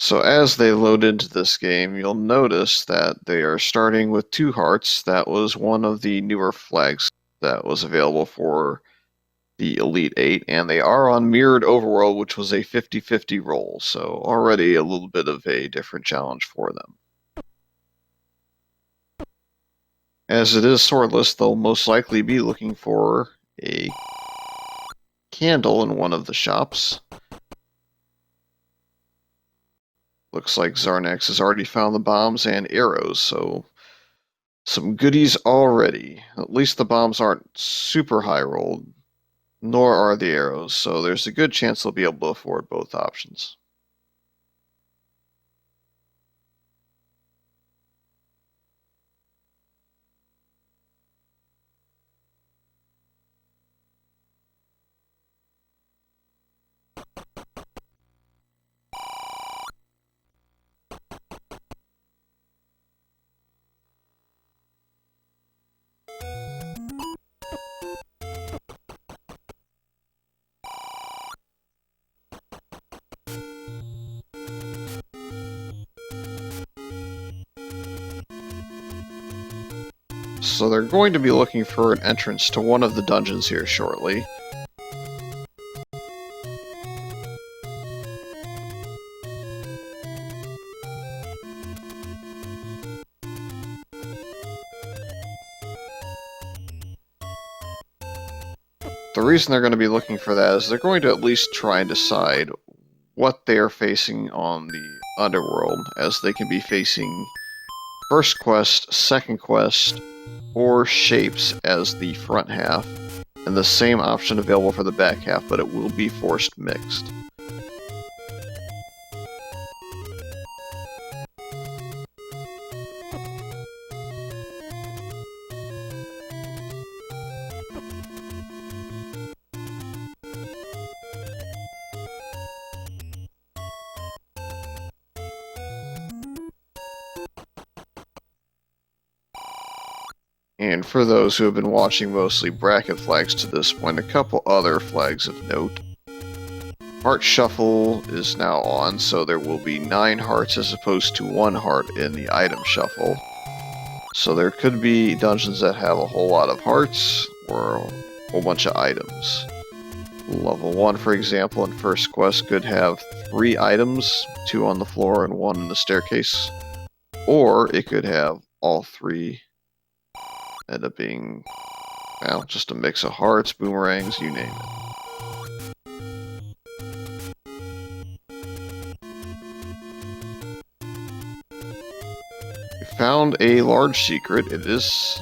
So as they load into this game, you'll notice that they are starting with 2 hearts. That was one of the newer flags that was available for the Elite 8, and they are on Mirrored Overworld, which was a 50-50 roll, so already a little bit of a different challenge for them. As it is swordless, they'll most likely be looking for a candle in one of the shops. Looks like Xarnax has already found the bombs and arrows, so some goodies already. At least the bombs aren't super high rolled, nor are the arrows, so there's a good chance they'll be able to afford both options. So they're going to be looking for an entrance to one of the dungeons here shortly. The reason they're going to be looking for that is they're going to at least try and decide what they are facing on the underworld, as they can be facing first quest, second quest, or shapes as the front half, and the same option available for the back half, but it will be forced mixed. And for those who have been watching mostly bracket flags to this point, a couple other flags of note. Heart Shuffle is now on, so there will be 9 hearts as opposed to 1 heart in the item shuffle. So there could be dungeons that have a whole lot of hearts, or a whole bunch of items. Level 1, for example, in first quest could have 3 items, 2 on the floor and 1 in the staircase. Or it could have all 3 end up being, well, just a mix of hearts, boomerangs, you name it. We found a large secret. It is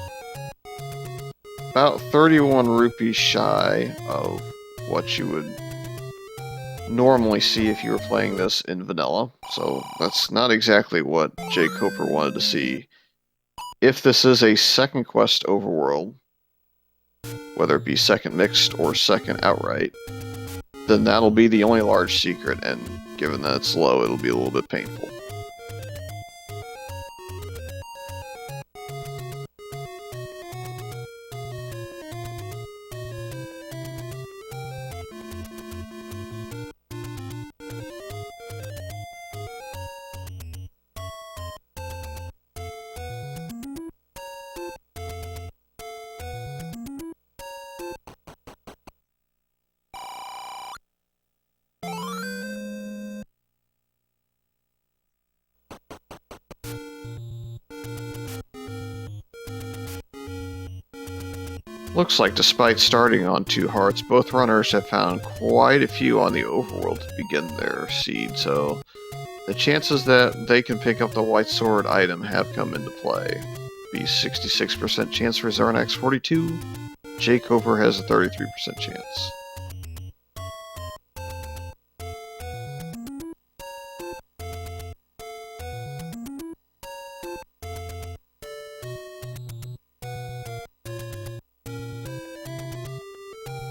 about 31 rupees shy of what you would normally see if you were playing this in vanilla, so that's not exactly what jkoper wanted to see. If this is a second quest overworld, whether it be second mixed or second outright, then that'll be the only large secret, and given that it's low, it'll be a little bit painful. Looks like despite starting on 2 hearts, both runners have found quite a few on the overworld to begin their seed, so the chances that they can pick up the white sword item have come into play. Be 66% chance for Xarnax42, jkoper has a 33% chance.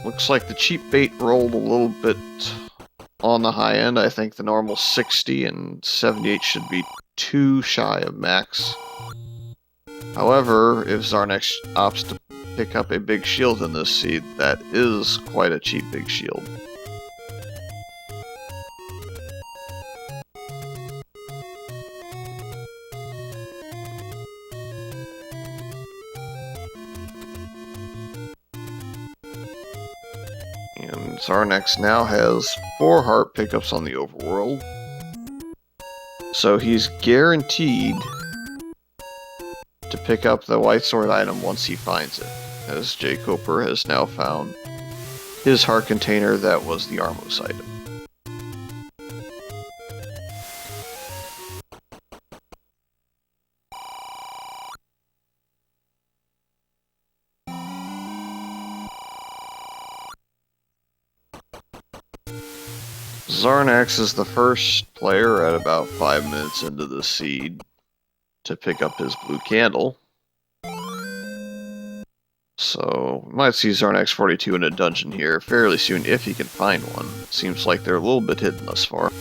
Looks like the cheap bait rolled a little bit on the high end. I think the normal 60 and 78 should be too shy of max. However, if Xarnax opts to pick up a big shield in this seed, that is quite a cheap big shield. Xarnax now has 4 heart pickups on the overworld, so he's guaranteed to pick up the white sword item once he finds it, as jkoper has now found his heart container that was the Armos item. Xarnax is the first player at about 5 minutes into the seed to pick up his blue candle. So, we might see Xarnax42 in a dungeon here fairly soon if he can find one. It seems like they're a little bit hidden thus far.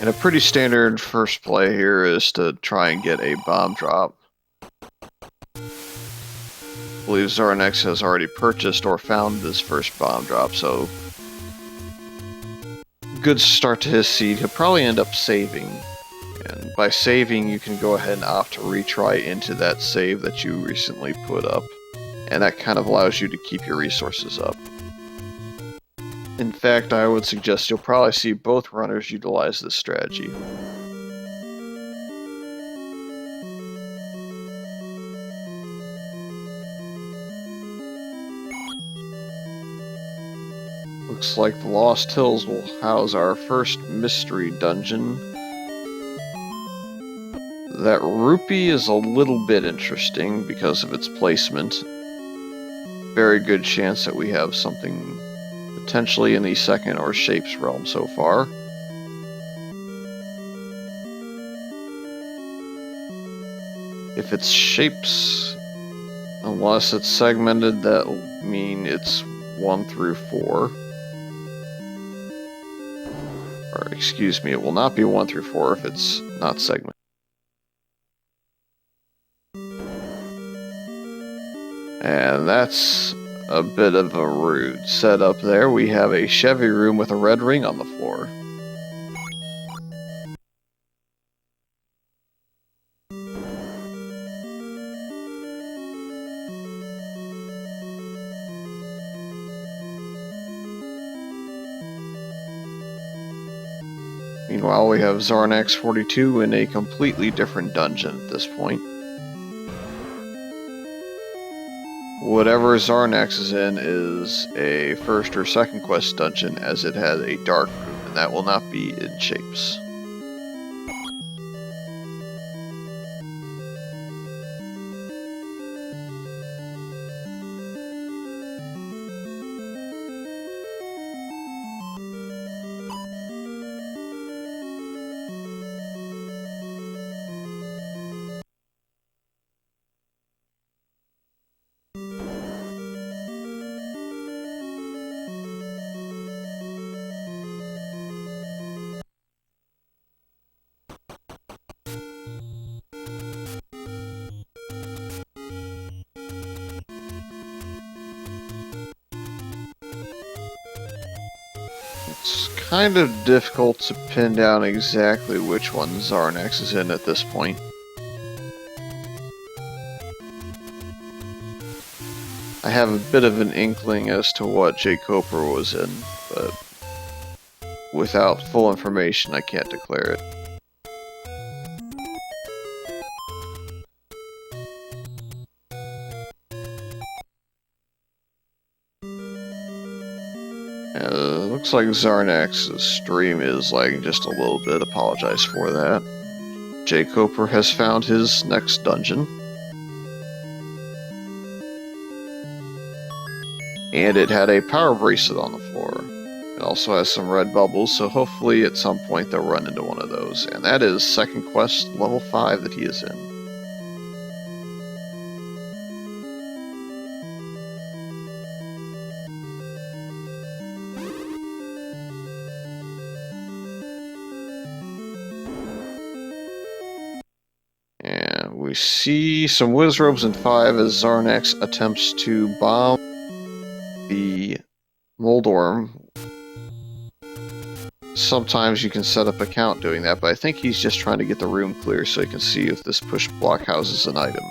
And a pretty standard first play here is to try and get a bomb drop. I believe Xarnax has already purchased or found this first bomb drop, so good start to his seed. He'll probably end up saving, and by saving you can go ahead and opt to retry into that save that you recently put up, and that kind of allows you to keep your resources up. In fact, I would suggest you'll probably see both runners utilize this strategy. Looks like the Lost Hills will house our first mystery dungeon. That rupee is a little bit interesting because of its placement. Very good chance that we have something potentially in the second or shapes realm so far. If it's shapes, unless it's segmented, that'll mean it's 1 through 4. Or, excuse me, it will not be 1 through 4 if it's not segmented. And that's a bit of a rude setup there. We have a Chevy room with a red ring on the floor. Meanwhile, we have Xarnax42 in a completely different dungeon at this point. Whatever Xarnax is in is a first or second quest dungeon, as it has a dark room, and that will not be in shapes. It's kind of difficult to pin down exactly which one Xarnax is in at this point. I have a bit of an inkling as to what jkoper was in, but without full information I can't declare it. Looks like Xarnax's stream is lagging just a little bit. Apologize for that. jkoper has found his next dungeon. And it had a power bracelet on the floor. It also has some red bubbles, so hopefully at some point they'll run into one of those. And that is second quest, level 5 that he is in. And we see some whiz robes in 5 as Xarnax attempts to bomb the Moldorm Sometimes you can set up a count doing that, but I think he's just trying to get the room clear so he can see if this push block houses an item.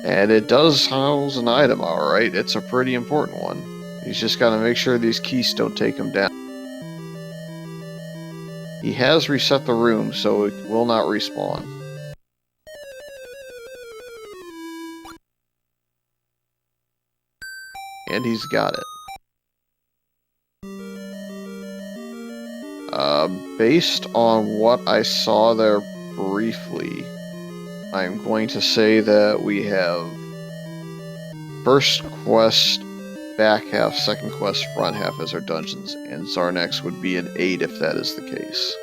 And it does house an item, alright. It's a pretty important one. He's just got to make sure these keys don't take him down. He has reset the room, so it will not respawn. And he's got it. Based on what I saw there briefly, I'm going to say that we have first quest back half, second quest front half as our dungeons, and Xarnax would be an 8 if that is the case.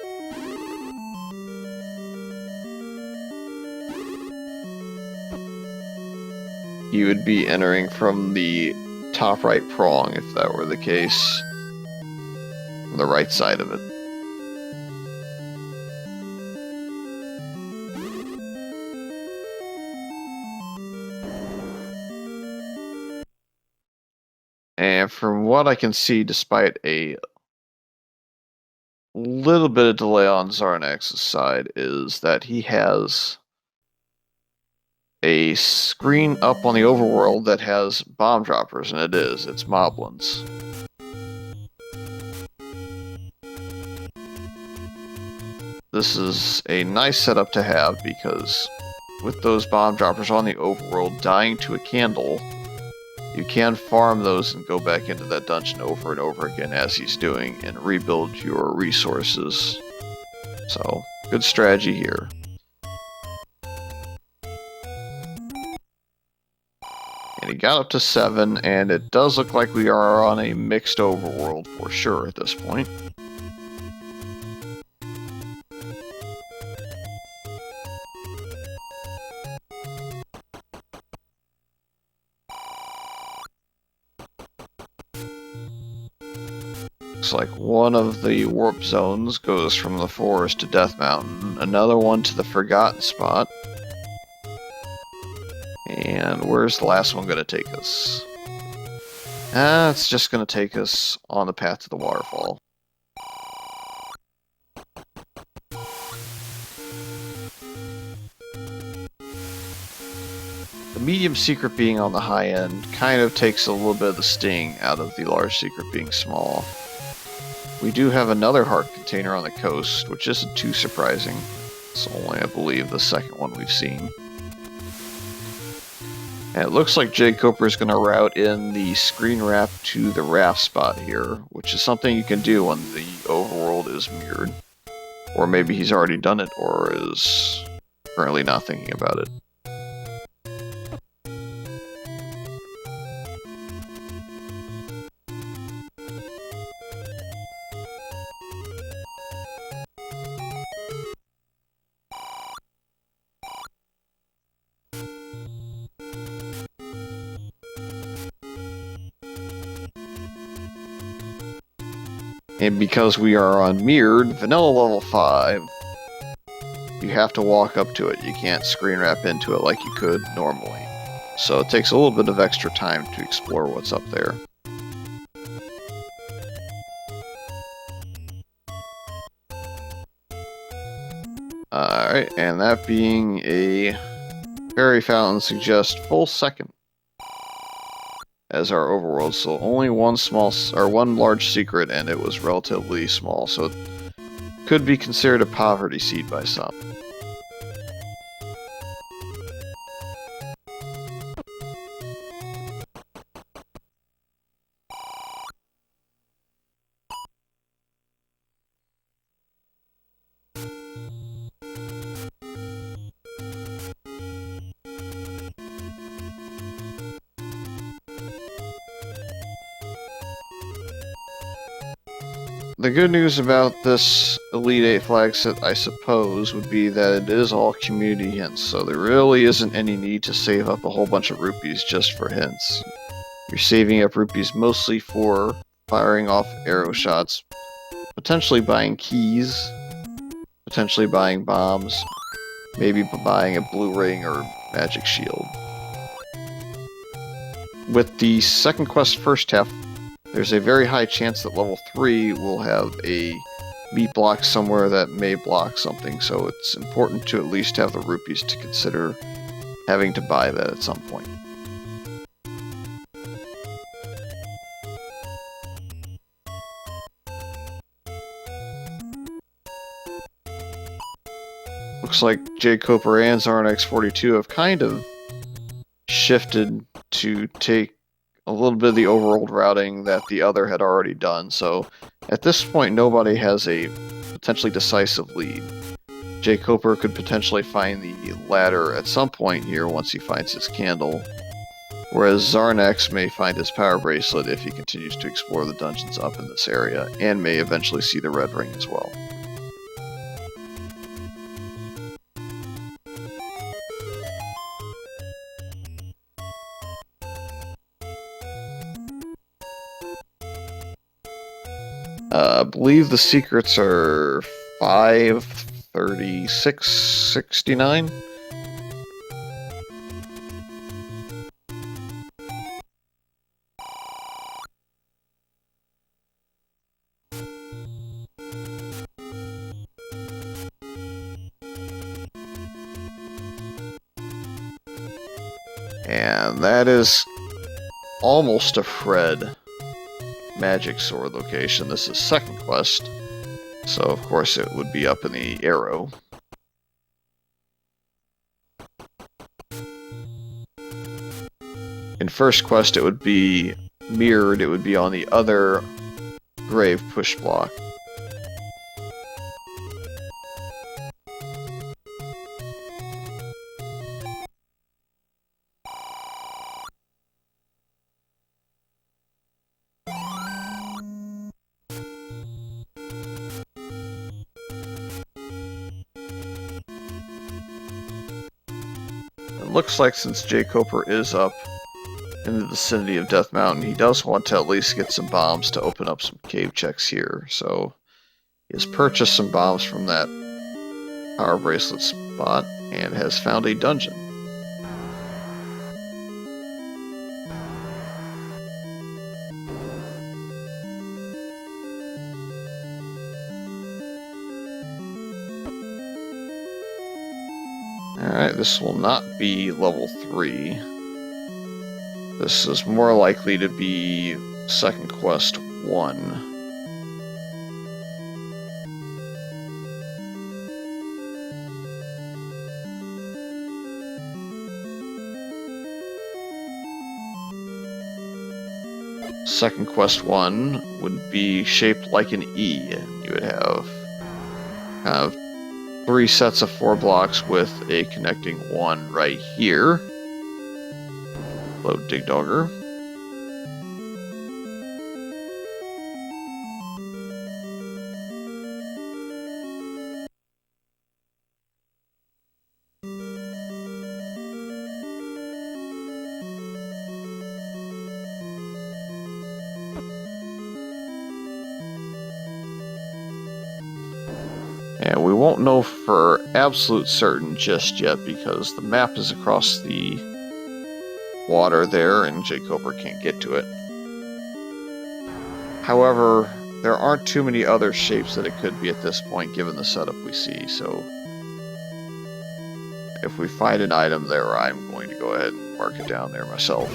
He would be entering from the top right prong if that were the case. On the right side of it. And from what I can see, despite a little bit of delay on Xarnax's side, is that he has a screen up on the overworld that has bomb droppers, and it's moblins. This is a nice setup to have because with those bomb droppers on the overworld dying to a candle, you can farm those and go back into that dungeon over and over again as he's doing and rebuild your resources. So, good strategy here. And he got up to 7, and it does look like we are on a mixed overworld for sure at this point. Looks like one of the warp zones goes from the forest to Death Mountain, another one to the Forgotten Spot. And where's the last one going to take us? It's just going to take us on the path to the waterfall. The medium secret being on the high end kind of takes a little bit of the sting out of the large secret being small. We do have another heart container on the coast, which isn't too surprising. It's only, I believe, the second one we've seen. And it looks like jkoper is going to route in the screen wrap to the raft spot here, which is something you can do when the overworld is mirrored. Or maybe he's already done it, or is currently not thinking about it. And because we are on mirrored, vanilla level 5, you have to walk up to it. You can't screen wrap into it like you could normally. So it takes a little bit of extra time to explore what's up there. Alright, and that being a fairy fountain suggests full second as our overworld, so only one large secret, and it was relatively small, so it could be considered a poverty seed by some. The good news about this Elite 8 flag set, I suppose, would be that it is all community hints, so there really isn't any need to save up a whole bunch of rupees just for hints. You're saving up rupees mostly for firing off arrow shots, potentially buying keys, potentially buying bombs, maybe buying a blue ring or magic shield. With the second quest first half there's a very high chance that level 3 will have a meat block somewhere that may block something, so it's important to at least have the rupees to consider having to buy that at some point. Looks like jkoper and Xarnax42 have kind of shifted to take a little bit of the overworld routing that the other had already done, so at this point nobody has a potentially decisive lead. jkoper could potentially find the ladder at some point here once he finds his candle, whereas Xarnax may find his power bracelet if he continues to explore the dungeons up in this area, and may eventually see the red ring as well. I believe the secrets are 53669. And that is almost a Fred magic sword location. This is second quest, so of course it would be up in the arrow. In first quest it would be mirrored, it would be on the other grave push block. Looks like since jkoper is up in the vicinity of Death Mountain, he does want to at least get some bombs to open up some cave checks here. So he has purchased some bombs from that power bracelet spot and has found a dungeon. Alright, this will not be level 3. This is more likely to be second quest 1. Second quest 1 would be shaped like an E, and you would have kind of 3 sets of 4 blocks with a connecting one right here. Load Dig Dogger. And we won't know for absolute certain just yet because the map is across the water there and jkoper can't get to it. However, there aren't too many other shapes that it could be at this point given the setup we see, so if we find an item there, I'm going to go ahead and mark it down there myself.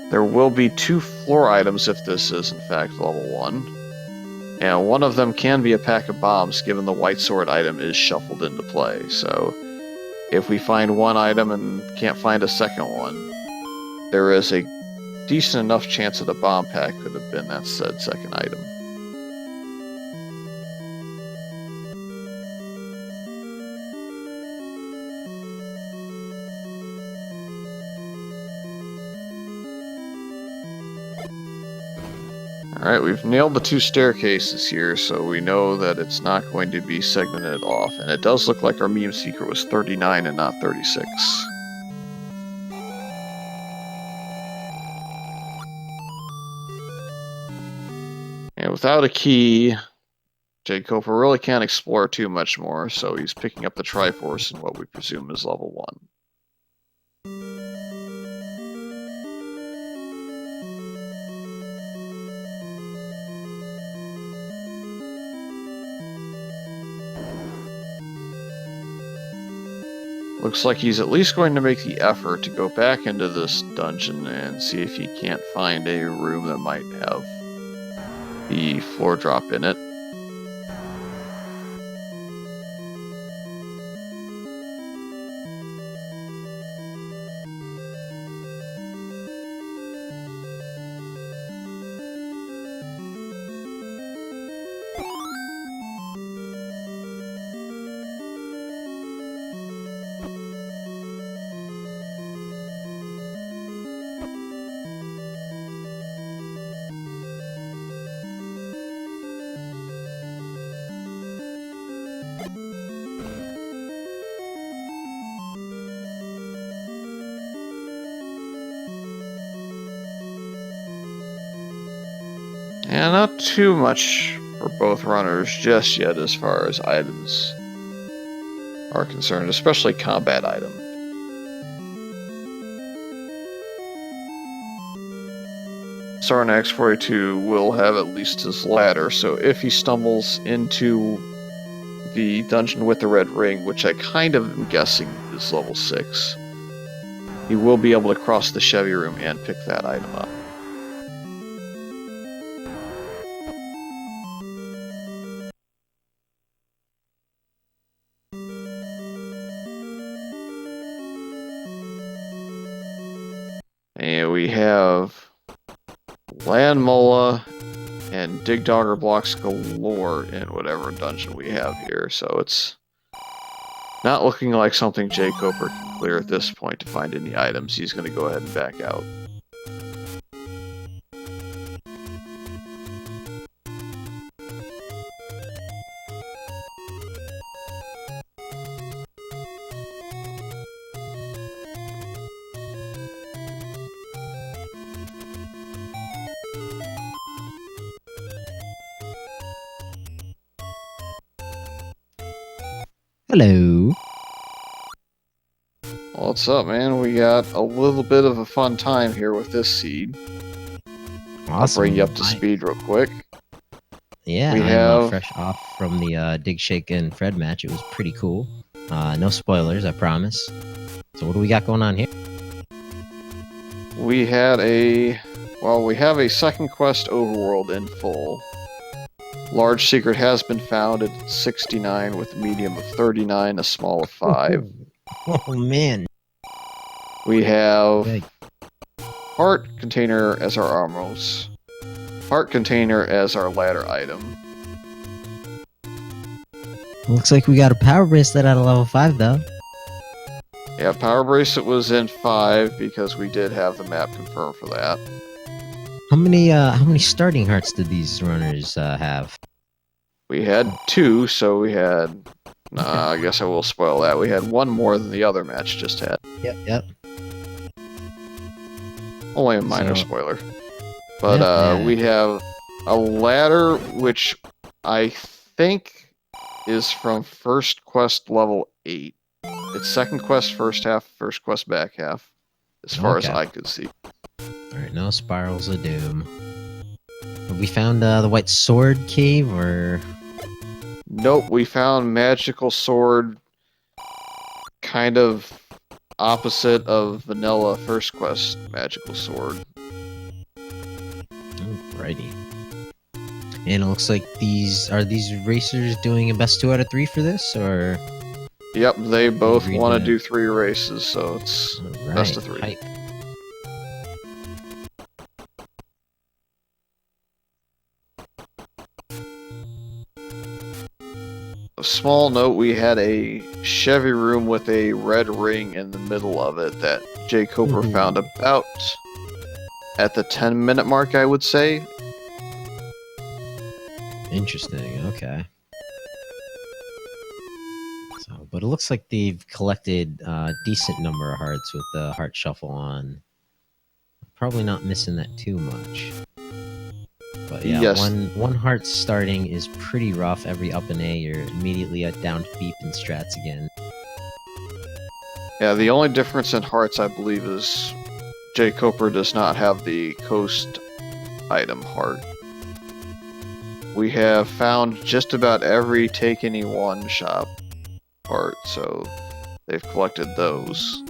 There will be 2 floor items if this is in fact level 1, and one of them can be a pack of bombs given the white sword item is shuffled into play, so if we find one item and can't find a second one, there is a decent enough chance that a bomb pack could have been that said second item. Alright, we've nailed the 2 staircases here, so we know that it's not going to be segmented off, and it does look like our meme secret was 39 and not 36. And without a key, jkoper really can't explore too much more, so he's picking up the Triforce in what we presume is level 1. Looks like he's at least going to make the effort to go back into this dungeon and see if he can't find a room that might have the floor drop in it. And not too much for both runners just yet as far as items are concerned, especially combat items. Xarnax42 will have at least his ladder, so if he stumbles into the dungeon with the red ring, which I kind of am guessing is level 6, he will be able to cross the Chevy room and pick that item up. And we have Land Mola and Dig Dogger blocks galore in whatever dungeon we have here, so it's not looking like something jkoper can clear at this point to find any items. He's going to go ahead and back out. Hello. What's up, man? We got a little bit of a fun time here with this seed. Awesome. I'll bring you up to speed real quick. Yeah, I'm fresh off from the Dig, Shake, and Fred match. It was pretty cool. No spoilers, I promise. So what do we got going on here? We had we have a second quest overworld in full. Large secret has been found at 69 with a medium of 39, a small of 5. Oh man. We have heart container as our armors, heart container as our ladder item. Looks like we got a power bracelet at a level 5 though. Yeah, power bracelet was in 5 because we did have the map confirmed for that. How many starting hearts did these runners have? We had 2, so we had... I guess I will spoil that. We had 1 more than the other match just had. Yep. Only a minor spoiler. But we have a ladder, which I think is from first quest level 8. It's second quest first half, first quest back half, as far as I could see. Alright, no Spirals of Doom. Have we found the White Sword Cave, or...? Nope, we found Magical Sword kind of opposite of vanilla first quest Magical Sword. Alrighty. And it looks like these racers doing a best 2 out of 3 for this, or...? Yep, they both want to do 3 races, so it's best of 3. Hype. A small note, we had a Chevy room with a red ring in the middle of it that jkoper found about at the 10-minute mark, I would say. Interesting, okay. So, but it looks like they've collected a decent number of hearts with the heart shuffle on. Probably not missing that too much. But yeah, yes. one heart starting is pretty rough. Every up and A, you're immediately down to beep and strats again. Yeah, the only difference in hearts, I believe, is jkoper does not have the coast item heart. We have found just about every Take Any One shop heart, so they've collected those.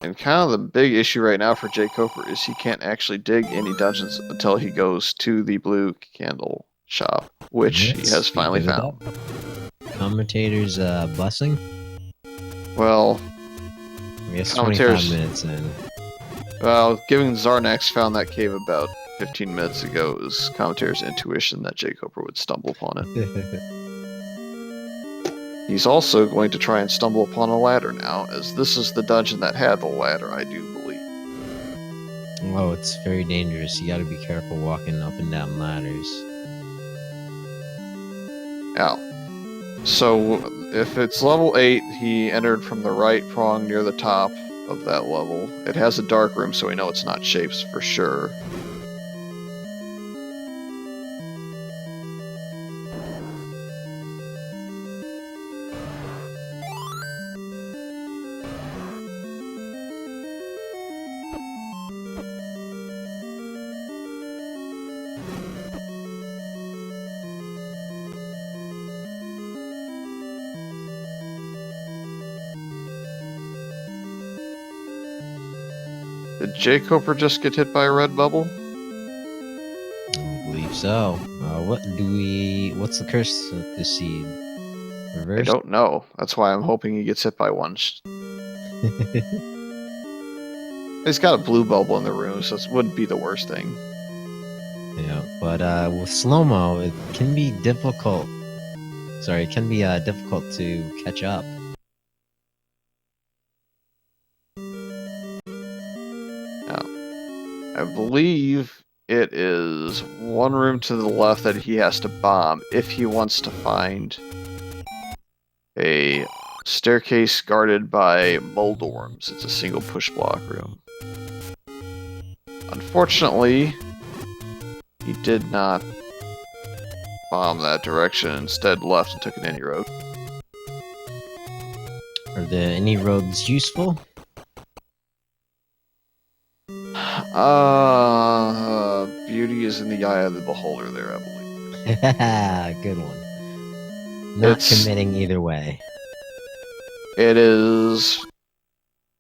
And kind of the big issue right now for jkoper is he can't actually dig any dungeons until he goes to the blue candle shop, which he has finally found. Commentator's blessing? Well, I guess 25 minutes in. Well, given Xarnax found that cave about 15 minutes ago, it was commentator's intuition that jkoper would stumble upon it. He's also going to try and stumble upon a ladder now, as this is the dungeon that had the ladder, I do believe. Oh, it's very dangerous. You gotta be careful walking up and down ladders. Ow. So, if it's level 8, he entered from the right prong near the top of that level. It has a dark room, so we know it's not shapes for sure. Did jkoper just get hit by a red bubble? I believe so. What's the curse of this seed? Reverse? I don't know. That's why I'm hoping he gets hit by one. He's got a blue bubble in the room, so it wouldn't be the worst thing. Yeah, but with slow-mo, it can be difficult. Sorry, it can be difficult to catch up. I believe it is one room to the left that he has to bomb if he wants to find a staircase guarded by moldorms. It's a single push block room. Unfortunately, he did not bomb that direction, instead left and took an any road. Are the any roads useful? Beauty is in the eye of the beholder there, I believe. Good one. Not committing either way. It is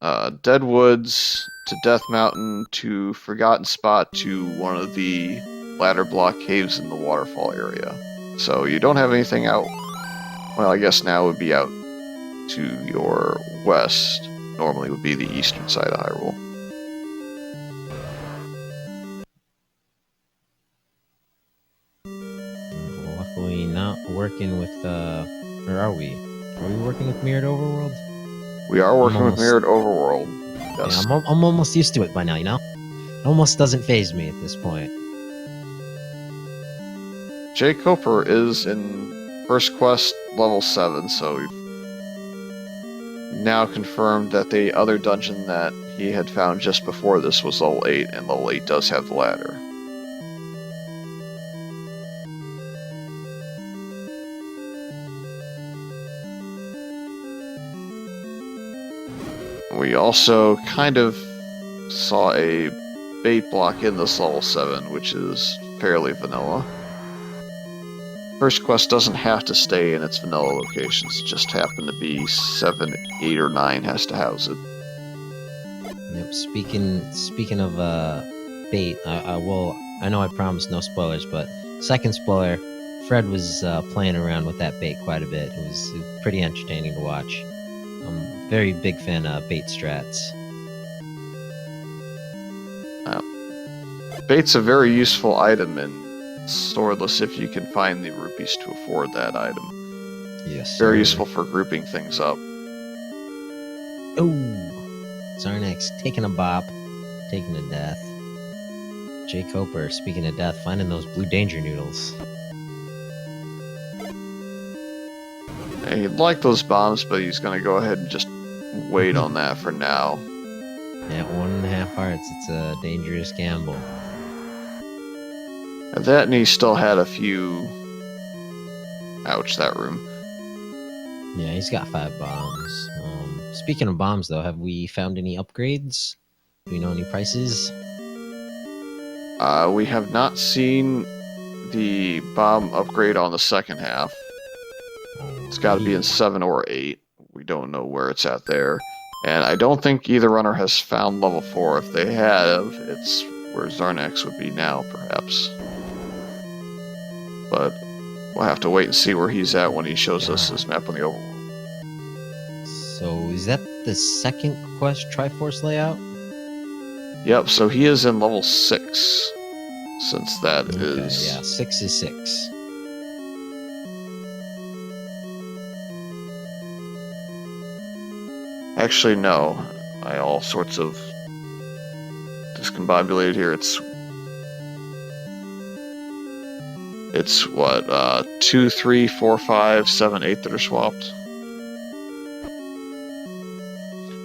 Dead Woods to Death Mountain to Forgotten Spot to one of the ladder block caves in the waterfall area. So you don't have anything out. Well, I guess now would be out to your west. Normally would be the eastern side of Hyrule. Luckily not working with, where are we? Are we working with Mirrored Overworld? We are working with Mirrored Overworld. Yes. Yeah, I'm almost used to it by now, you know? It almost doesn't faze me at this point. jkoper is in first quest level 7, so we've now confirmed that the other dungeon that he had found just before this was level 8, and level 8 does have the ladder. We also kind of saw a bait block in this level 7, which is fairly vanilla. First quest doesn't have to stay in its vanilla locations, it just happened to be 7, 8, or 9 has to house it. Yep, speaking of bait, I know I promised no spoilers, but second spoiler, Fred was playing around with that bait quite a bit. It was pretty entertaining to watch. I'm very big fan of bait strats. Bait's a very useful item in Swordless if you can find the rupees to afford that item. Yes. Very useful for grouping things up. Oh, Xarnax taking a bop, taking a death. jkoper, speaking of death, finding those blue danger noodles. He'd like those bombs, but he's going to go ahead and just wait on that for now. At 1.5 hearts, it's a dangerous gamble. At that, and he still had a few. Ouch, that room. Yeah, he's got 5 bombs. Speaking of bombs, though, have we found any upgrades? Do we know any prices? We have not seen the bomb upgrade on the second half. It's got to be in 7 or 8. We don't know where it's at there. And I don't think either runner has found level 4. If they have, it's where Xarnax would be now, perhaps. But we'll have to wait and see where he's at when he shows us this map on the overworld. So, is that the second quest Triforce layout? Yep, so he is in level 6. Since that is... Yeah, 6 is 6. Actually, no. I all sorts of discombobulated here. It's what, 2, 3, 4, 5, 7, 8 that are swapped?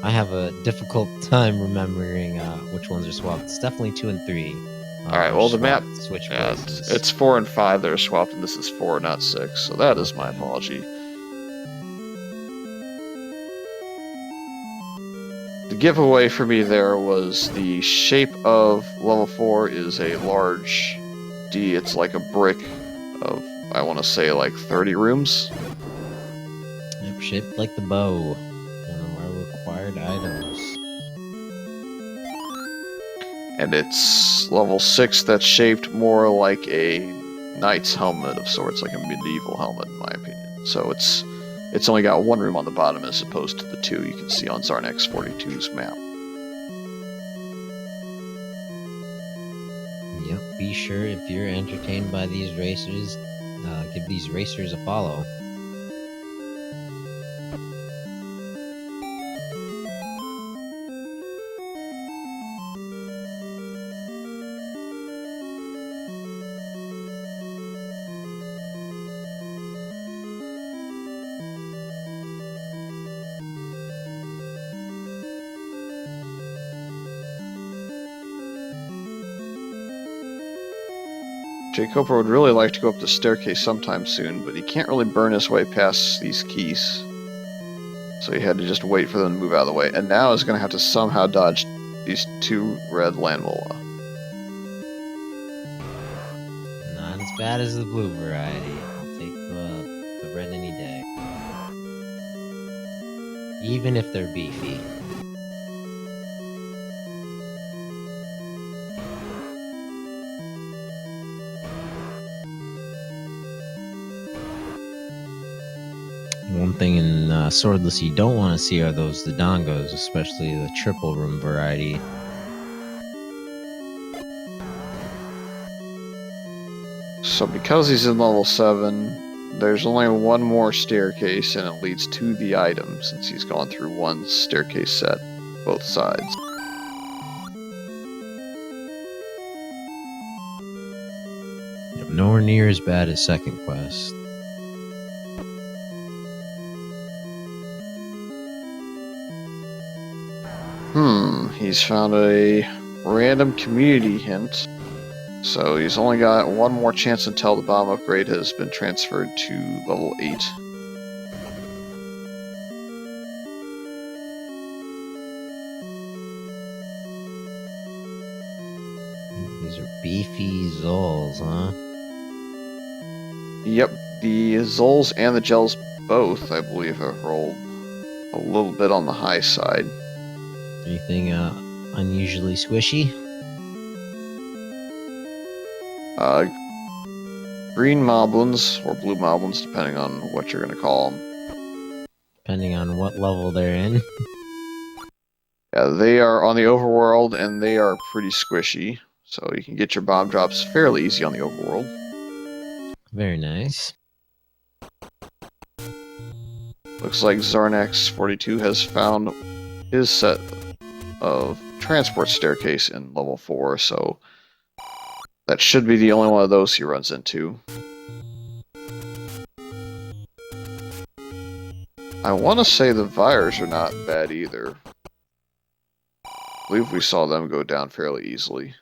I have a difficult time remembering which ones are swapped. It's definitely 2 and 3. Alright, well, the map... Switch Yeah, places. it's 4 and 5 that are swapped, and this is 4, not 6. So that is my apology. The giveaway for me there was the shape of level 4 is a large D. It's like a brick of, I want to say, like 30 rooms. Yep, shaped like the bow. One of our required items. And it's level 6 that's shaped more like a knight's helmet of sorts, like a medieval helmet, in my opinion. So it's only got 1 room on the bottom as opposed to the 2 you can see on Xarnax42's map. Yep, be sure if you're entertained by these racers, give these racers a follow. Jkoper would really like to go up the staircase sometime soon, but he can't really burn his way past these keys. So he had to just wait for them to move out of the way. And now he's going to have to somehow dodge these 2 red landmola. Not as bad as the blue variety. I'll take the red any day. Even if they're beefy. One thing in Swordless you don't want to see are those Dodongos, especially the triple room variety. So because he's in level 7, there's only 1 more staircase, and it leads to the item, since he's gone through 1 staircase set, both sides. Nowhere near as bad as second quest. He's found a random community hint. So he's only got 1 more chance until the bomb upgrade has been transferred to level 8. These are beefy Zols, huh? Yep, the Zols and the Gels both, I believe, have rolled a little bit on the high side. Anything unusually squishy? Green moblins, or blue moblins, depending on what you're going to call them. Depending on what level they're in. Yeah, they are on the overworld, and they are pretty squishy. So you can get your bomb drops fairly easy on the overworld. Very nice. Looks like Xarnax42 has found his set of transport staircase in level 4, so that should be the only one of those he runs into. I want to say the Vires are not bad either. believe we saw them go down fairly easily.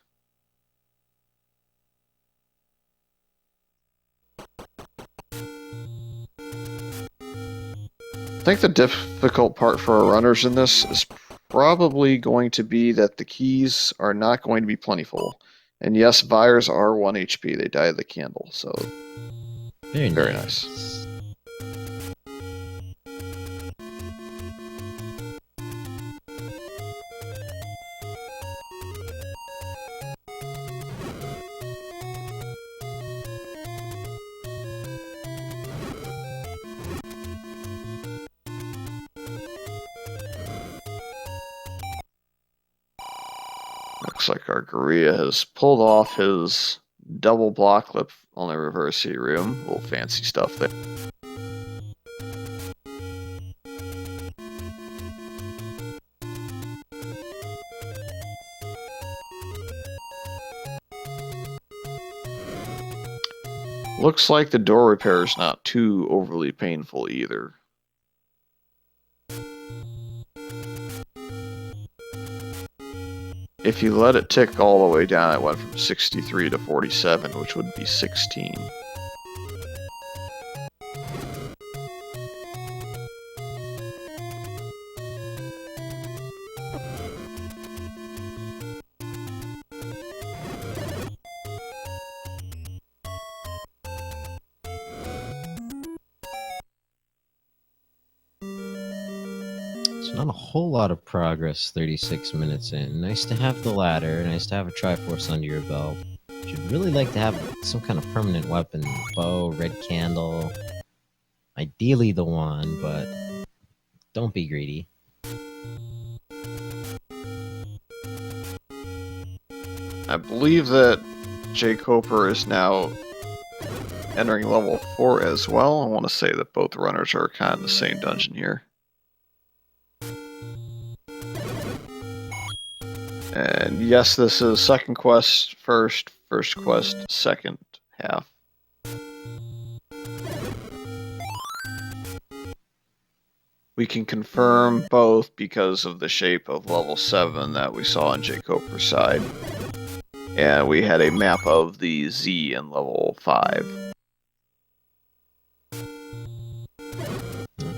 I think the difficult part for our runners in this is probably going to be that the keys are not going to be plentiful. And yes, Vires are 1 HP. They die of the candle, so very nice. Looks like our Gorilla has pulled off his double block lip on the reverse room. A little fancy stuff there. Looks like the door repair is not too overly painful either. If you let it tick all the way down, it went from 63 to 47, which would be 16. Not a whole lot of progress 36 minutes in. Nice to have the ladder, nice to have a Triforce under your belt. You'd really like to have some kind of permanent weapon. Bow, red candle. Ideally the wand, but don't be greedy. I believe that jkoper is now entering level 4 as well. I want to say that both runners are kind of the same dungeon here. And yes, this is second quest first, first quest second half. We can confirm both because of the shape of level 7 that we saw on jkoper's side. And we had a map of the Z in level 5.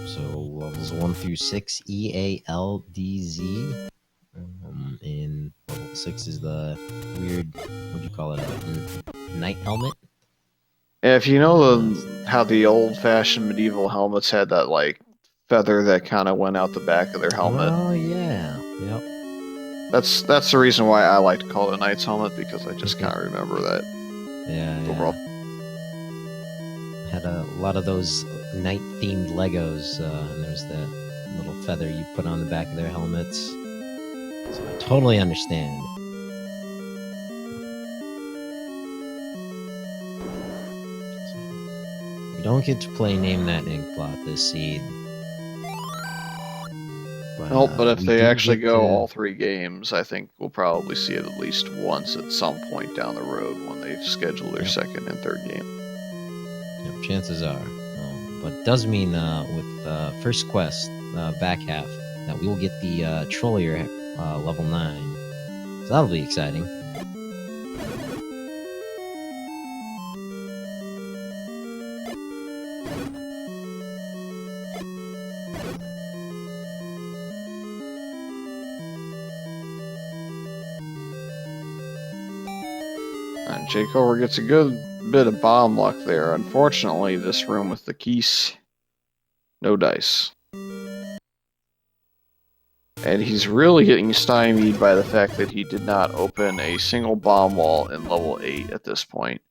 So levels 1 through 6, EALDZ. And level 6 is the weird, what do you call it, a knight helmet? If you know how the old-fashioned medieval helmets had that, like, feather that kind of went out the back of their helmet. Oh, yeah. Yep. That's the reason why I like to call it a knight's helmet, because I just kind of remember that. Yeah, overall. Had a lot of those knight-themed Legos, and there's that little feather you put on the back of their helmets. So I totally understand. You don't get to play Name That Inkblot this seed. But if they actually go all 3 games, I think we'll probably see it at least once at some point down the road when they've scheduled their second and third game. Yep, chances are. But it does mean with first quest, back half, that we will get the Trollier level 9. So that'll be exciting. And jkoper gets a good bit of bomb luck there. Unfortunately, this room with the keys, no dice. And he's really getting stymied by the fact that he did not open a single bomb wall in level 8 at this point.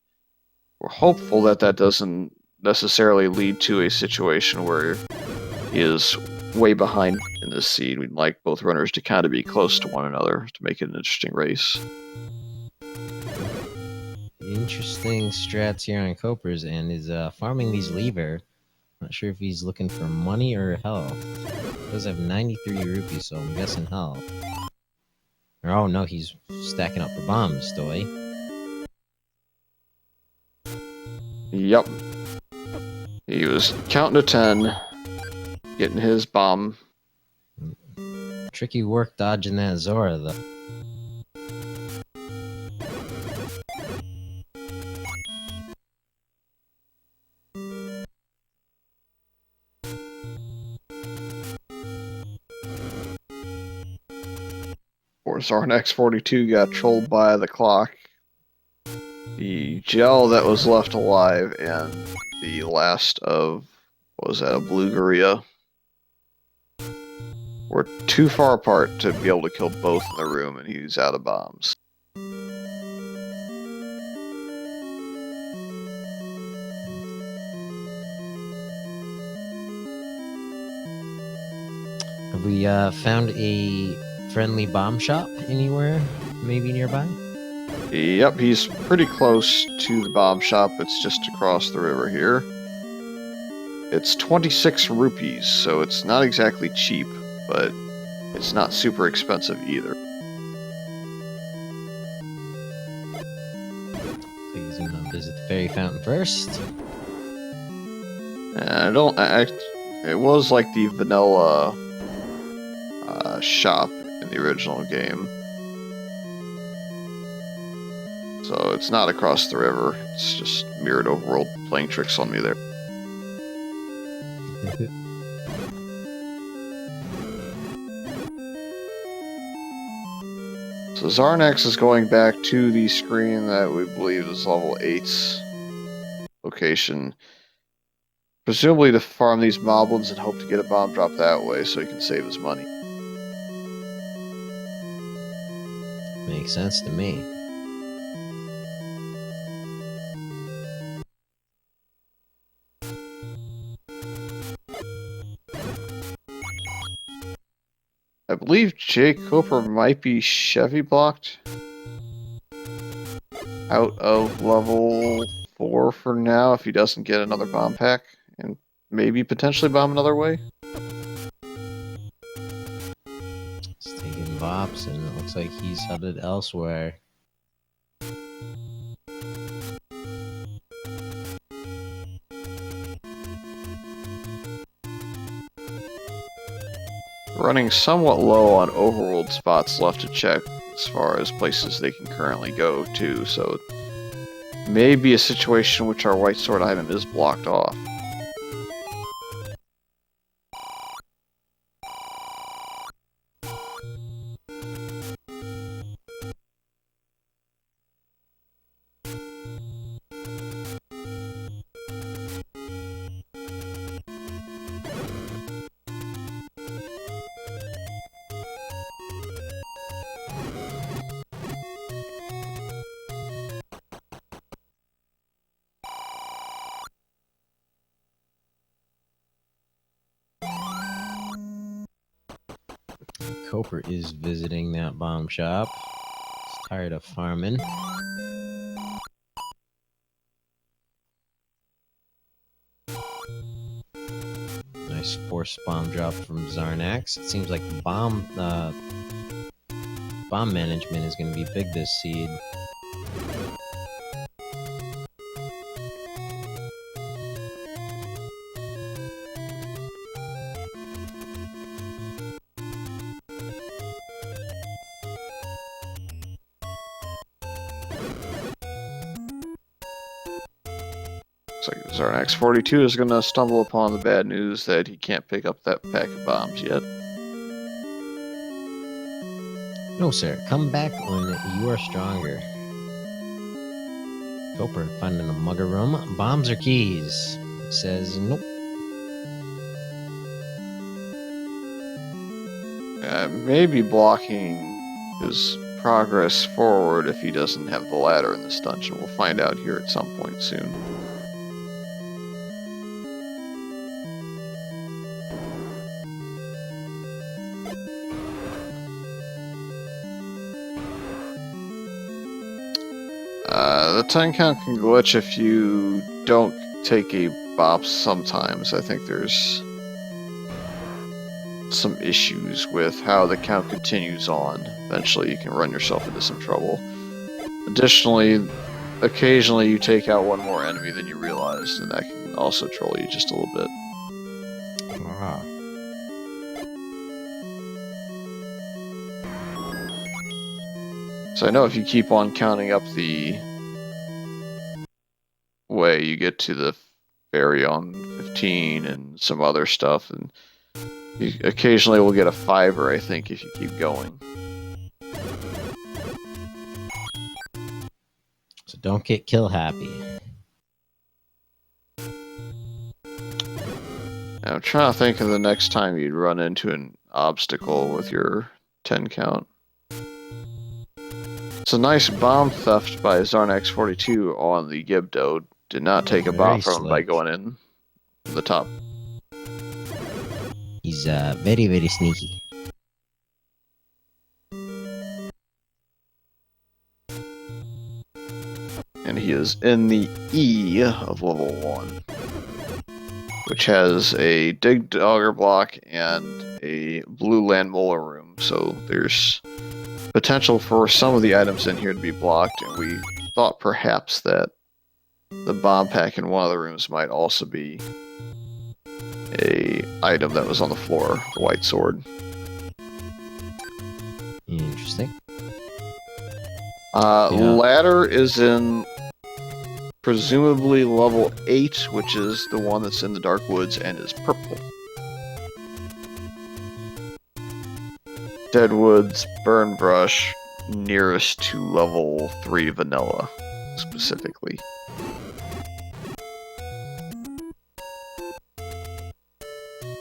We're hopeful that that doesn't necessarily lead to a situation where he is way behind in this seed. We'd like both runners to kind of be close to one another to make it an interesting race. Interesting strats here on Copers, and is farming these lever. Not sure if he's looking for money or health. He does have 93 rupees, so I'm guessing health. Or, oh no, he's stacking up for bombs, Doy. Yep. He was counting to 10, getting his bomb. Tricky work dodging that Zora, though. Or Xarnax42 got trolled by the clock. The gel that was left alive and the last of, what was that, a blue Gorilla, were too far apart to be able to kill both in the room, and he was out of bombs. Have we found a friendly bomb shop anywhere, maybe nearby? Yep, he's pretty close to the bomb shop. It's just across the river here. It's 26 rupees, so it's not exactly cheap, but it's not super expensive either. I think he's gonna visit the fairy fountain first. It was like the vanilla shop in the original game. So it's not across the river. It's just mirrored overworld playing tricks on me there. So Xarnax is going back to the screen that we believe is level 8's location. Presumably to farm these moblins and hope to get a bomb drop that way so he can save his money. Makes sense to me. I believe jkoper might be Chevy blocked out of level 4 for now if he doesn't get another bomb pack and maybe potentially bomb another way. He's taking Vops and it looks like he's headed elsewhere. Running somewhat low on overworld spots left to check as far as places they can currently go to, so it may be a situation in which our white sword item is blocked off. Coper is visiting that bomb shop. He's tired of farming. Nice force bomb drop from Xarnax. It seems like bomb management is going to be big this seed. Looks like Xarnax42 is going to stumble upon the bad news that he can't pick up that pack of bombs yet. No, sir. Come back when you are stronger. Coper finding a mugger room. Bombs or keys? He says nope. Maybe blocking his progress forward if he doesn't have the ladder in this dungeon. We'll find out here at some point soon. The 10 count can glitch if you don't take a bop sometimes. I think there's some issues with how the count continues on. Eventually you can run yourself into some trouble. Additionally, occasionally you take out one more enemy than you realized, and that can also troll you just a little bit. So I know if you keep on counting up the way, you get to the fairy on 15 and some other stuff, and you occasionally will get a 5-er, I think, if you keep going. So don't get kill happy. I'm trying to think of the next time you'd run into an obstacle with your 10 count. It's a nice bomb theft by Xarnax42 on the Gibdo. Did not take a bomb Very from him by slick. going in the top. He's very, very sneaky. And he is in the E of level 1, which has a Dig Dogger block and a Blue Land Molar room. So there's potential for some of the items in here to be blocked, and we thought perhaps that the bomb pack in one of the rooms might also be a item that was on the floor, the white sword. Interesting. Ladder is in presumably level 8, which is the one that's in the Dark Woods and is purple. Deadwood's Burn Brush nearest to level 3 vanilla, specifically.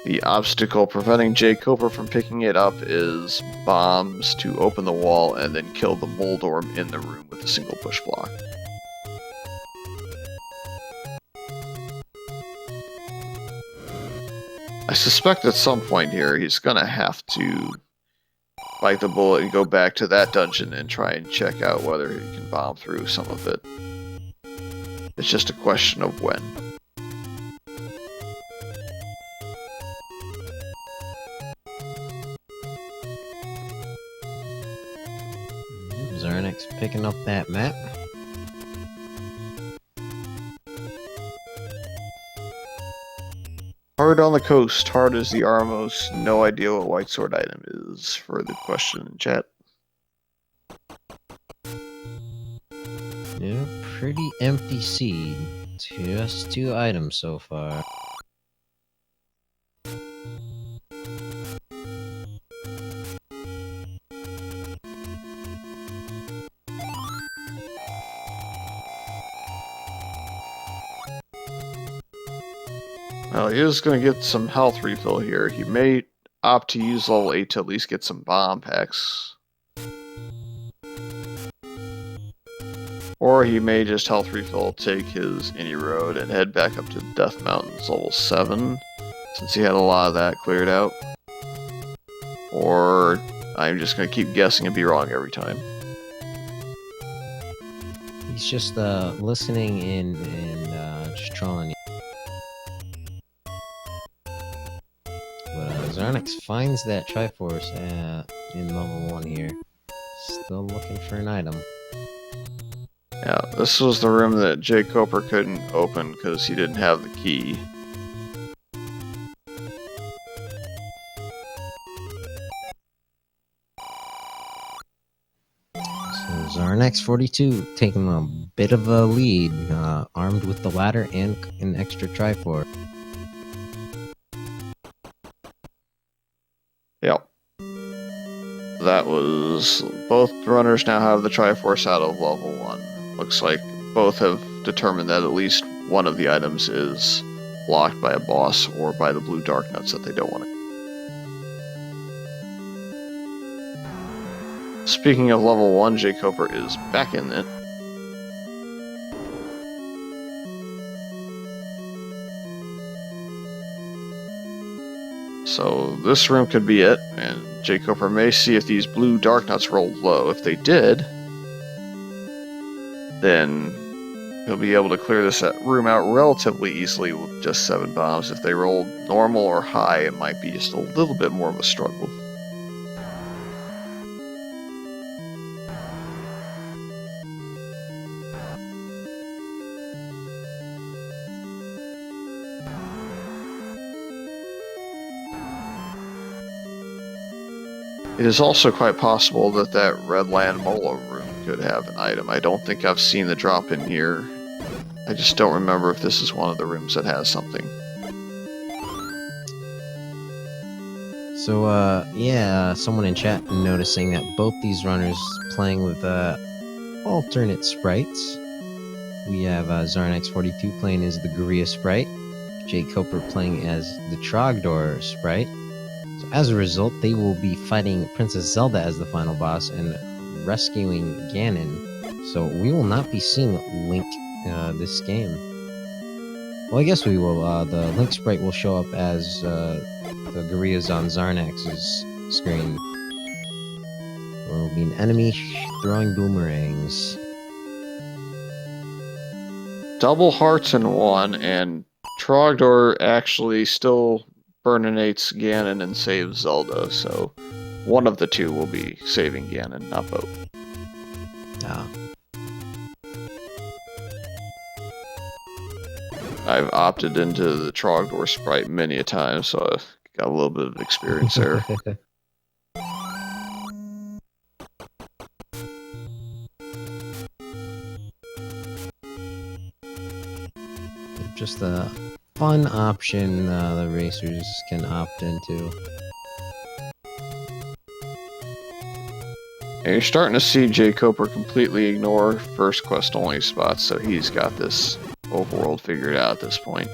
The obstacle preventing jkoper from picking it up is bombs to open the wall and then kill the Moldorm in the room with a single push block. I suspect at some point here he's gonna have to bite the bullet and go back to that dungeon and try and check out whether he can bomb through some of it. It's just a question of when. Xarnax picking up that map. Hard on the coast, hard as the Armos. No idea what white sword item is for the question in chat. Yeah, pretty empty seed. Just 2 items so far. Well, he is going to get some health refill here. He may opt to use level 8 to at least get some bomb packs. Or he may just health refill, take his any road, and head back up to Death Mountains level 7, since he had a lot of that cleared out. Or I'm just going to keep guessing and be wrong every time. He's just listening and just trolling you. But Xarnax finds that Triforce in level 1 here. Still looking for an item. Yeah, this was the room that jkoper couldn't open because he didn't have the key. So Xarnax42 taking a bit of a lead, armed with the ladder and an extra Triforce. Yep. That was... Both runners now have the Triforce out of level 1. Looks like both have determined that at least one of the items is blocked by a boss or by the blue dark nuts that they don't want it. Speaking of level 1, jkoper is back in it. So this room could be it, and jkoper may see if these blue dark nuts rolled low. If they did, then he'll be able to clear this room out relatively easily with just 7 bombs. If they rolled normal or high, it might be just a little bit more of a struggle. It is also quite possible that that Redland Mola room could have an item. I don't think I've seen the drop in here. I just don't remember if this is one of the rooms that has something. So, yeah, someone in chat noticing that both these runners playing with alternate sprites. We have Xarnax42 playing as the Gorilla sprite, jkoper playing as the Trogdor sprite. So as a result, they will be fighting Princess Zelda as the final boss and rescuing Ganon. So we will not be seeing Link this game. Well, I guess we will. The Link sprite will show up as the gorillas on Xarnax's screen. There will be an enemy throwing boomerangs. Double hearts in one, and Trogdor actually still burninates Ganon and saves Zelda, so one of the two will be saving Ganon, not both. Ah. I've opted into the Trogdor sprite many a time, so I've got a little bit of experience there. Just a fun option the racers can opt into. And you're starting to see jkoper completely ignore first quest only spots, so he's got this overworld figured out at this point.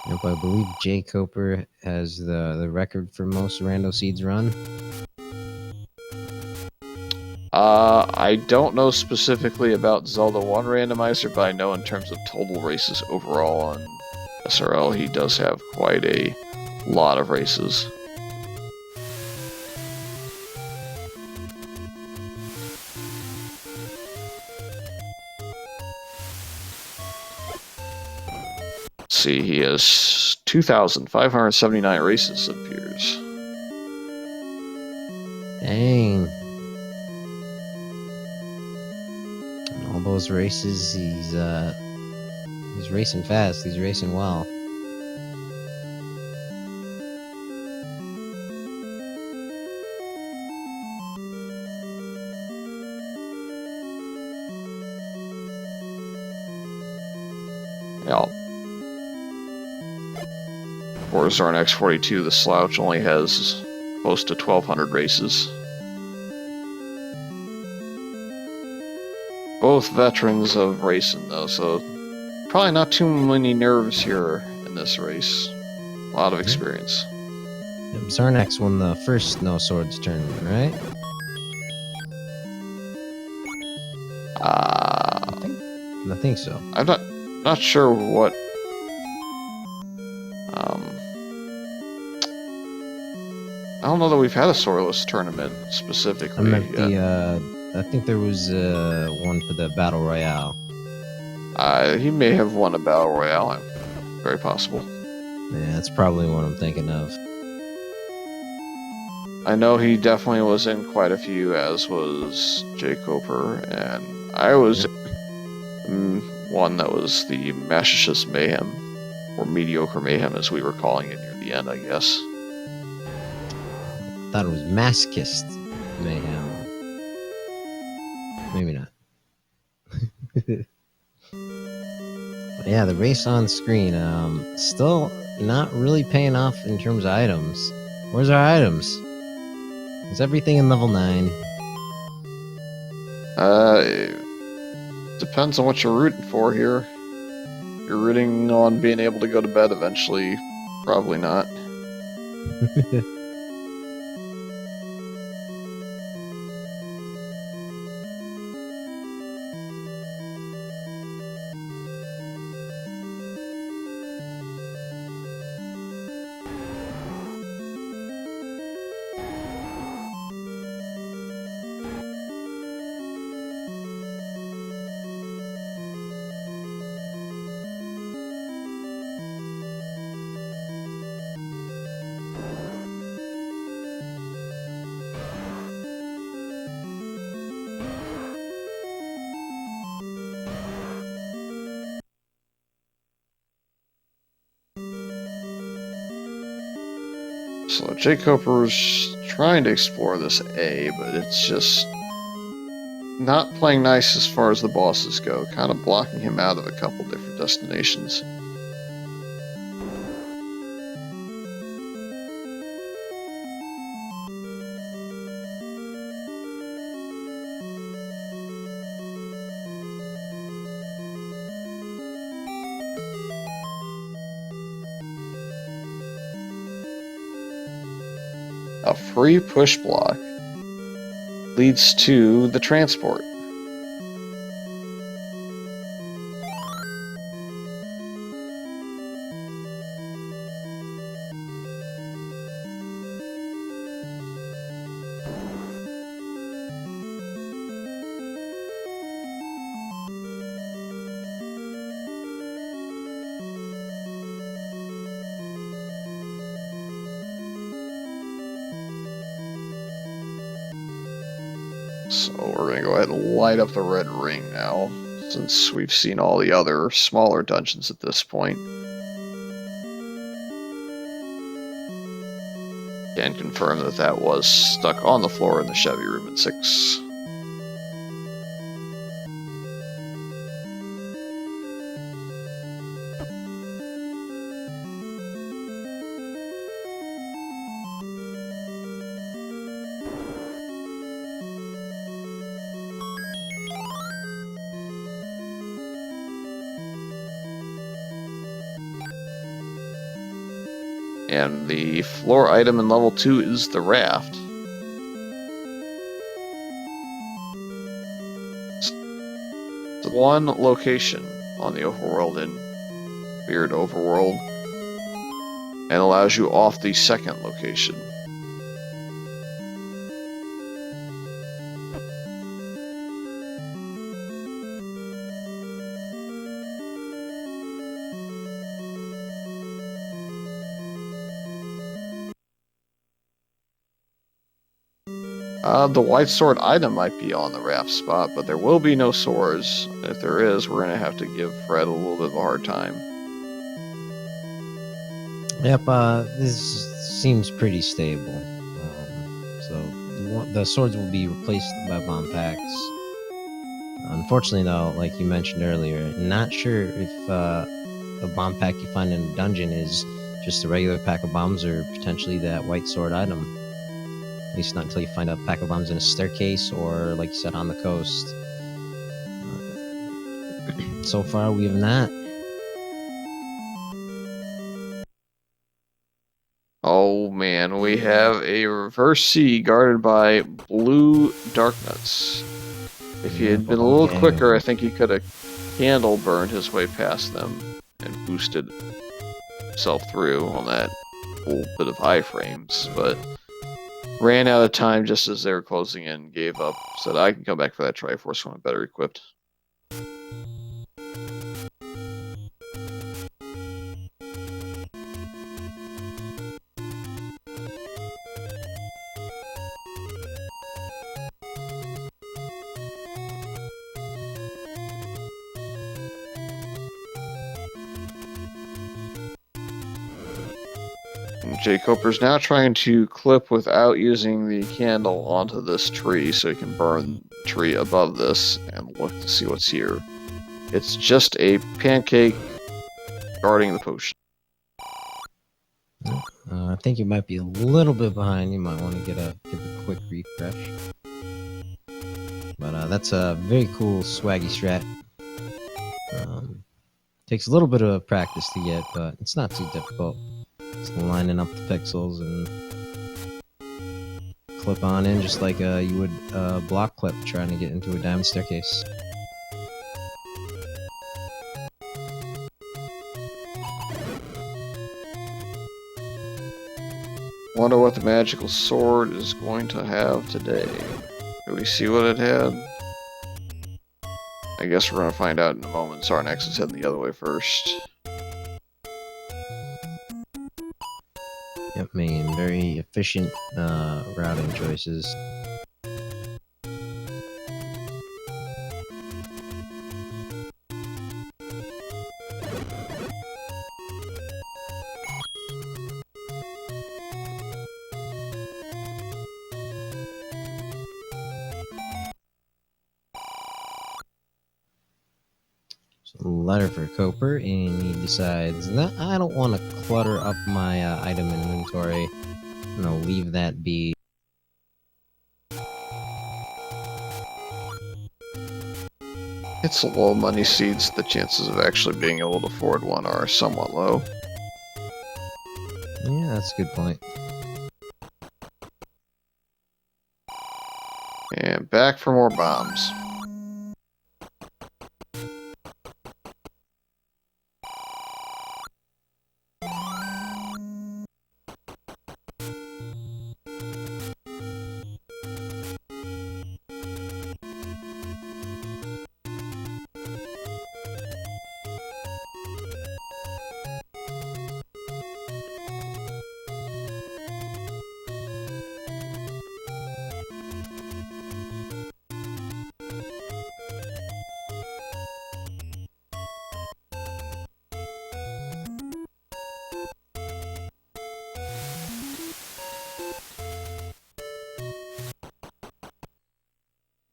Yep, I believe jkoper has the record for most rando seeds run. I don't know specifically about Zelda 1 Randomizer, but I know in terms of total races overall on SRL, he does have quite a lot of races. Let's see, he has 2,579 races, it appears. Dang. All those races, he's racing fast. He's racing well. Yeah. For Xarnax42, the slouch only has close to 1,200 races. Both veterans of racing, though, so probably not too many nerves here in this race. A lot of experience. Yep, Xarnax won the first No Swords tournament, right? I think so. I'm not sure what. I don't know that we've had a Swordless tournament specifically. I meant I think there was one for the Battle Royale. He may have won a Battle Royale. Very possible. Yeah, that's probably what I'm thinking of. I know he definitely was in quite a few, as was jkoper, and I was in one that was the Mashishus Mayhem, or Mediocre Mayhem as we were calling it near the end, I guess. I thought it was Masochist Mayhem. Maybe not. But yeah, the race on screen, still not really paying off in terms of items. Where's our items? Is everything in level 9? It depends on what you're rooting for here. If you're rooting on being able to go to bed eventually, probably not. So jkoper's trying to explore this A, but it's just not playing nice as far as the bosses go, kind of blocking him out of a couple different destinations. A free push block leads to the transport. So we're going to go ahead and light up the red ring now, since we've seen all the other smaller dungeons at this point. Can confirm that that was stuck on the floor in the Chevy room in 6. And the floor item in level 2 is the raft. It's one location on the overworld in Weird Overworld, and allows you off the second location. The white sword item might be on the raft spot, but there will be no swords. If there is, we're going to have to give Fred a little bit of a hard time. Yep, this seems pretty stable. So the swords will be replaced by bomb packs. Unfortunately, though, like you mentioned earlier, not sure if the bomb pack you find in a dungeon is just a regular pack of bombs or potentially that white sword item. At least not until you find a pack of bombs in a staircase or, like you said, on the coast. So far, we have not. Oh man, we have a reverse C guarded by blue darknuts. If he had been a little quicker, I think he could have candle burned his way past them and boosted himself through on that little bit of iframes, but ran out of time just as they were closing in, gave up, said I can come back for that Triforce when I'm better equipped. jkoper's now trying to clip without using the candle onto this tree so he can burn the tree above this and look to see what's here. It's just a pancake guarding the potion. I think you might be a little bit behind. You might want to give a quick refresh. But that's a very cool swaggy strat. Takes a little bit of practice to get, but it's not too difficult. Just lining up the pixels and clip on in just like you would block clip trying to get into a diamond staircase. Wonder what the magical sword is going to have today. Do we see what it had? I guess we're going to find out in a moment. Xarnax is heading the other way first. Yep, making very efficient routing choices. letter for Coper, and he decides that I don't want to clutter up my item inventory. I'm gonna leave that be. It's low money seeds. The chances of actually being able to afford one are somewhat low. Yeah, that's a good point. And back for more bombs.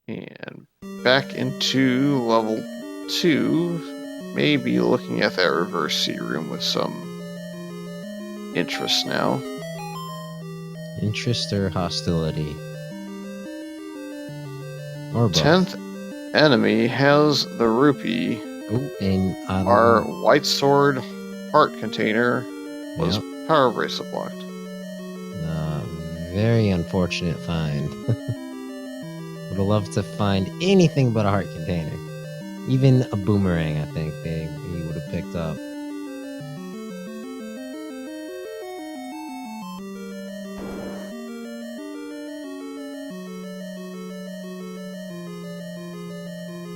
And back into level 2. Maybe looking at that reverse sea room with some interest now. Interest or hostility? Or both. 10th enemy has the rupee. Oh, and Our white sword heart container was power bracelet blocked. Very unfortunate find. Would have loved to find anything but a heart container. Even a boomerang, I think he would have picked up.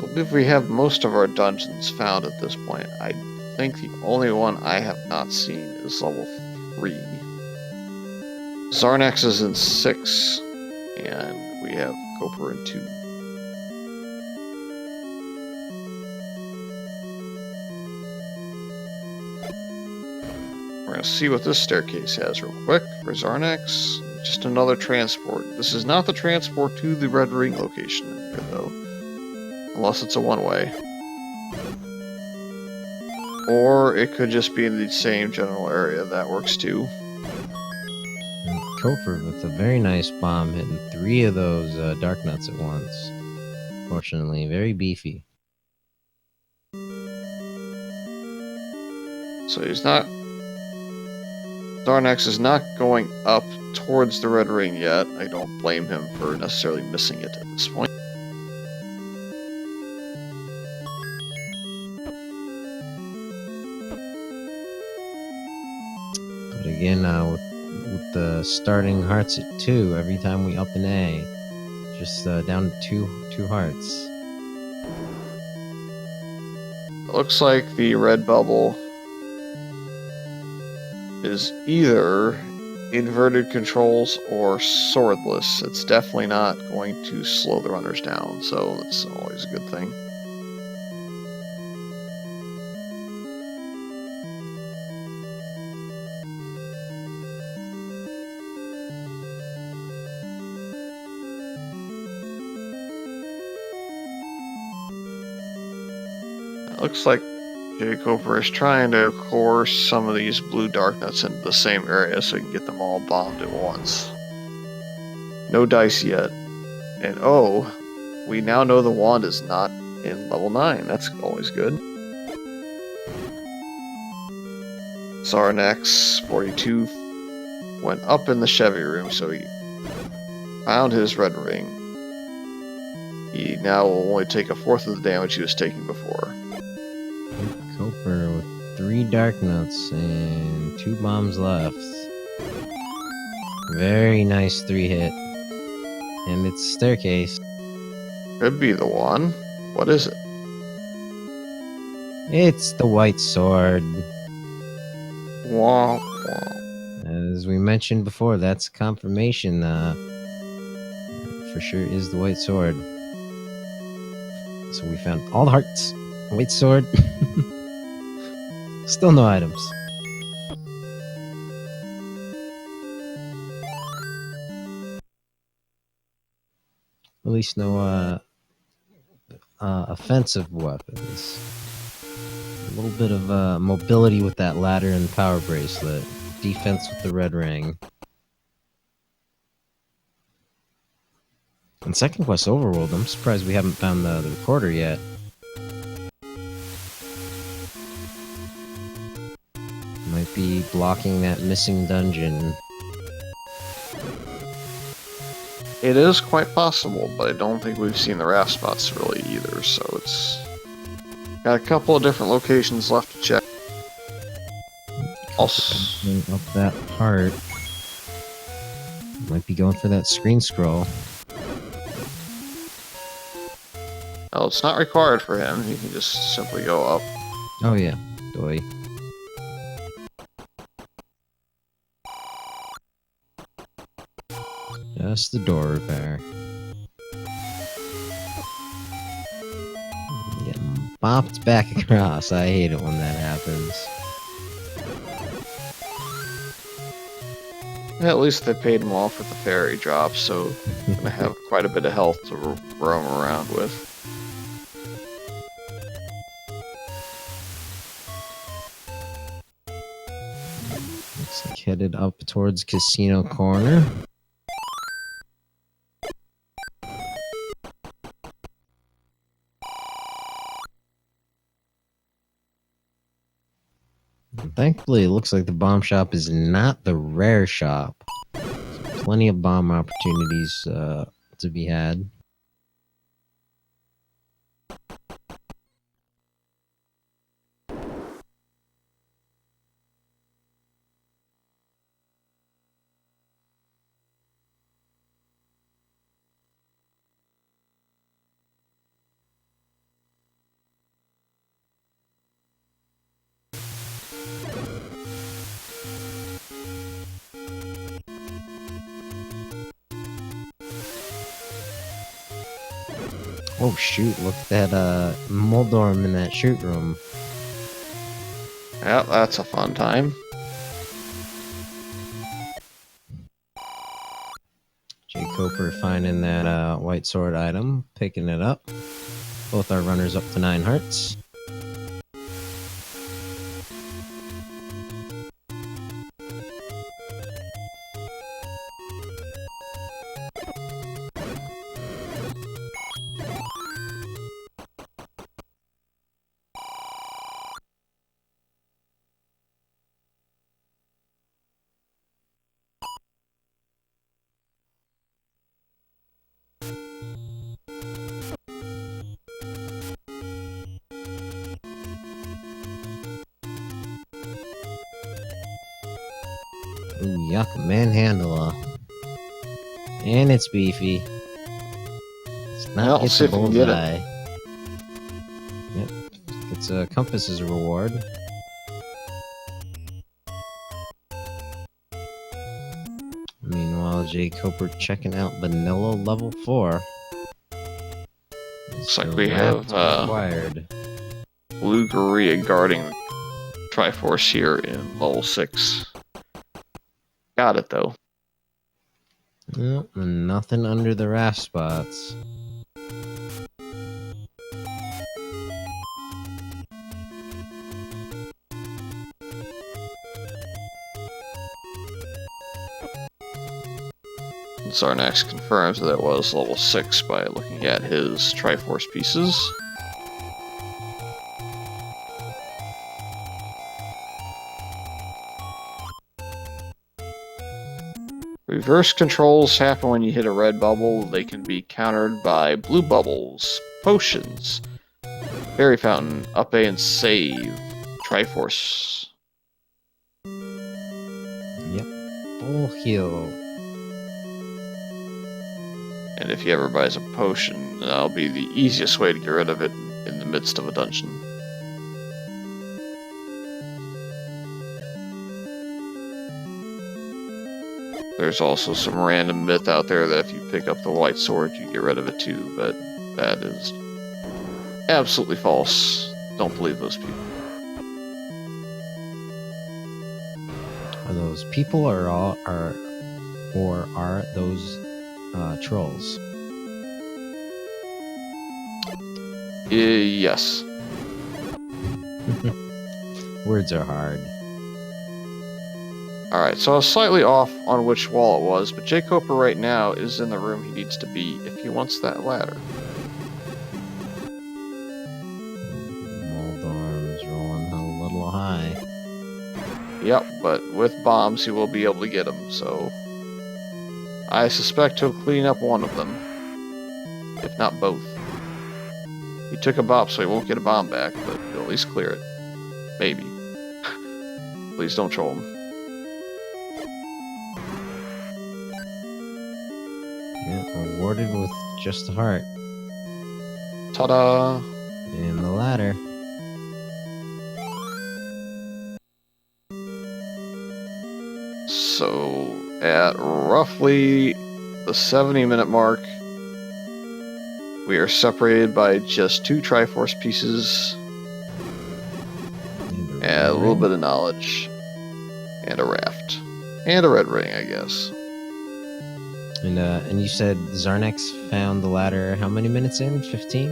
I believe we have most of our dungeons found at this point. I think the only one I have not seen is level 3. Xarnax is in 6, and we have Jkoper in 2. We're going to see what this staircase has real quick for Xarnax. Just another transport. This is not the transport to the Red Ring location here, though. Unless it's a one-way. Or it could just be in the same general area. That works too. And Coper with a very nice bomb hitting 3 of those dark nuts at once. Fortunately, very beefy. So he's not... Xarnax is not going up towards the Red Ring yet. I don't blame him for necessarily missing it at this point. But again, with the starting hearts at 2, every time we up an A, just down to two hearts. It looks like the red bubble is either inverted controls or swordless. It's definitely not going to slow the runners down, so that's always a good thing. It looks like jkoper is trying to course some of these blue dark nuts into the same area so he can get them all bombed at once. No dice yet. And oh, we now know the wand is not in level 9. That's always good. Xarnax42 went up in the Chevy room, so he found his red ring. He now will only take 1/4 of the damage he was taking before. Coper with 3 dark nuts and 2 bombs left. Very nice 3 hit. And it's staircase. Could be the one. What is it? It's the white sword. Wah, wah. As we mentioned before, that's confirmation. For sure is the white sword. So we found all the hearts. White sword. Still no items. At least no offensive weapons. little bit of mobility with that ladder and power bracelet. Defense with the red ring. And second quest overworld, I'm surprised we haven't found the recorder yet. Might be blocking that missing dungeon. It is quite possible, but I don't think we've seen the raft spots really either, so it's got a couple of different locations left to check. Also, Up that part. Might be going for that screen scroll. well, it's not required for him. He can just simply go up. Oh yeah, doy. Just the door repair. Getting bopped back across. I hate it when that happens. At least they paid him off with the fairy drop, so he's gonna have quite a bit of health to roam around with. Looks like headed up towards Casino Corner. Thankfully, it looks like the bomb shop is not the rare shop. So plenty of bomb opportunities to be had. Oh shoot, look at that Moldorm in that shoot room. Yeah, that's a fun time. jkoper finding that white sword item, picking it up. Both our runners up to 9 hearts. Ooh, yuck, manhandler. And it's beefy. It's not Well, get see the if we can get bullseye. Yep, gets a compass as a reward. Meanwhile, jkoper checking out Vanilla level 4. Looks like we have required. Blue Gorilla guarding Triforce here in level 6. Got it though. Yep, and nothing under the raft spots. Xarnax confirms that it was level 6 by looking at his Triforce pieces. Reverse controls happen when you hit a red bubble. They can be countered by blue bubbles, potions, fairy fountain, up A and save, Triforce. Yep, full heal. And if he ever buys a potion, that'll be the easiest way to get rid of it in the midst of a dungeon. There's also some random myth out there that if you pick up the white sword, you get rid of it too, but that is absolutely false. Don't believe those people. Are those people or are those trolls? Yes. Words are hard. Alright, so I was slightly off on which wall it was, but jkoper right now is in the room he needs to be if he wants that ladder. Moldorm's rolling a little high. Yep, but with bombs he will be able to get them, so I suspect he'll clean up one of them, if not both. He took a bop, so he won't get a bomb back, but he'll at least clear it. Maybe. Please don't troll him. Yeah, awarded with just a heart. Ta-da! And the ladder. So, at roughly the 70-minute mark, we are separated by just 2 Triforce pieces, and a little bit of knowledge, and a raft, and a red ring, I guess. And you said Xarnax found the ladder how many minutes in? 15?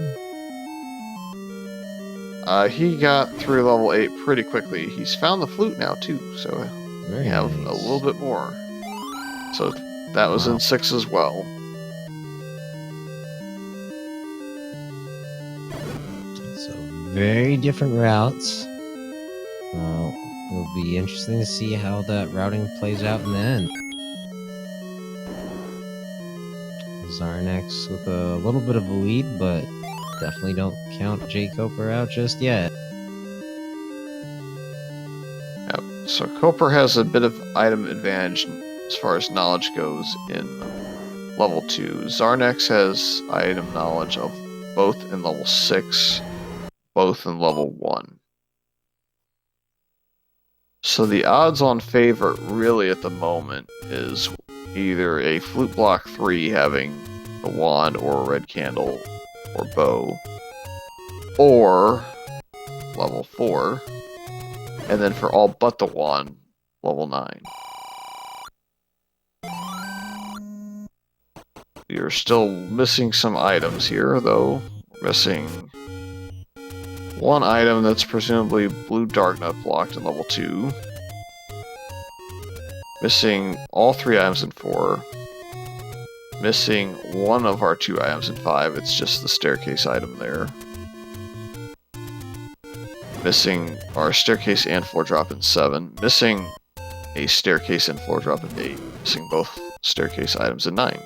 He got through level 8 pretty quickly. He's found the flute now, too, so we have a little bit more. So that was in 6 as well. So very different routes. It'll be interesting to see how that routing plays out in the end. Xarnax with a little bit of a lead, but definitely don't count jkoper out just yet. Yep. So Koper has a bit of item advantage as far as knowledge goes in level 2. Xarnax has item knowledge of both in level 6, both in level 1. So the odds-on favorite really at the moment is either a Flute Block 3 having a wand or a red candle or bow, or level 4, and then for all but the wand, level 9. We are still missing some items here, though. We're missing one item that's presumably Blue Dark Nut blocked in level 2. Missing all 3 items in 4. Missing one of our 2 items in 5. It's just the staircase item there. Missing our staircase and floor drop in 7. Missing a staircase and floor drop in 8. Missing both staircase items in 9.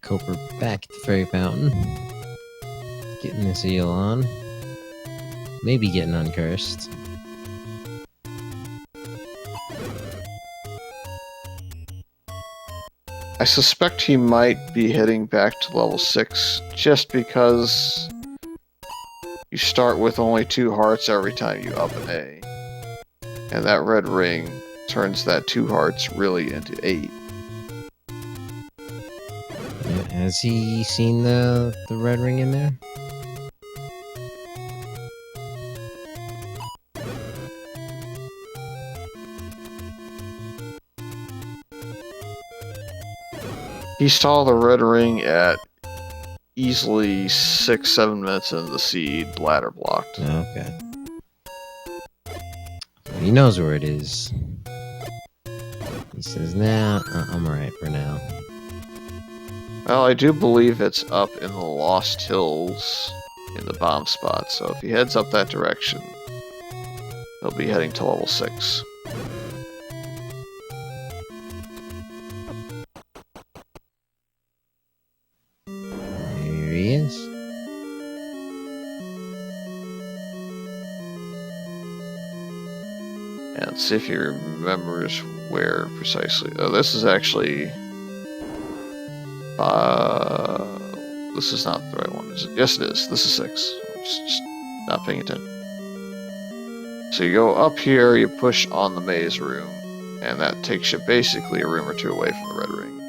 Koper back at the Fairy Fountain. Getting this eel on. Maybe getting uncursed. I suspect he might be heading back to level 6 just because you start with only 2 hearts every time you up an A. And that red ring turns that 2 hearts really into 8. Has he seen the red ring in there? He saw the red ring at easily 6-7 minutes into the seed, ladder blocked. Okay. So he knows where it is. He says, nah, I'm alright for now. Well, I do believe it's up in the Lost Hills in the bomb spot, so if he heads up that direction, he'll be heading to level 6. Here he is. And let's see if he remembers where precisely. Oh, this is actually... this is not the right one, is it? Yes, it is. This is 6. I'm just not paying attention. So you go up here, you push on the maze room, and that takes you basically a room or 2 away from the red ring.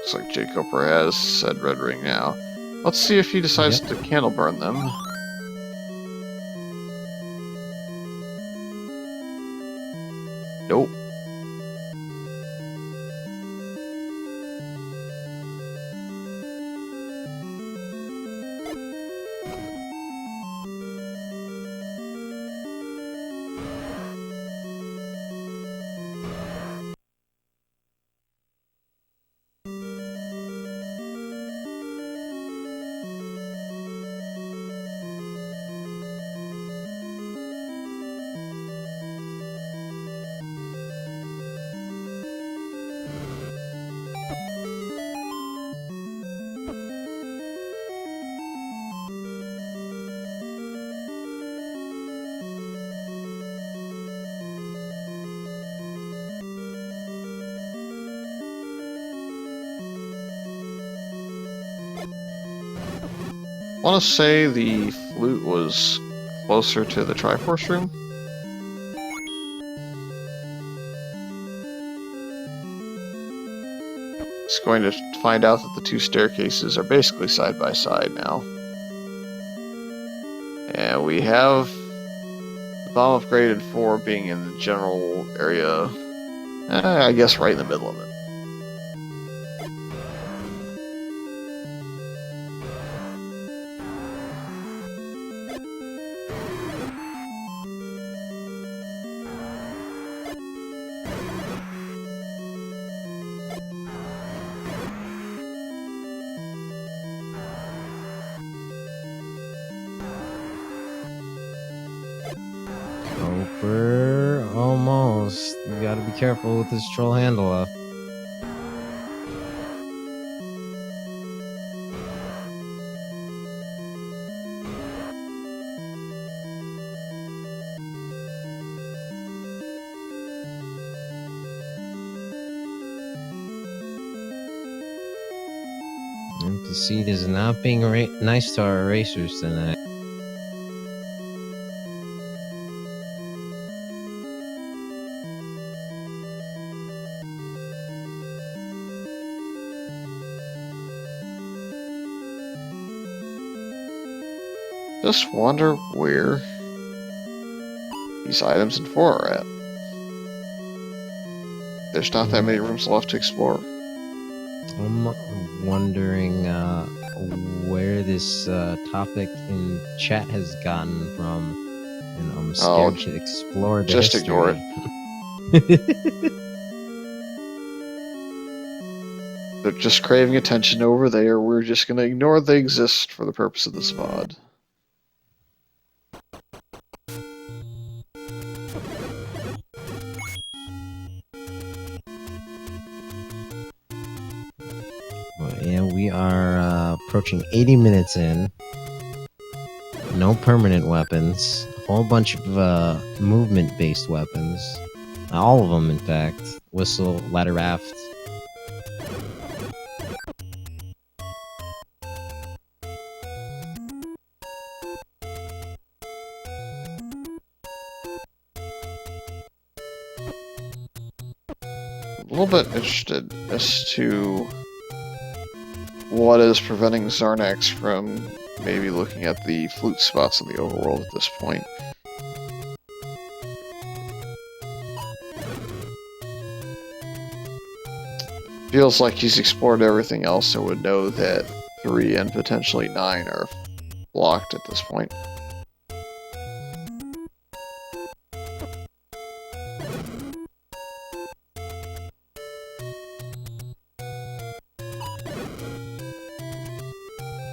Looks like jkoper has said red ring now. Let's see if he decides to candle burn them. Nope. I want to say the flute was closer to the Triforce room. Just going to find out that the two staircases are basically side by side now. And we have the bomb upgraded for being in the general area, I guess right in the middle of it. Koper, almost. You gotta be careful with this troll handle up. The seed is not being nice to our erasers tonight. Just wonder where these items in 4 are at. There's not that many rooms left to explore. I'm wondering where this topic in chat has gotten from, and I'm scared to explore the just history. Ignore it. They're just craving attention over there. We're just going to ignore they exist for the purpose of this VOD. Yeah, we are approaching 80 minutes in. No permanent weapons. A whole bunch of movement-based weapons. All of them, in fact. Whistle, ladder raft. A little bit interested as to what is preventing Xarnax from maybe looking at the flute spots in the overworld at this point. Feels like he's explored everything else and would know that 3 and potentially 9 are blocked at this point.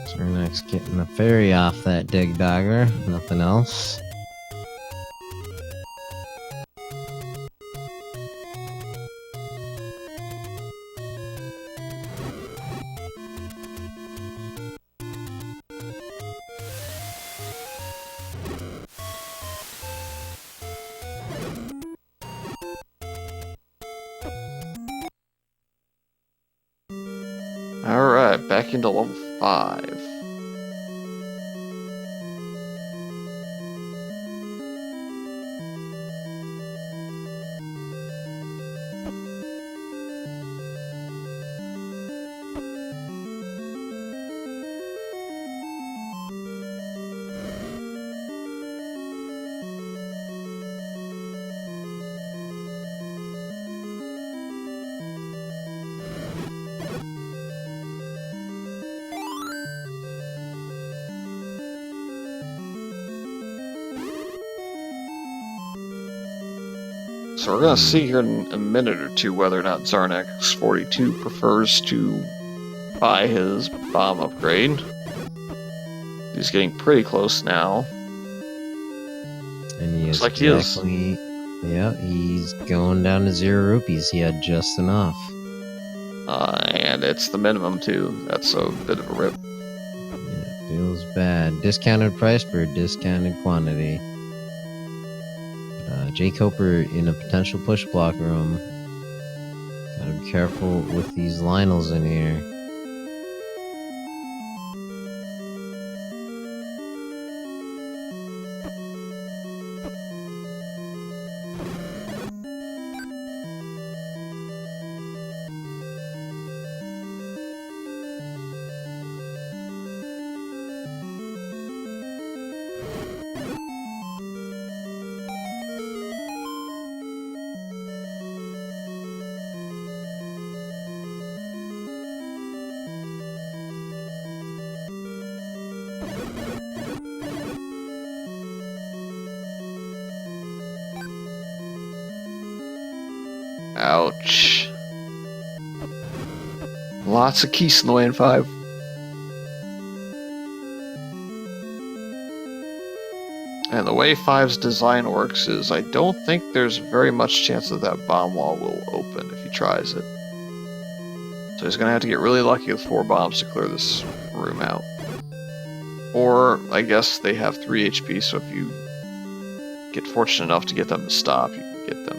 Xarnax getting the fairy off that dig dagger. Nothing else. Alright, back into level 5. So we're gonna see here in a minute or two whether or not Xarnax42 prefers to buy his bomb upgrade. He's getting pretty close now. And he is Looks like he is. Yeah, he's going down to 0 rupees. He had just enough. And it's the minimum too. That's a bit of a rip. Yeah, feels bad. Discounted price for discounted quantity. Jkoper in a potential push block room. Gotta be careful with these Lionels in here. Ouch. Lots of keys in the way in 5. And the way 5's design works is I don't think there's very much chance that that bomb wall will open if he tries it. So he's gonna have to get really lucky with 4 bombs to clear this room out. Or, I guess they have 3 HP, so if you get fortunate enough to get them to stop, you can get them.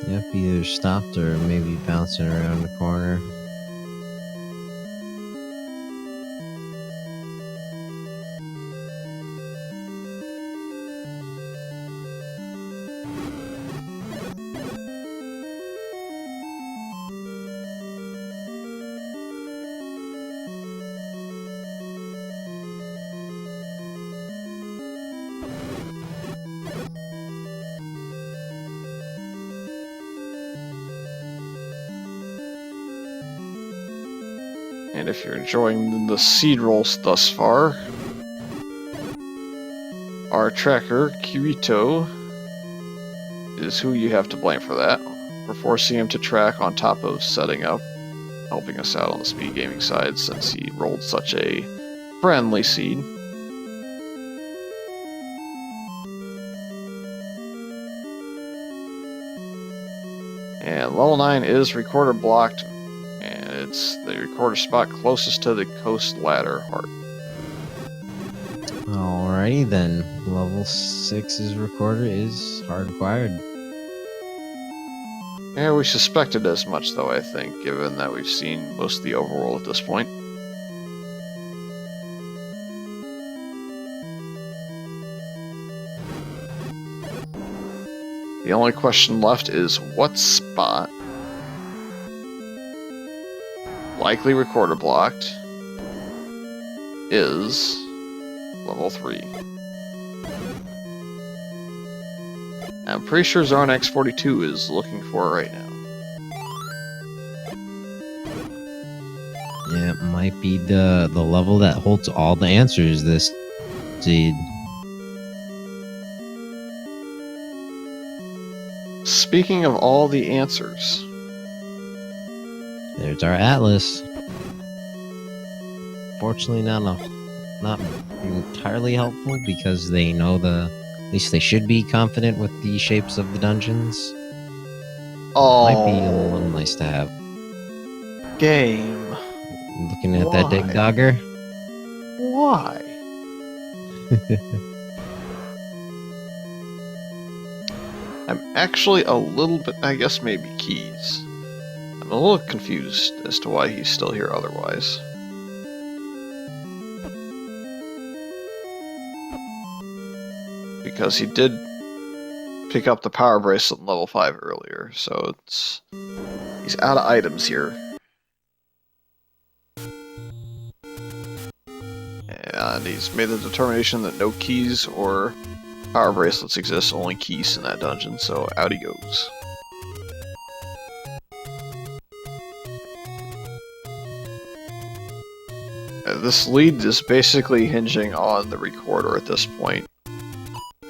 Yep, either stopped or maybe bouncing around the corner. And if you're enjoying the seed rolls thus far, our tracker, Kirito, is who you have to blame for that. We're forcing him to track on top of setting up, helping us out on the speed gaming side since he rolled such a friendly seed. And level 9 is recorder blocked, and it's the recorder spot closest to the coast ladder heart. Alrighty then, level 6's recorder is hardwired. Yeah, we suspected as much though, I think, given that we've seen most of the overworld at this point. The only question left is what spot, likely recorder blocked, is level 3. I'm pretty sure Xarnax42 is looking for it right now. Yeah, it might be the level that holds all the answers this seed. Speaking of all the answers, There's our atlas. Fortunately, not entirely helpful because they know at least they should be confident with the shapes of the dungeons. Might be a little nice to have. Game. Looking at that dig dogger. Why? I'm actually a little bit, I guess maybe keys. I'm a little confused as to why he's still here otherwise. Because he did pick up the power bracelet in level 5 earlier, so he's out of items here. And he's made the determination that no keys or power bracelets exist, only keys in that dungeon, so out he goes. This lead is basically hinging on the recorder at this point.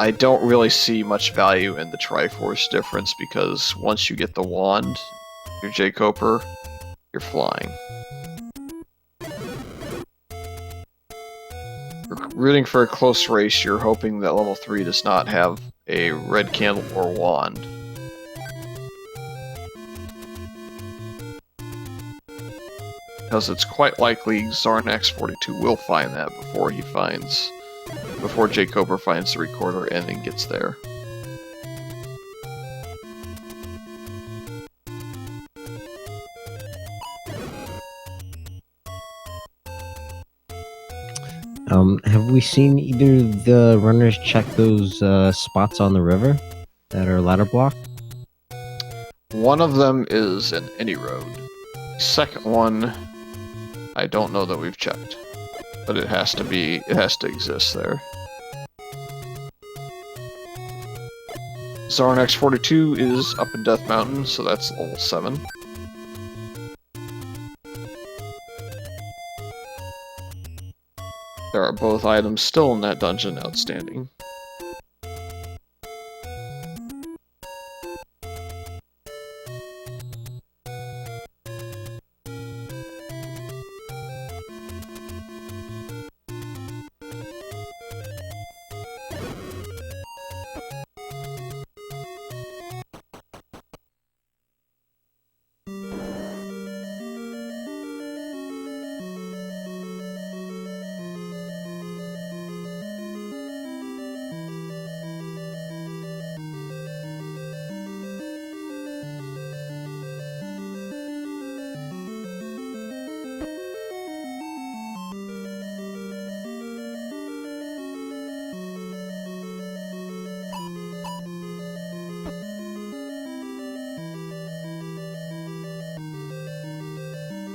I don't really see much value in the Triforce difference because once you get the wand, your jkoper, you're flying. We're rooting for a close race, you're hoping that level 3 does not have a red candle or wand. Because it's quite likely Xarnax42 will find that before jkoper finds the recorder and then gets there. Have we seen either of the runners check those spots on the river that are ladder blocked? One of them is an any road. The second one, I don't know that we've checked, but it has to exist there. Xarnax42 is up in Death Mountain, so that's level 7. There are both items still in that dungeon outstanding.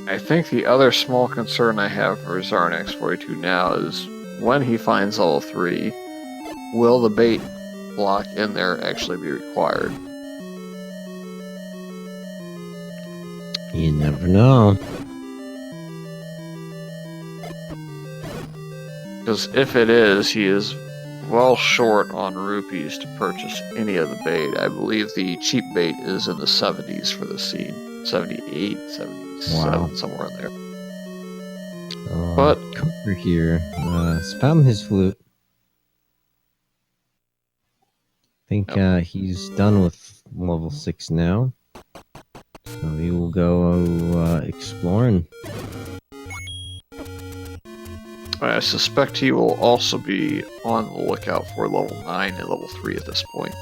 I think the other small concern I have for Xarnax42 now is when he finds level 3, will the bait block in there actually be required? You never know. Because if it is, he is well short on rupees to purchase any of the bait. I believe the cheap bait is in the 70s for the seed. 78, 77, Wow. somewhere in there. But Cooper here found his flute. I think he's done with level 6 now. So he will go exploring. I suspect he will also be on the lookout for level 9 and level 3 at this point.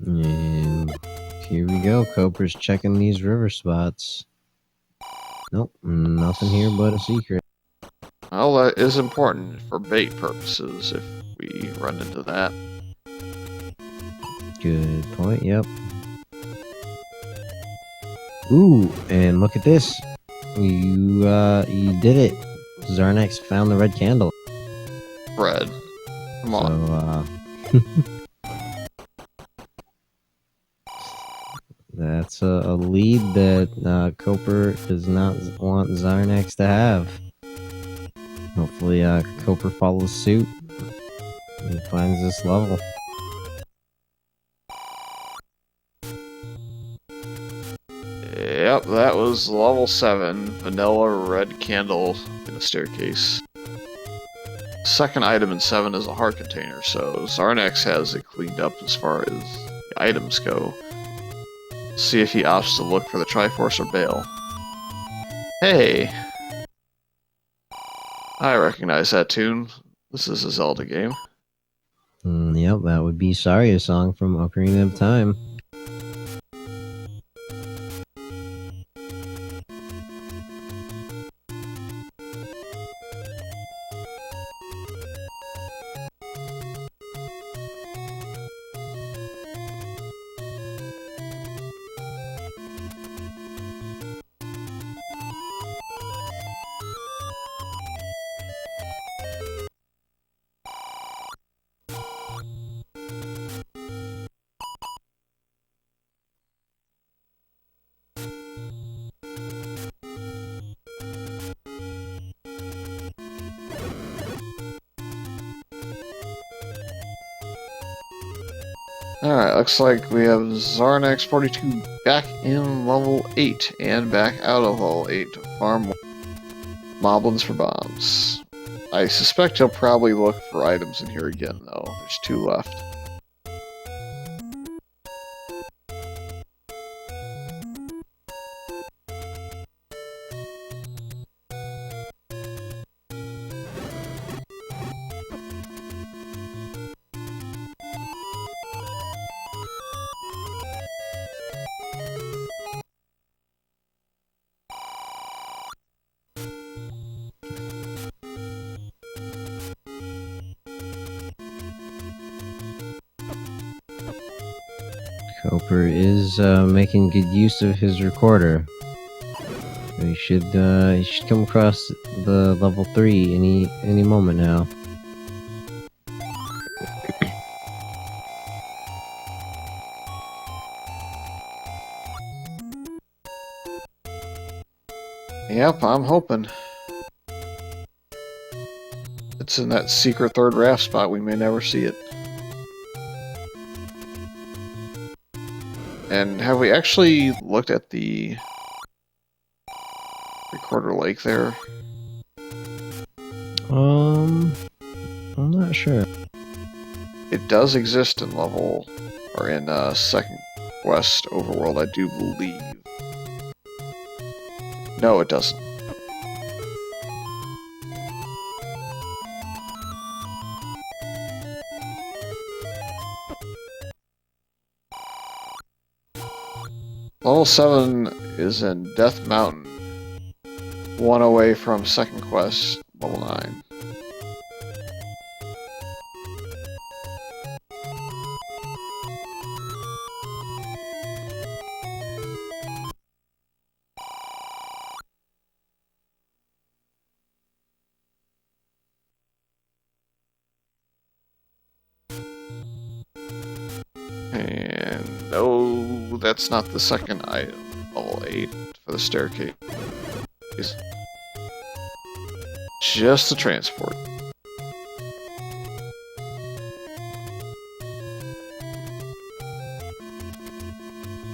And here we go. Coper's checking these river spots. Nope, nothing here but a secret. Well, that is important for bait purposes if we run into that. Good point, yep. Ooh, and look at this. You did it. Xarnax found the red candle. Fred, come on. So, that's a lead that Coper does not want Xarnax to have. Hopefully, Coper follows suit and finds this level. Yep, that was level 7, vanilla red candle in the staircase. Second item in 7 is a heart container, so Xarnax has it cleaned up as far as the items go. See if he opts to look for the Triforce or bail. Hey! I recognize that tune. This is a Zelda game. Yep, that would be Saria song from Ocarina of Time. Alright, looks like we have Xarnax42 back in level 8 and back out of level 8 to farm more moblins for bombs. I suspect he'll probably look for items in here again, though. There's 2 left. Jkoper is making good use of his recorder. He should come across the level 3 any moment now. Yep, I'm hoping. It's in that secret third raft spot. We may never see it. And have we actually looked at the recorder lake there? I'm not sure. It does exist in level, or in second quest overworld, I do believe. No, it doesn't. Level 7 is in Death Mountain. 1 away from second quest, level 9. And no, that's not the second item. Level 8 for the staircase. Just the transport.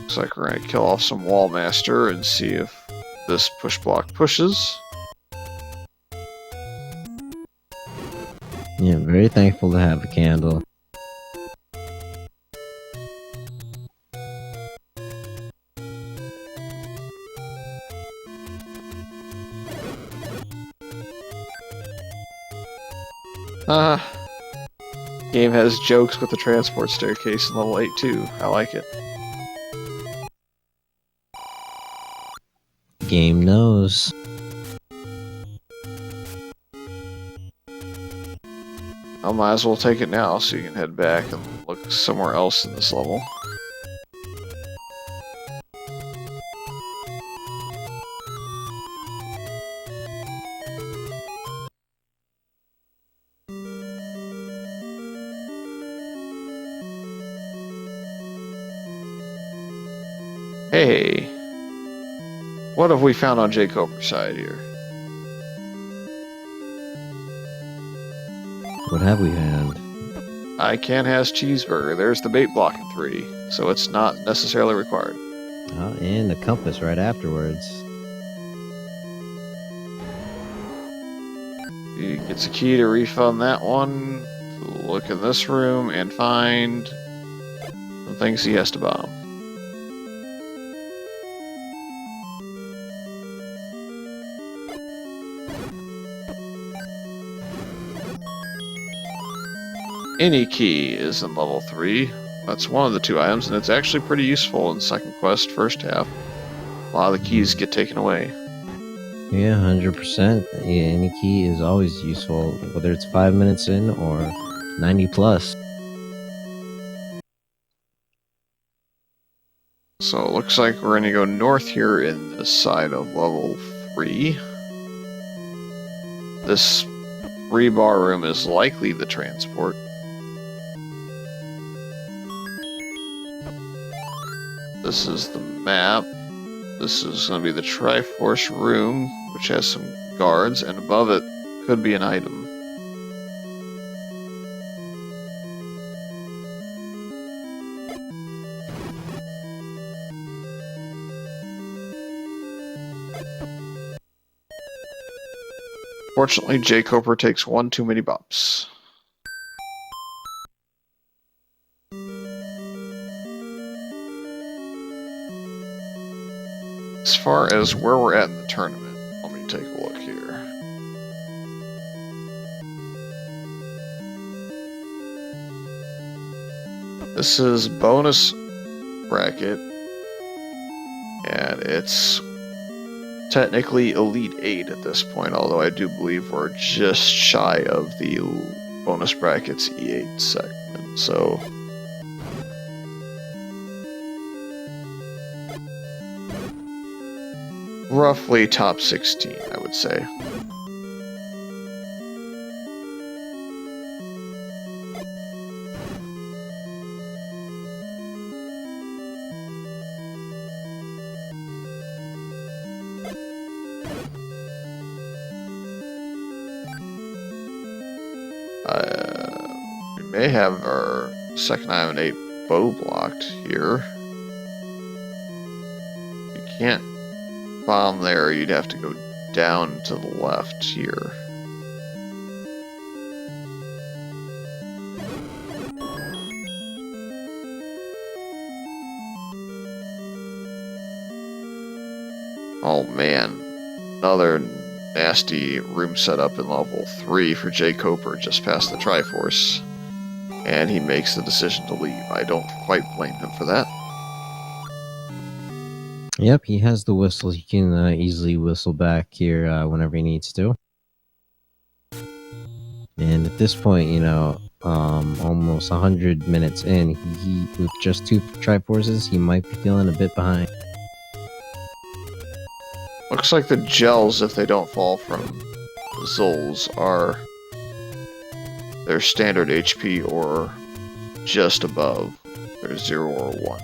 Looks like we're gonna kill off some wall master and see if this push block pushes. Yeah, very thankful to have a candle. Game has jokes with the transport staircase in level 8 too. I like it. Game knows. I might as well take it now so you can head back and look somewhere else in this level. Hey, what have we found on jkoper's side here? What have we had? I can has cheeseburger. There's the bait block in 3, so it's not necessarily required. And the compass right afterwards. He gets a key to refund that one. Look in this room and find the things he has to bomb. Any key is in level 3. That's one of the 2 items, and it's actually pretty useful in second quest, first half. A lot of the keys get taken away. Yeah, 100%. Yeah, any key is always useful, whether it's 5 minutes in or 90 plus. So it looks like we're going to go north here in this side of level 3. This rebar room is likely the transport. This is the map. This is going to be the Triforce room, which has some guards, and above it could be an item. Fortunately, jkoper takes one too many bops. As far as where we're at in the tournament, let me take a look here. This is bonus bracket, and it's technically Elite 8 at this point, although I do believe we're just shy of the bonus bracket's E8 segment, so... roughly top 16, I would say. We may have our second item 8 bow blocked here. You can't bomb there, you'd have to go down to the left here. Oh man, another nasty room setup in level 3 for jkoper just past the Triforce. And he makes the decision to leave. I don't quite blame him for that. Yep, he has the whistle. He can easily whistle back here whenever he needs to. And at this point, you know, almost 100 minutes in, he with just 2 Triforces, he might be feeling a bit behind. Looks like the gels, if they don't fall from Zols, are their standard HP or just above. They're 0 or 1.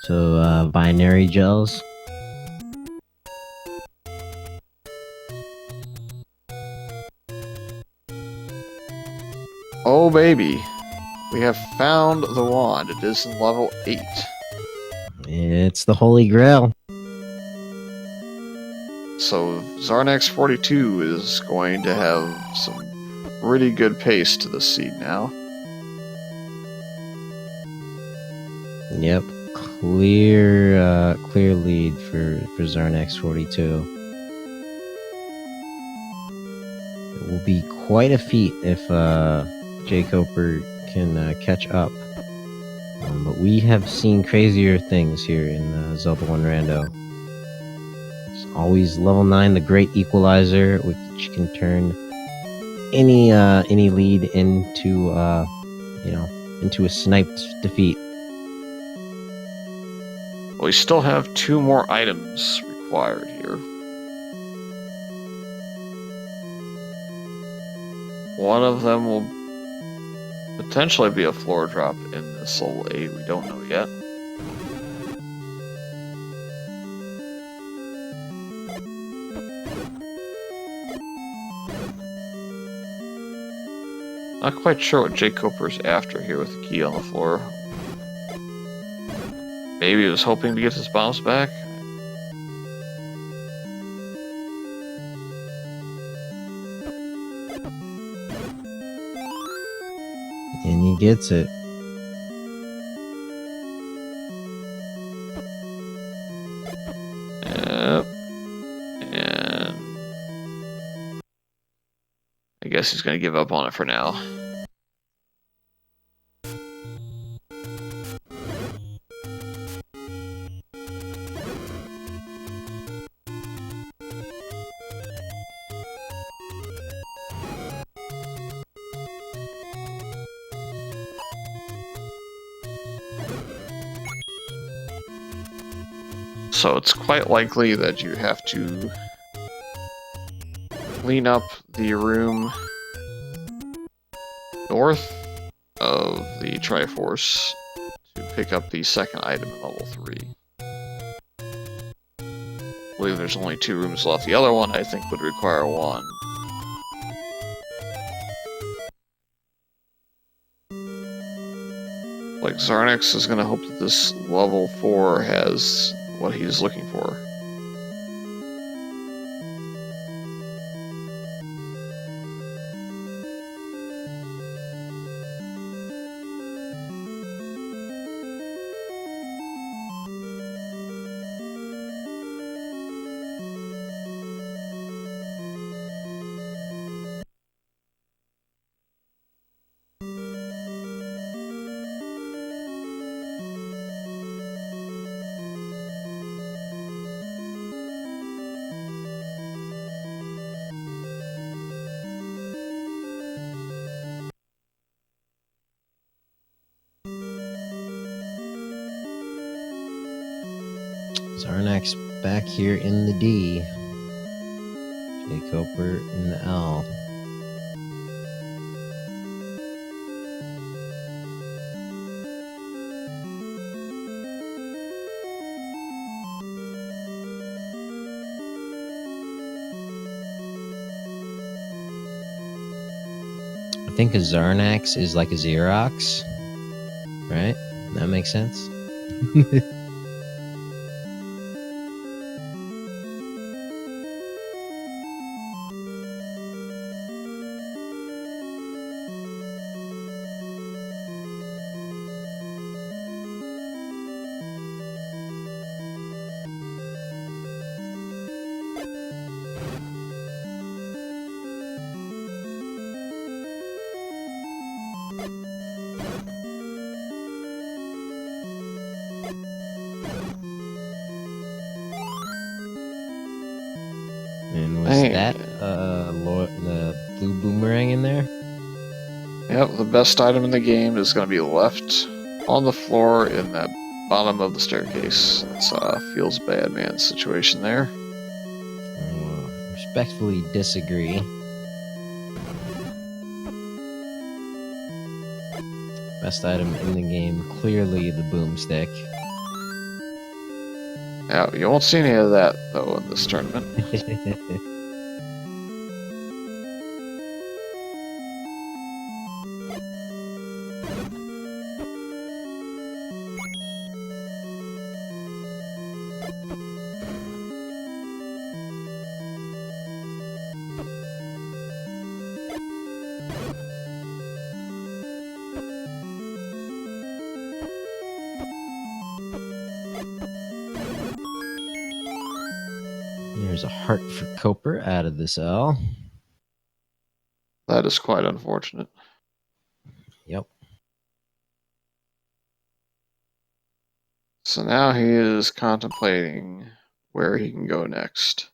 So, binary gels. Oh baby, we have found the wand. It is in level 8. It's the Holy Grail. So Xarnax42 is going to have some pretty good pace to the seed now. Yep, clear lead for Xarnax42. It will be quite a feat if jkoper can catch up. But we have seen crazier things here in Zelda 1 Rando. It's always level 9, the Great Equalizer, which can turn any lead into into a sniped defeat. We still have 2 more items required here. One of them will potentially be a floor drop in the Soul 8. We don't know yet. Not quite sure what jkoper's after here with the key on the floor. Maybe he was hoping to get his bombs back. And he gets it. Yep. And I guess he's going to give up on it for now. So it's quite likely that you have to clean up the room north of the Triforce to pick up the second item in level 3. I believe there's only 2 rooms left. The other one, I think, would require 1. Like, Xarnax is going to hope that this level 4 has what he's looking for. Xarnax back here in the D. Jkoper in the L. I think a Xarnax is like a Xerox, right? That makes sense. And was that the blue boomerang in there? Yep, the best item in the game is going to be left on the floor in the bottom of the staircase. It's feels bad man situation there. Respectfully disagree. Best item in the game, clearly the boomstick. Yeah, you won't see any of that though in this tournament. There's a heart for Koper out of this L. That is quite unfortunate. Yep. So now he is contemplating where he can go next.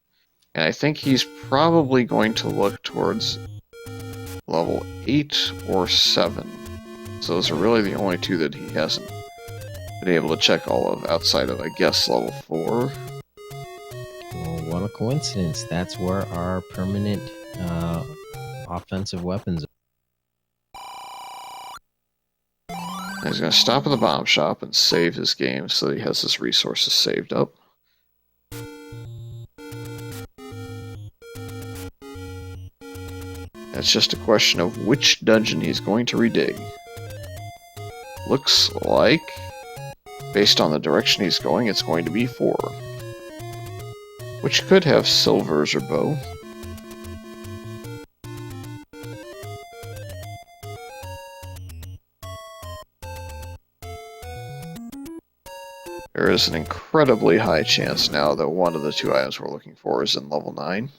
And I think he's probably going to look towards level 8 or 7. So those are really the only two that he hasn't been able to check all of outside of, I guess, level 4. Well, what a coincidence. That's where our permanent offensive weapons are. He's going to stop at the bomb shop and save his game so that he has his resources saved up. It's just a question of which dungeon he's going to redig. Looks like, based on the direction he's going, it's going to be 4. Which could have silvers or bow. There is an incredibly high chance now that one of the two items we're looking for is in level 9.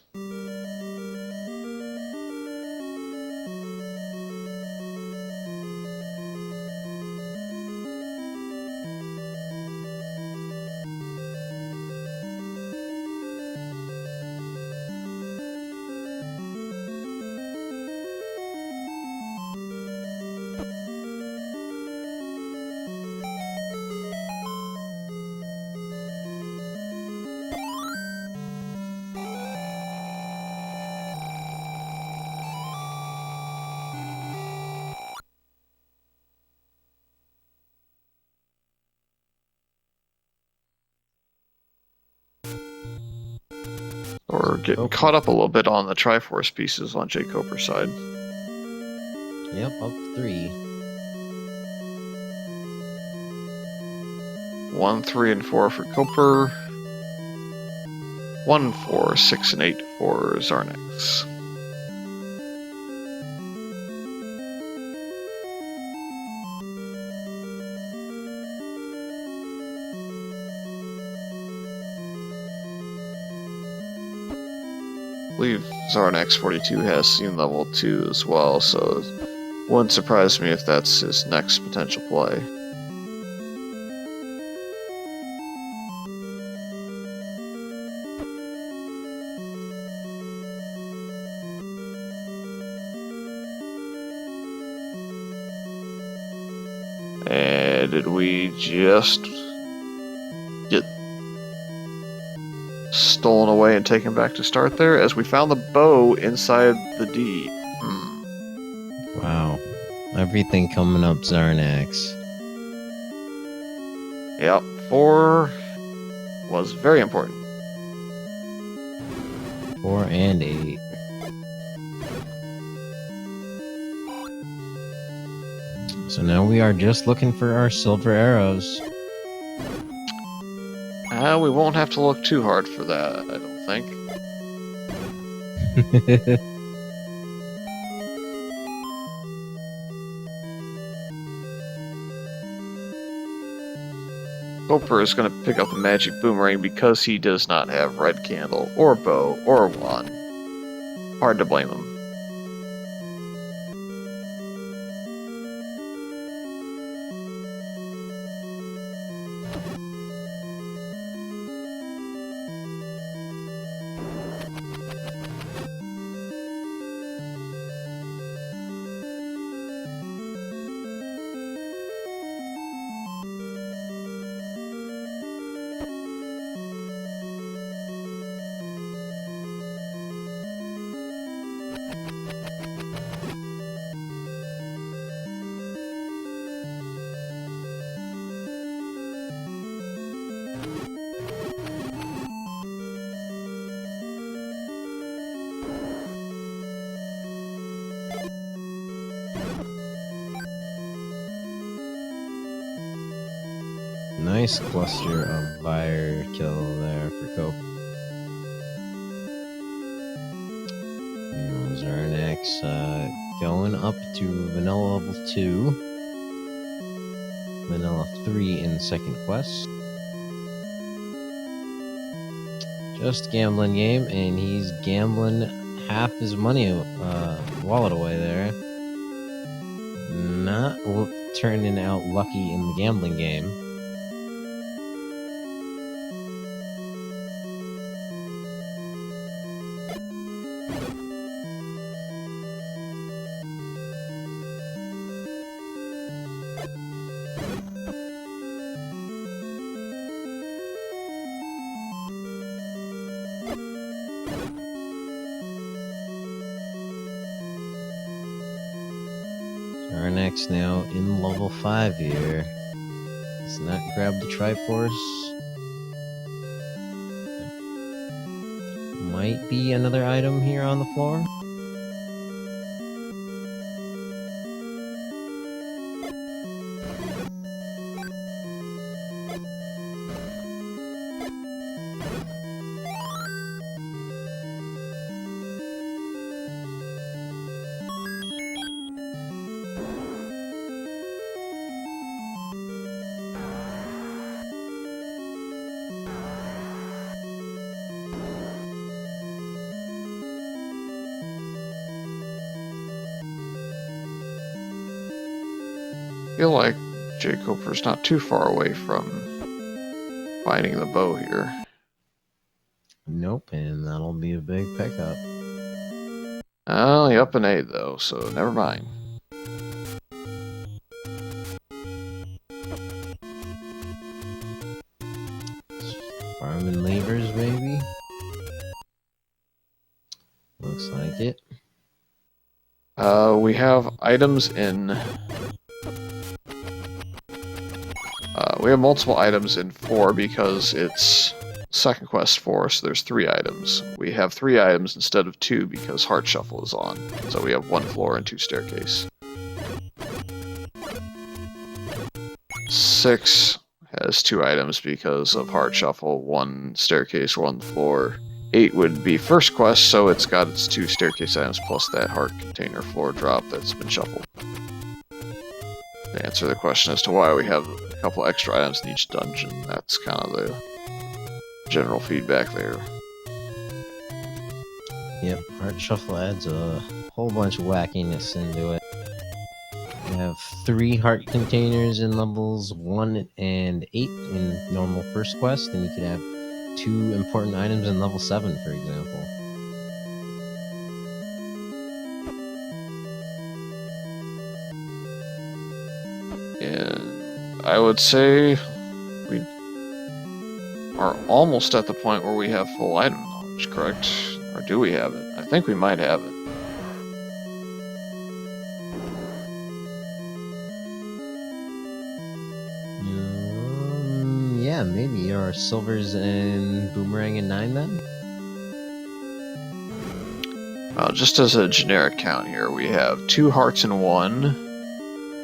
Or getting caught up a little bit on the Triforce pieces on jkoper's side. Yep, up 3. 1, 3, and 4 for Koper. 1, 4, 6, and 8 for Xarnax. I believe Xarnax42 has seen level 2 as well, so it wouldn't surprise me if that's his next potential play. And did we just get stolen away and taken back to start there, as we found the bow inside the D. Wow. Everything coming up, Xarnax. Yep, 4 was very important. 4 and 8. So now we are just looking for our silver arrows. We won't have to look too hard for that, I don't think. Jkoper is going to pick up the magic boomerang because he does not have red candle, or bow, or wand. Hard to blame him. Nice cluster of fire kill there for Cope. Xarnax going up to Vanilla level 2. Vanilla 3 in second quest. Just gambling game, and he's gambling half his money wallet away there. Not turning out lucky in the gambling game. Xarnax now in level 5 here. Does not grab the Triforce. Might be another item here on the floor. I feel like jkoper's not too far away from finding the bow here. Nope, and that'll be a big pickup. Oh, yep, an 8 though, so never mind. Farming levers, maybe? Looks like it. We have items in... we have multiple items in 4 because it's second quest 4, so there's 3 items. We have 3 items instead of 2 because Heart Shuffle is on. So we have 1 floor and 2 staircase. 6 has 2 items because of Heart Shuffle, 1 staircase, 1 floor. 8 would be first quest, so it's got its 2 staircase items plus that heart container floor drop that's been shuffled. To answer the question as to why we have a couple extra items in each dungeon, that's kind of the general feedback there. Yep, Heart Shuffle adds a whole bunch of wackiness into it. You have 3 heart containers in levels 1 and 8 in normal first quest, and you could have 2 important items in level 7, for example. And I would say are almost at the point where we have full item knowledge, correct? Or do we have it? I think we might have it. Yeah, maybe. Are silvers and boomerang and 9 then? Just as a generic count here, we have 2 hearts and 1.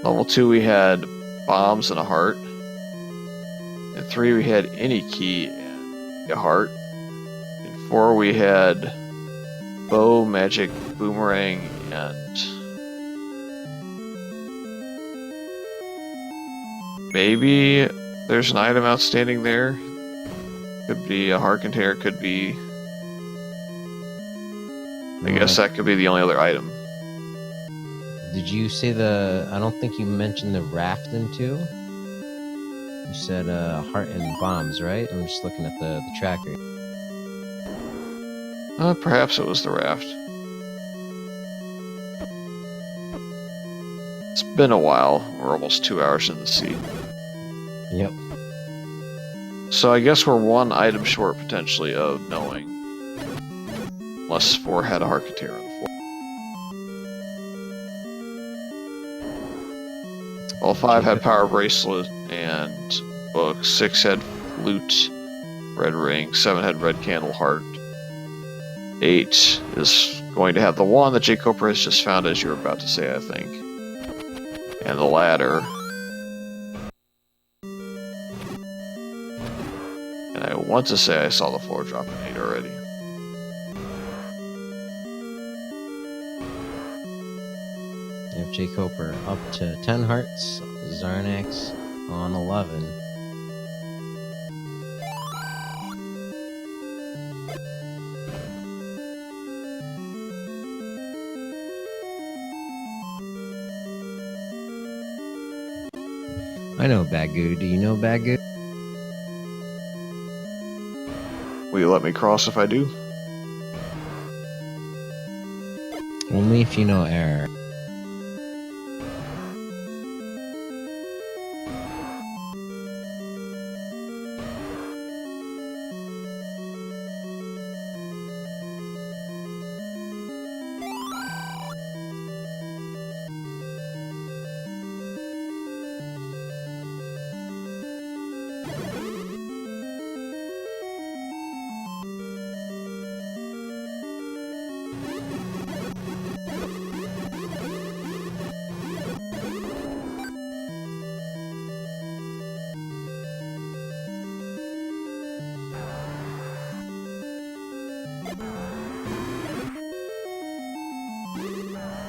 Level 2 we had bombs and a heart. In 3 we had any key and a heart. In 4 we had bow, magic, boomerang, and maybe there's an item outstanding there. Could be a heart container, could be... I guess that could be the only other item. Did you say the... I don't think you mentioned the raft in 2? You said heart and bombs, right? I'm just looking at the tracker. Perhaps it was the raft. It's been a while. We're almost 2 hours in the sea. Yep. So I guess we're 1 item short, potentially, of knowing. Unless 4 had a heart container on the floor. Well, 5 had power bracelet and book. 6 had flute, red ring. 7 had red candle heart. 8 is going to have the one that jkoper has just found, as you were about to say, I think. And the ladder. And I want to say I saw the floor drop in 8 already. You have jkoper up to 10 hearts. Xarnax on 11. I know Bagu. Do you know Bagu? Will you let me cross if I do? Only if you know error.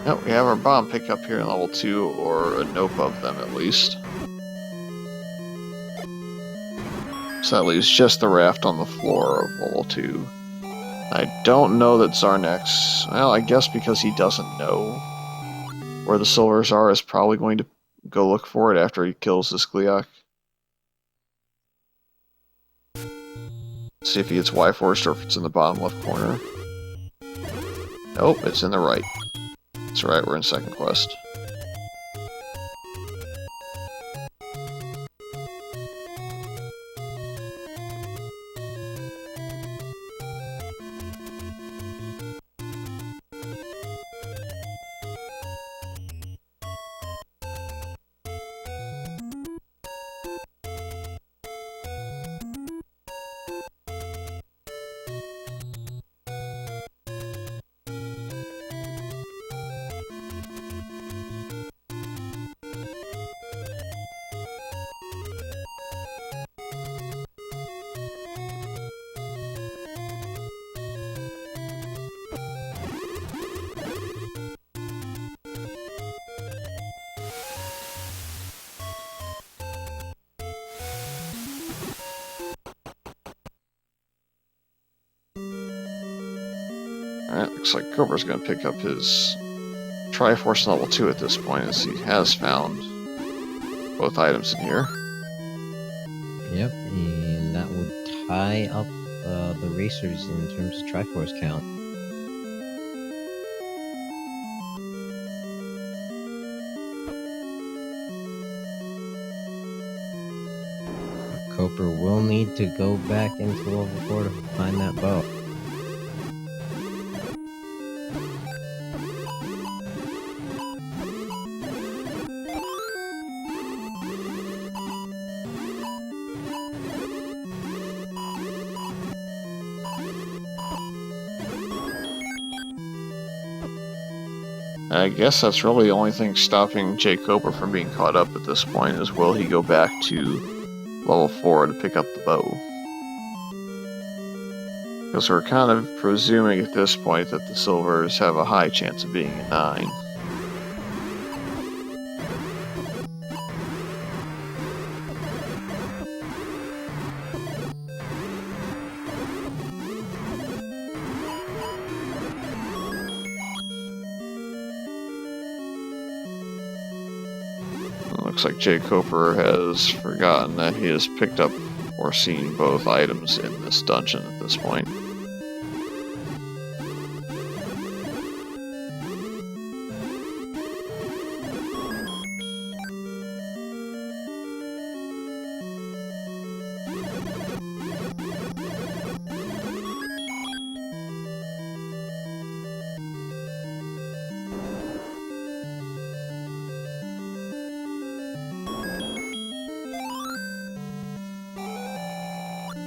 No, we have our bomb pickup here in level 2, or a nope of them at least. So that leaves just the raft on the floor of level 2. I don't know that Xarnax, well, I guess because he doesn't know where the silvers are, is probably going to go look for it after he kills this Gleok. See if he gets Y-forced or if it's in the bottom left corner. Nope, it's in the right. That's right, we're in second quest. Alright, looks like Cobra's going to pick up his Triforce level 2 at this point, as he has found both items in here. Yep, and that would tie up the racers in terms of Triforce count. jkoper will need to go back into level 4 to find that bow. I guess that's really the only thing stopping jkoper from being caught up at this point is will he go back to level 4 to pick up the bow? Because we're kind of presuming at this point that the silvers have a high chance of being a 9. Looks like jkoper has forgotten that he has picked up or seen both items in this dungeon at this point.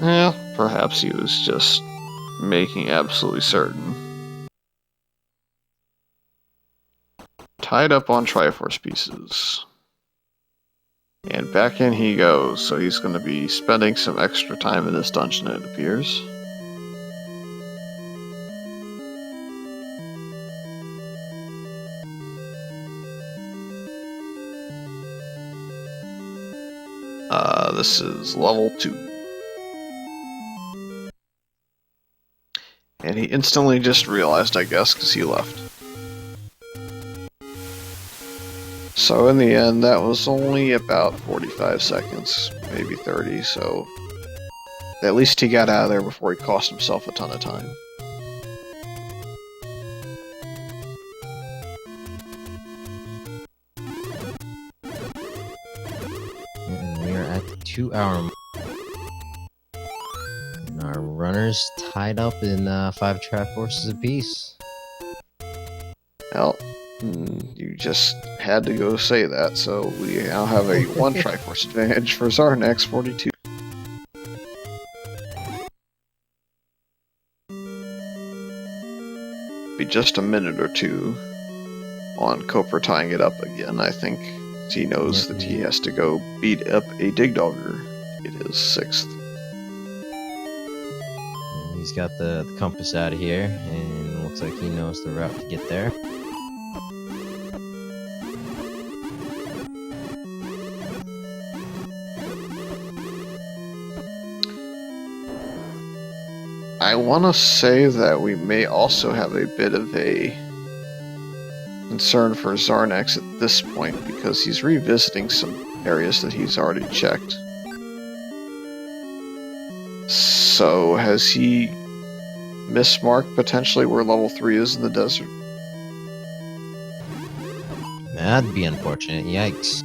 Yeah, perhaps he was just making absolutely certain. Tied up on Triforce pieces. And back in he goes, so he's going to be spending some extra time in this dungeon, it appears. This is level 2. And he instantly just realized, I guess, because he left. So in the end, that was only about 45 seconds, maybe 30, so at least he got out of there before he cost himself a ton of time. And we are at the 2-hour mark. And our runners tied up in 5 Triforces apiece. Well, you just had to go say that, so we now have a 1 Triforce advantage for Xarnax42. Be just a minute or two on jkoper tying it up again, I think. He knows that he has to go beat up a Digdogger. It is 6th. And he's got the compass out of here, and looks like he knows the route to get there. I want to say that we may also have a bit of a concern for Xarnax at this point, because he's revisiting some areas that he's already checked. So, has he mismarked potentially where level 3 is in the desert? That'd be unfortunate, yikes.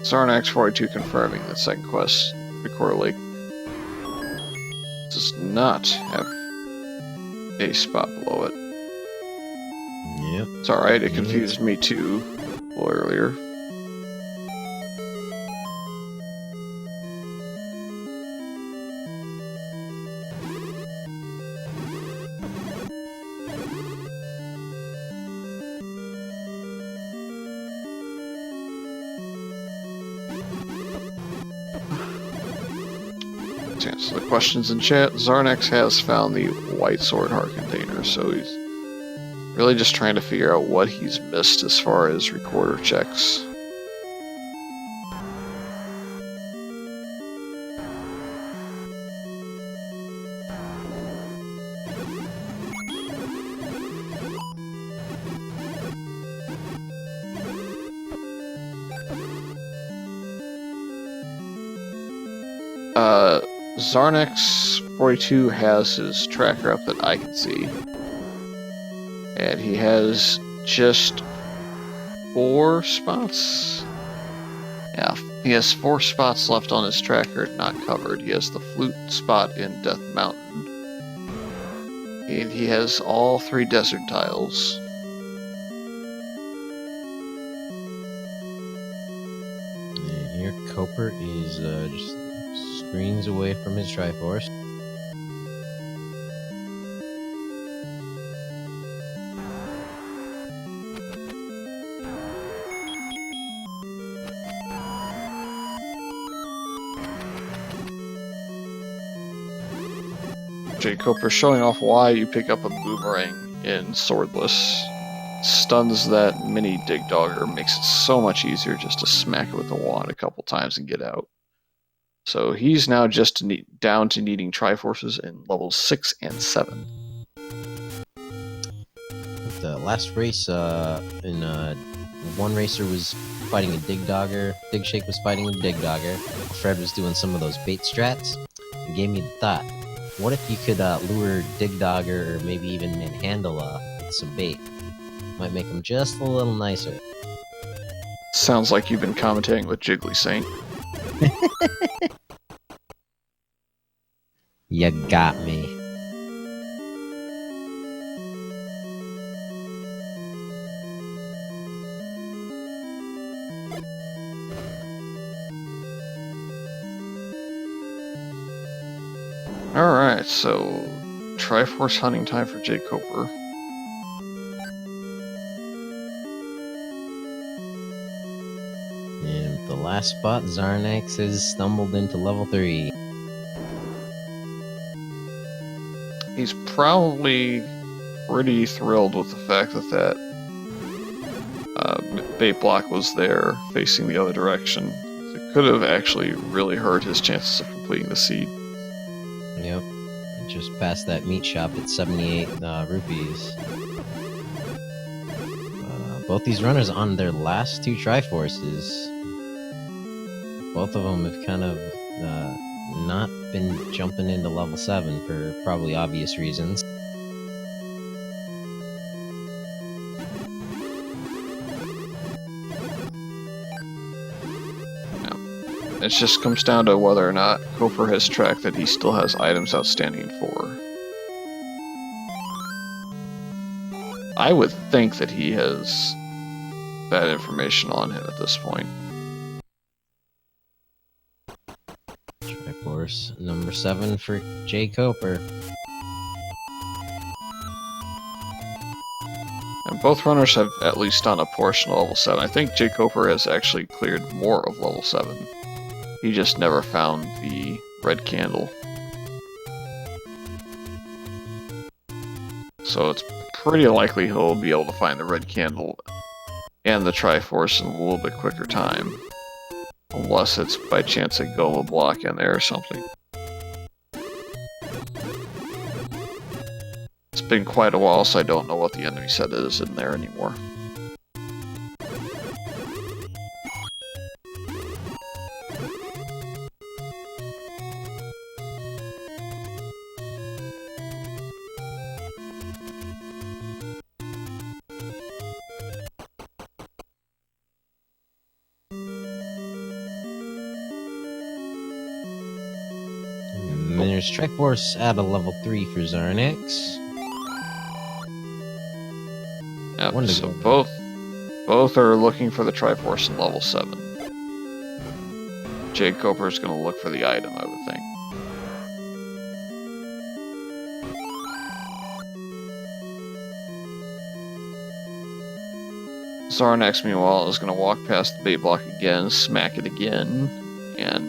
Xarnax42 confirming that second quest, Recorder Lake, does not have a spot below it. Yep. It's alright, it confused me too a little earlier. To answer the questions in chat, Xarnax has found the white sword heart container, so he's really just trying to figure out what he's missed as far as recorder checks. Xarnax42 has his tracker up that I can see. And he has just 4 spots? Yeah, he has 4 spots left on his tracker not covered. He has the flute spot in Death Mountain. And he has all 3 desert tiles. And here, Koper is just screens away from his Triforce. jkoper showing off why you pick up a boomerang in Swordless. Stuns that mini dig dogger, makes it so much easier just to smack it with the wand a couple times and get out. So he's now just down to needing Triforces in levels 6 and 7. The last race, one racer was fighting a dig dogger, Dig Shake was fighting a dig dogger, Fred was doing some of those bait strats. It gave me the thought, what if you could lure dig dogger or maybe even manhandle with some bait? Might make them just a little nicer. Sounds like you've been commentating with Jiggly Saint. You got me. Alright, so Triforce hunting time for jkoper. And the last spot, Xarnax has stumbled into level 3. He's probably pretty thrilled with the fact that bait block was there, facing the other direction. It could have actually really hurt his chances of completing the seed. Yep. Just past that meat shop at 78 rupees. Both these runners on their last 2 Triforces. Both of them have kind of not been jumping into level 7 for probably obvious reasons. It just comes down to whether or not Koper has tracked that he still has items outstanding for. I would think that he has that information on him at this point. Triforce number 7 for jkoper. And both runners have at least done a portion of level 7. I think jkoper has actually cleared more of level 7. He just never found the red candle. So it's pretty likely he'll be able to find the red candle and the Triforce in a little bit quicker time. Unless it's by chance a Goma block in there or something. It's been quite a while, so I don't know what the enemy set is in there anymore. there's Triforce at a level 3 for Xarnax. Yep, so both are looking for the Triforce in level 7. Jkoper is going to look for the item, I would think. Xarnax, meanwhile, is going to walk past the bait block again, smack it again, and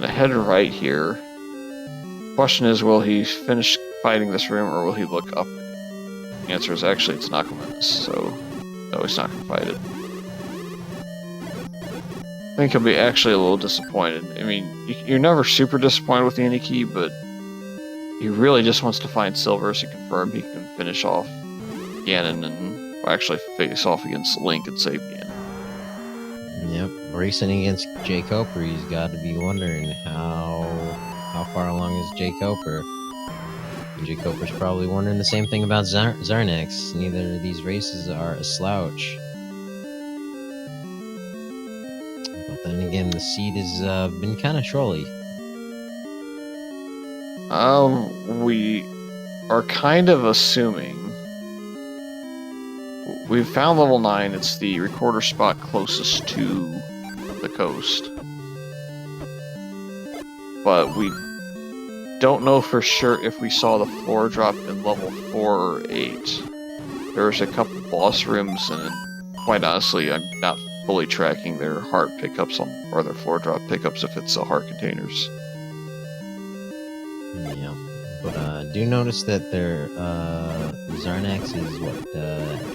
head right here. Question is, will he finish fighting this room, or will he look up? The answer is actually it's not going to, so no, he's not going to fight it. I think he'll be actually a little disappointed. I mean, you're never super disappointed with the Indie Key, but he really just wants to find Silver to confirm he can finish off Ganon and actually face off against Link and save Ganon. Yep, racing against jkoper, he's got to be wondering how far along is jkoper. And jkoper's probably wondering the same thing about Xarnax. Neither of these races are a slouch. But then again, the seed has been kind of trolly. We are kind of assuming. We've found level 9, it's the recorder spot closest to the coast. But we don't know for sure if we saw the floor drop in level 4 or 8. There's a couple boss rooms, and quite honestly, I'm not fully tracking their heart pickups or their floor drop pickups if it's heart containers. Yeah, but do notice that their Xarnax is what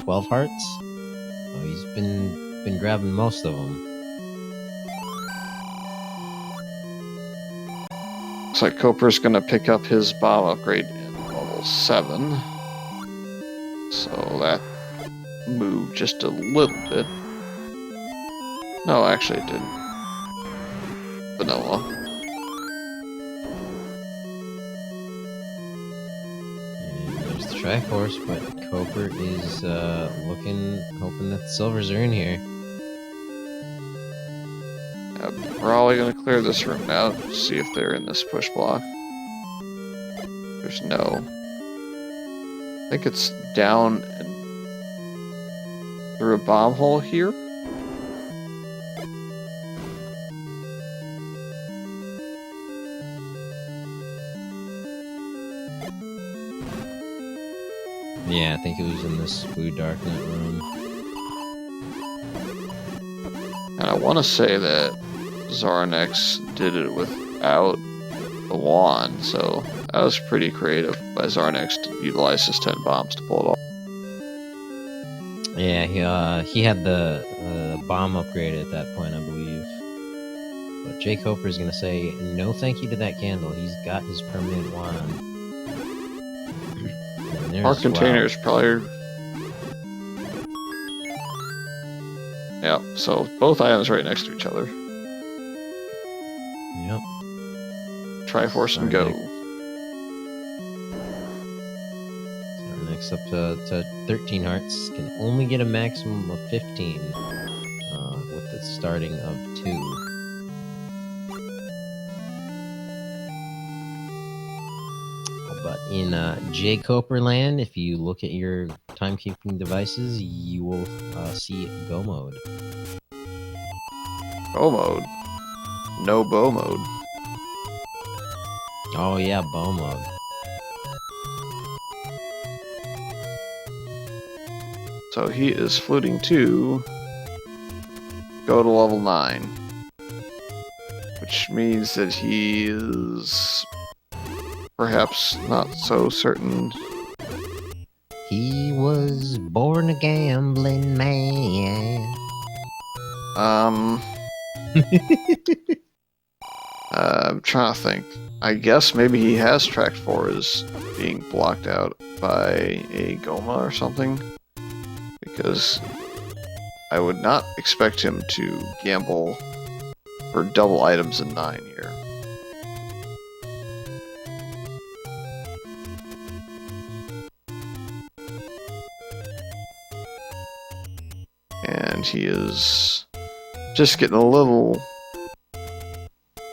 12 hearts. Oh, he's been grabbing most of them. Looks like Coper's gonna pick up his bomb upgrade in level 7. So that moved just a little bit. No, actually it didn't. Vanilla. And there's the Triforce, but Coper is hoping that the silvers are in here. We're probably going to clear this room out, see if they're in this push block. There's no. I think it's down and through a bomb hole here. Yeah, I think it was in this blue darknet room. And I want to say that Xarnax did it without the wand, so that was pretty creative by Xarnax to utilize his 10 bombs to pull it off. Yeah, he had the bomb upgrade at that point, I believe. But jkoper is going to say no thank you to that candle. He's got his permanent wand. Our container is probably... Yeah, so both items right next to each other. Yep. Triforce and go. So next up to 13 hearts. Can only get a maximum of 15 with the starting of 2. But in jkoper land, if you look at your timekeeping devices, you will see go mode. Bow mode. No bow mode. Oh yeah, bow mode. So he is fluting to go to level 9. Which means that he is perhaps not so certain. He was born a gambling man. I'm trying to think. I guess maybe he has tracked 4 as being blocked out by a Goma or something. Because I would not expect him to gamble for double items in 9 here. And he is just getting a little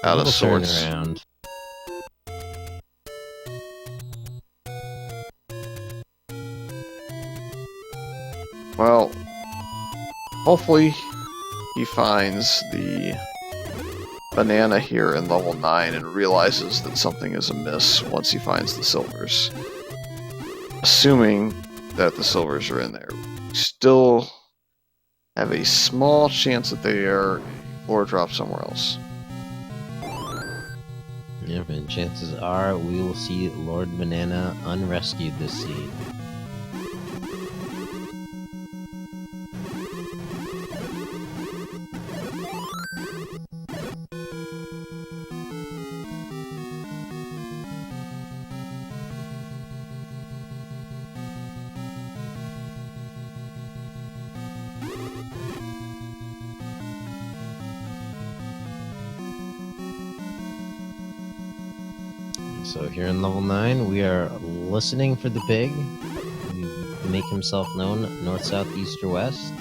out of sorts. Turnaround. Well, hopefully he finds the banana here in level 9 and realizes that something is amiss once he finds the silvers. Assuming that the silvers are in there. We still have a small chance that they are a floor drop somewhere else. Yep, and chances are we will see Lord Banana unrescued this seed. So here in level 9, we are listening for the pig. We make himself known north, south, east, or west.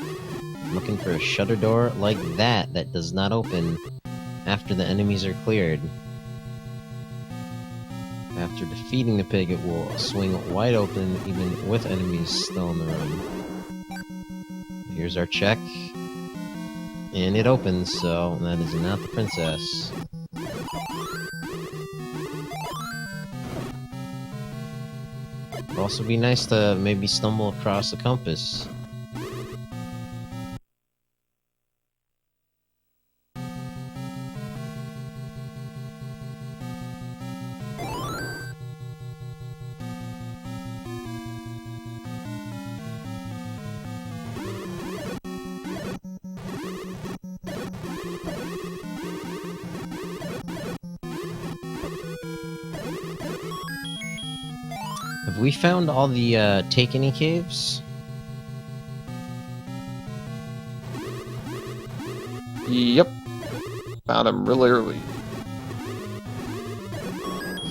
Looking for a shutter door like that does not open after the enemies are cleared. After defeating the pig, it will swing wide open even with enemies still in the room. Here's our check. And it opens, so that is not the princess. It'd also be nice to maybe stumble across a compass. Have we found all the Takeny caves? Yep. Found him really early.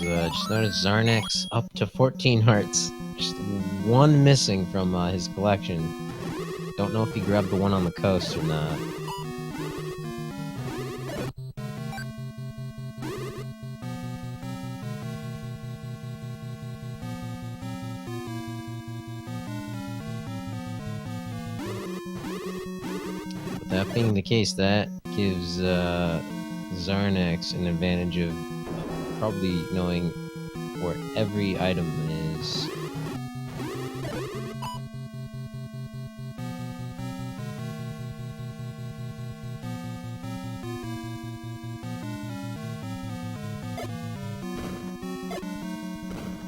Just noticed Xarnax up to 14 hearts. Just one missing from his collection. Don't know if he grabbed the one on the coast or not. With that being the case, that gives Xarnax an advantage of probably knowing where every item is.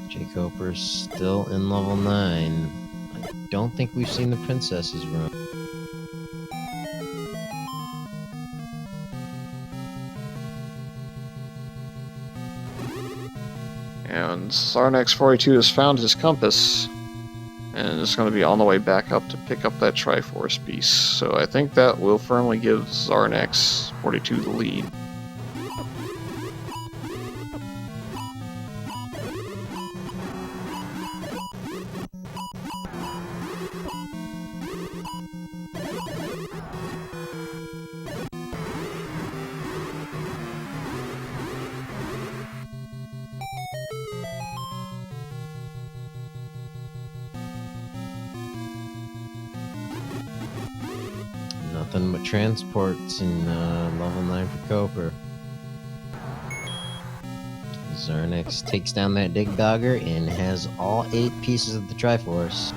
Jkoper still in level 9. I don't think we've seen the princess's room. And Xarnax42 has found his compass and is going to be on the way back up to pick up that Triforce piece. So I think that will firmly give Xarnax42 the lead. Nothing but transports in level 9 for Koper. Xarnax takes down that Dig Dogger and has all 8 pieces of the Triforce.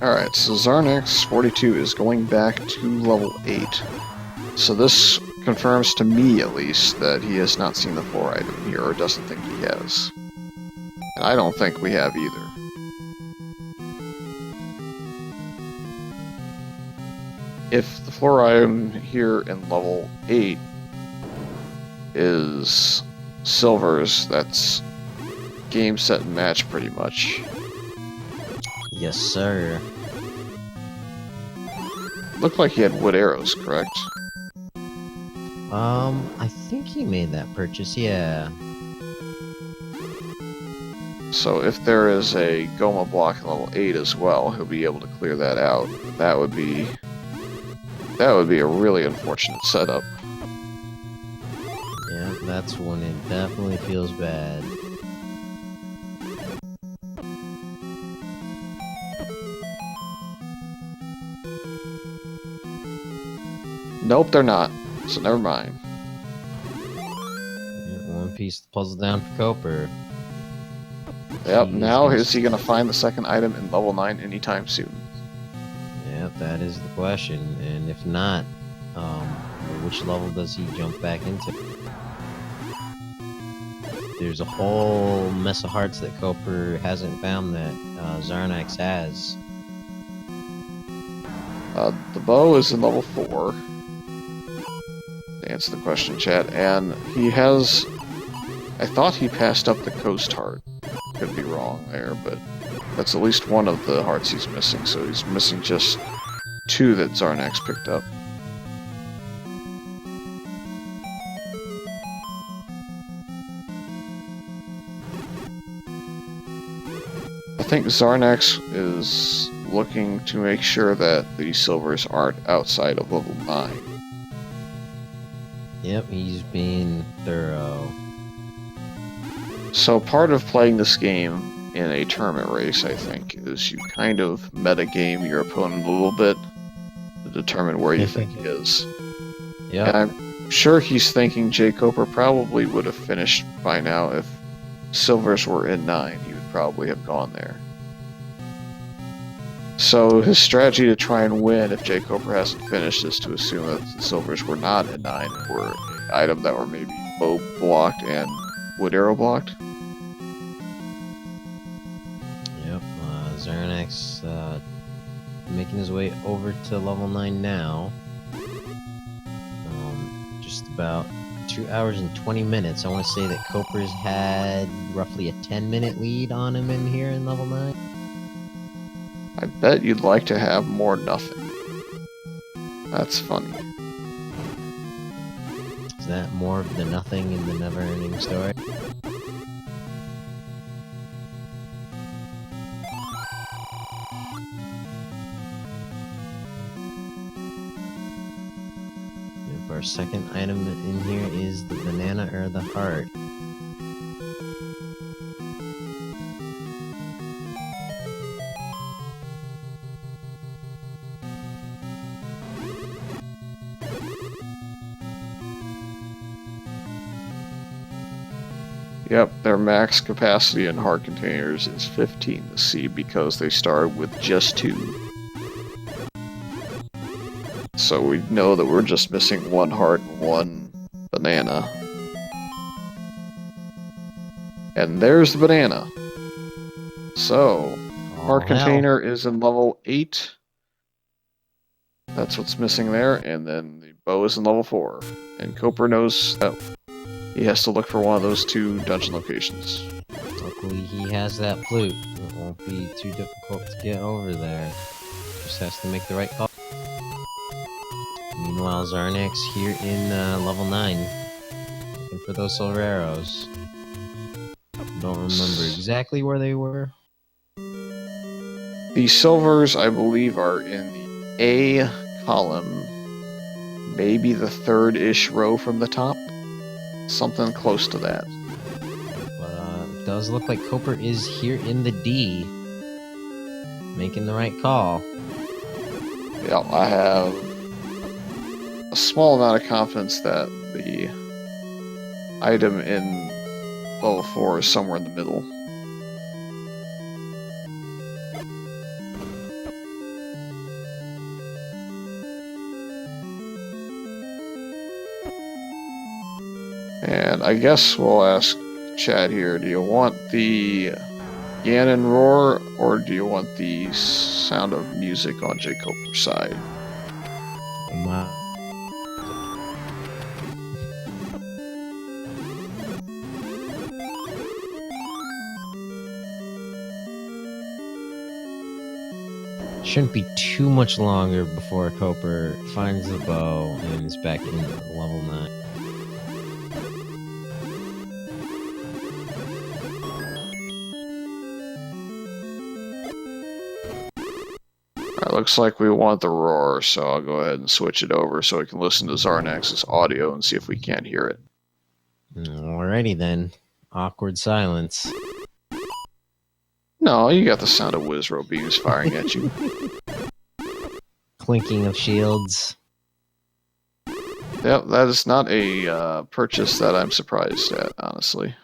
Alright, so Xarnax42 is going back to level 8. So this confirms to me, at least, that he has not seen the floor item here, or doesn't think he has. And I don't think we have either. If the floor item here in level 8 is silvers, that's game, set, and match pretty much. Yes, sir. Looked like he had wood arrows, correct? I think he made that purchase, yeah. So if there is a Goma block in level 8 as well, he'll be able to clear that out. That would be a really unfortunate setup. Yeah, that's when it definitely feels bad. Nope, they're not. So never mind. Yeah, one piece of the puzzle down for Koper. Yep, He's now gonna- is he going to find the second item in level 9 anytime soon? Yeah, that is the question. And if not, which level does he jump back into? There's a whole mess of hearts that Koper hasn't found that Xarnax has. The bow is in level 4. To answer the question, chat. And he has... I thought he passed up the coast heart. Could be wrong there, but that's at least one of the hearts he's missing. So he's missing just 2 that Xarnax picked up. I think Xarnax is looking to make sure that the silvers aren't outside of level 9. Yep, he's being thorough. So part of playing this game in a tournament race, I think, is you kind of metagame your opponent a little bit to determine where you think he is. Yep. And I'm sure he's thinking jkoper probably would have finished by now. If silvers were in 9, he would probably have gone there. So his strategy to try and win if jkoper hasn't finished is to assume that the silvers were not in 9 and were an item that were maybe bow blocked and wood arrow blocked. Yep, Xarnax making his way over to level 9 now. Just about 2 hours and 20 minutes. I want to say that Koper's had roughly a 10-minute lead on him in here in level 9. I bet you'd like to have more nothing. That's funny. Is that more of the nothing in the never-ending story? Yep, our second item in here is the banana or the heart. Yep, their max capacity in heart containers is 15 to see because they started with just 2. So we know that we're just missing 1 heart and 1 banana. And there's the banana. So, heart container is in level 8. That's what's missing there, and then the bow is in level 4. And Koper knows that he has to look for one of those 2 dungeon locations. Luckily, he has that flute. It won't be too difficult to get over there. Just has to make the right call. Meanwhile, Xarnax here in level 9, looking for those silver arrows. Don't remember exactly where they were. The silvers, I believe, are in the A column, maybe the 3rd-ish row from the top. Something close to that. But it does look like Koper is here in the D, making the right call. Yeah, I have a small amount of confidence that the item in level 4 is somewhere in the middle. And I guess we'll ask Chad here, do you want the Ganon roar, or do you want the sound of music on jkoper's side? Shouldn't be too much longer before Koper finds the bow and is back in level 9. Alright, looks like we want the roar, so I'll go ahead and switch it over so we can listen to Xarnax's audio and see if we can't hear it. Alrighty then. Awkward silence. No, you got the sound of Wizro beams firing at you. Clinking of shields. Yep, that is not a purchase that I'm surprised at, honestly.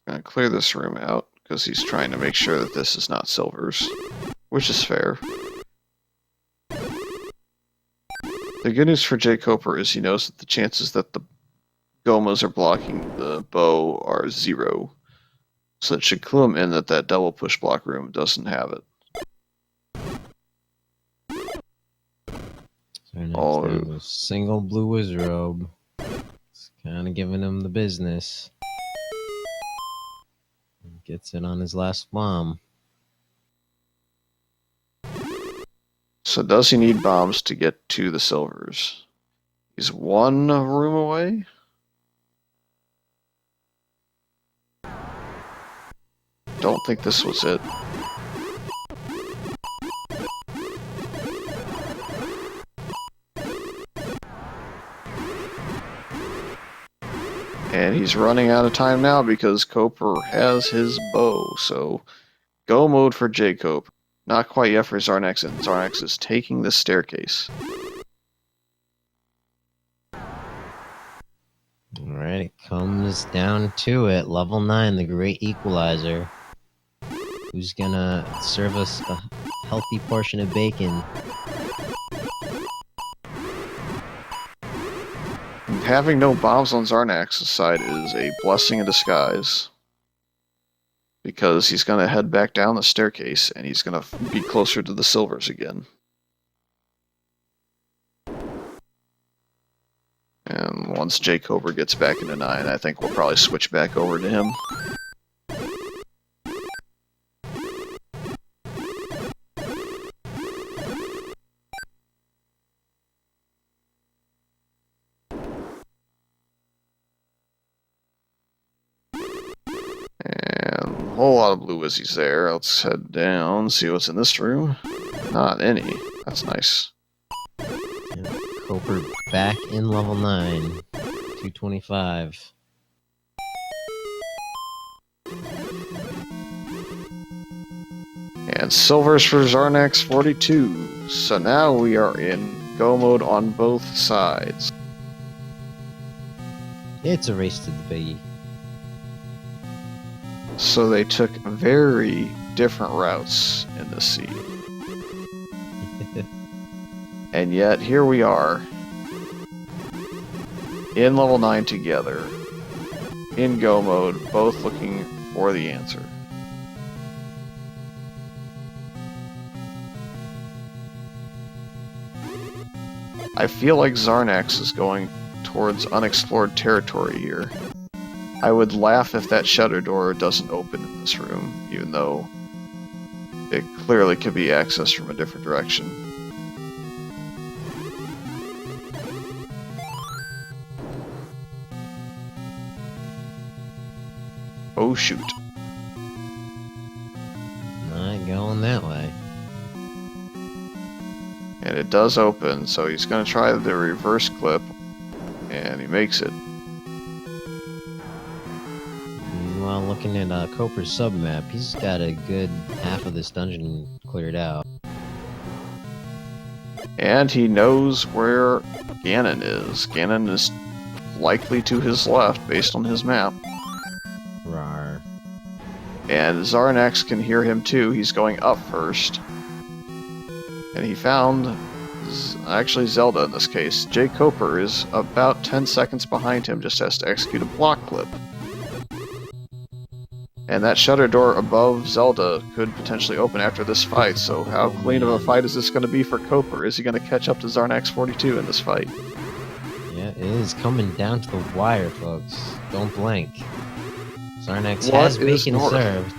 Gonna clear this room out because he's trying to make sure that this is not Silver's, which is fair. The good news for jkoper is he knows that the chances that the Gomas are blocking the bow are 0. So it should clue him in that that double push block room doesn't have it. Oh, single blue wizrobe. It's kind of giving him the business. Gets it on his last bomb. So does he need bombs to get to the Silvers? He's one room away? Don't think this was it. And he's running out of time now because Koper has his bow, so go mode for jkoper. Not quite yet for Xarnax, and Xarnax is taking the staircase. Alright, it comes down to it. Level 9, the Great Equalizer. Who's gonna serve us a healthy portion of bacon? Having no bombs on Xarnax's side is a blessing in disguise. Because he's going to head back down the staircase, and he's going to be closer to the Silvers again. And once jkoper gets back into 9, I think we'll probably switch back over to him. Whole lot of blue wizzies there. Let's head down, see what's in this room. Not any. That's nice. And Koper back in level 9. 225. And silvers for Xarnax42. So now we are in go mode on both sides. It's a race to the biggie. So they took very different routes in this scene. And yet, here we are, in level 9 together, in go mode, both looking for the answer. I feel like Xarnax is going towards unexplored territory here. I would laugh if that shutter door doesn't open in this room, even though it clearly could be accessed from a different direction. Oh shoot. Not going that way. And it does open, so he's going to try the reverse clip, and he makes it. Meanwhile, looking at Koper's submap, he's got a good half of this dungeon cleared out. And he knows where Ganon is. Ganon is likely to his left, based on his map. Rar. And Xarnax can hear him too. He's going up first. And he found, actually Zelda in this case. Jkoper is about 10 seconds behind him, just has to execute a block clip. And that shutter door above Zelda could potentially open after this fight, so how clean of a fight is this going to be for Koper? Is he going to catch up to Xarnax42 in this fight? Yeah, it is coming down to the wire, folks. Don't blink. Xarnax has bacon served.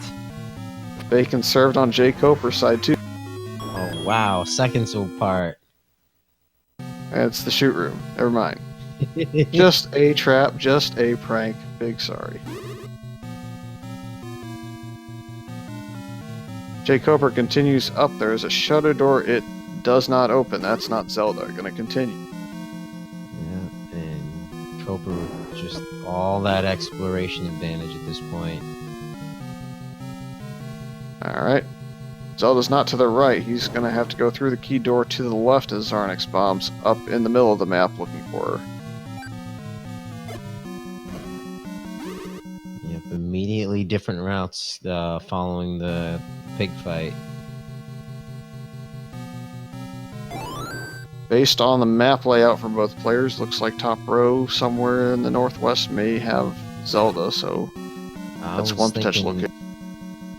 Bacon served on Jkoper's side too. Oh wow, seconds apart. It's the shoot room. Never mind. Just a trap, just a prank. Big sorry. Jkoper continues up. There's a shutter door. It does not open. That's not Zelda. Gonna continue. Yeah, and Koper just all that exploration advantage at this point. Alright. Zelda's not to the right. He's gonna have to go through the key door to the left as Xarnax bombs up in the middle of the map looking for her. Yep, immediately different routes following the pig fight. Based on the map layout for both players, looks like top row somewhere in the northwest may have Zelda, so that's one potential location.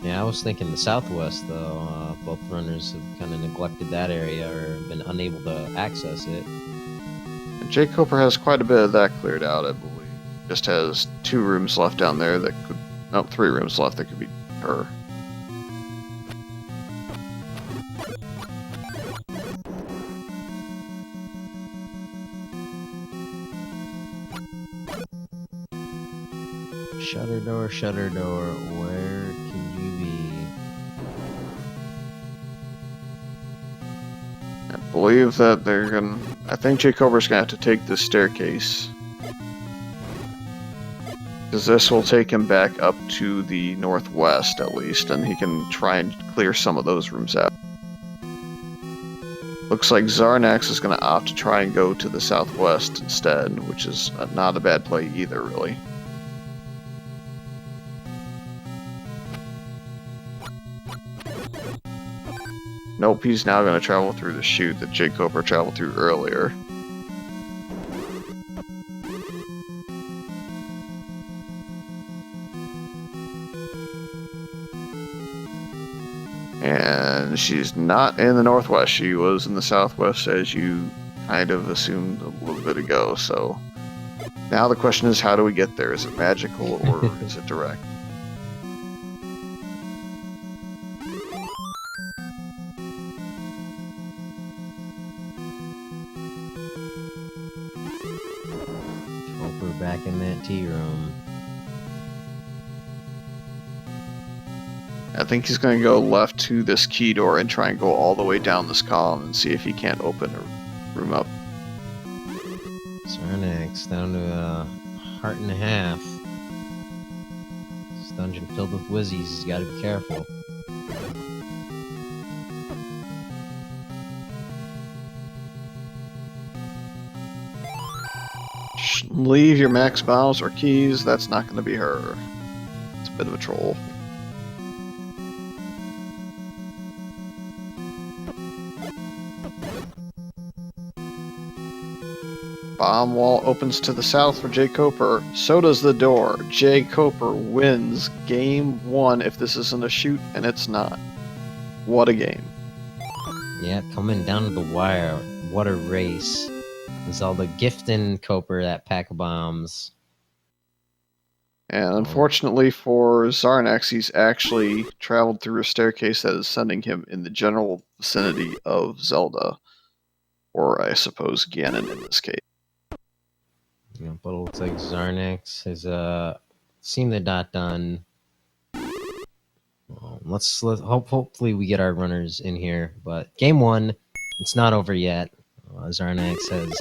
Yeah, I was thinking the southwest, though. Both runners have kind of neglected that area or been unable to access it. And Jkoper has quite a bit of that cleared out, I believe. Just has 2 rooms left down there that could... No, 3 rooms left that could be her. Shutter door, where can you be? I believe that they're gonna... I think Jkoper's gonna have to take this staircase. Because this will take him back up to the northwest, at least, and he can try and clear some of those rooms out. Looks like Xarnax is gonna opt to try and go to the southwest instead, which is not a bad play either, really. Nope, he's now going to travel through the chute that Jkoper traveled through earlier. And she's not in the northwest. She was in the southwest, as you kind of assumed a little bit ago. So now the question is, how do we get there? Is it magical or is it direct? Back in that tea room. I think he's going to go left to this key door and try and go all the way down this column and see if he can't open a room up. Xarnax down to a heart and a half. This dungeon filled with whizzies. He's got to be careful. Leave your max bombs or keys. That's not going to be her. It's a bit of a troll. Bomb wall opens to the south for Jkoper. So does the door. Jkoper wins game 1 if this isn't a shoot, and it's not. What a game. Yeah, coming down to the wire. What a race. Zelda gifting Koper that pack of bombs. And unfortunately for Xarnax, he's actually traveled through a staircase that is sending him in the general vicinity of Zelda. Or I suppose Ganon in this case. Yeah, but it looks like Xarnax has seen the dot done. Let's hopefully we get our runners in here. But game 1, it's not over yet. Xarnax has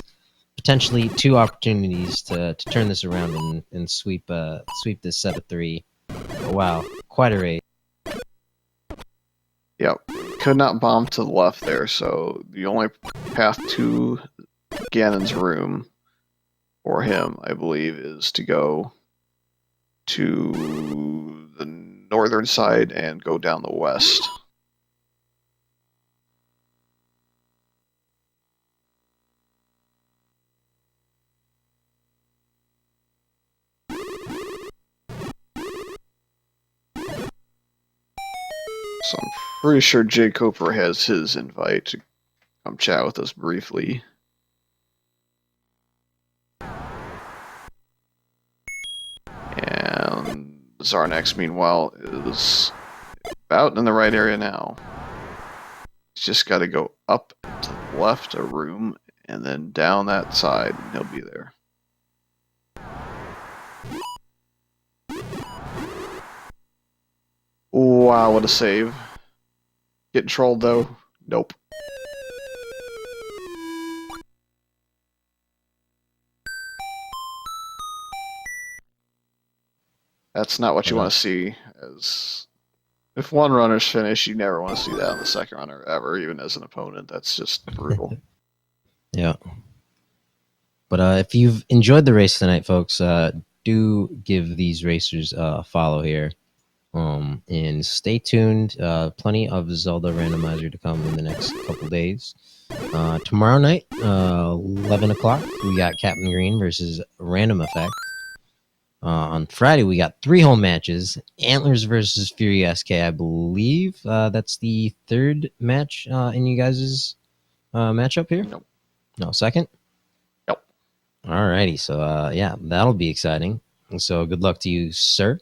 potentially 2 opportunities to turn this around and sweep this set of 3. Oh, wow, quite a race. Yep, could not bomb to the left there, so the only path to Ganon's room, for him, I believe, is to go to the northern side and go down the west. So I'm pretty sure jkoper has his invite to come chat with us briefly. And Xarnax, meanwhile, is about in the right area now. He's just got to go up to the left a room and then down that side, and he'll be there. Wow, what a save. Getting trolled, though? Nope. That's not what you want to see. As if one runner's finished, you never want to see that on the second runner ever, even as an opponent. That's just brutal. Yeah. But if you've enjoyed the race tonight, folks, do give these racers a follow here. And stay tuned. Plenty of Zelda Randomizer to come in the next couple days. Tomorrow night, 11 o'clock, we got Captain Green versus Random Effect. On Friday, we got 3 home matches. Antlers versus Fury SK, I believe. That's the third match in you guys' matchup here? Nope. No, second? Nope. Alrighty, so yeah, that'll be exciting. And so good luck to you, sir.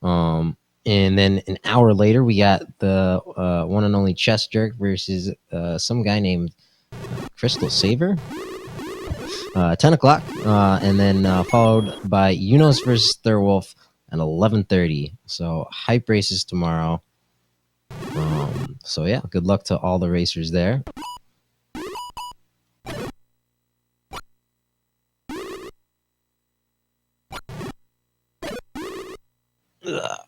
And then an hour later, we got the one and only Chess Jerk versus some guy named Crystal Saver. 10 o'clock, and then followed by Unos versus Thurwolf at 11:30. So hype races tomorrow. So yeah, good luck to all the racers there. Ugh.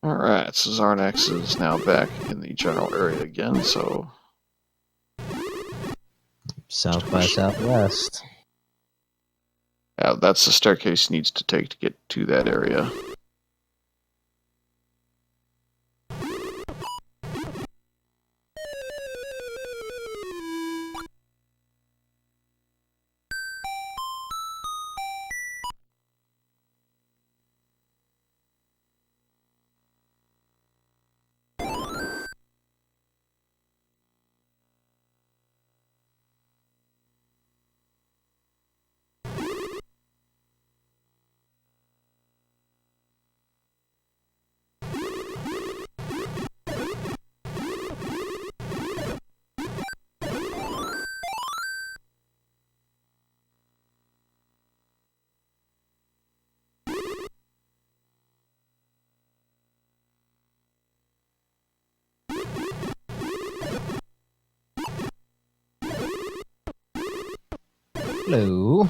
Alright, so Xarnax is now back in the general area again, so... South by Southwest. Yeah, that's the staircase he needs to take to get to that area. Hello.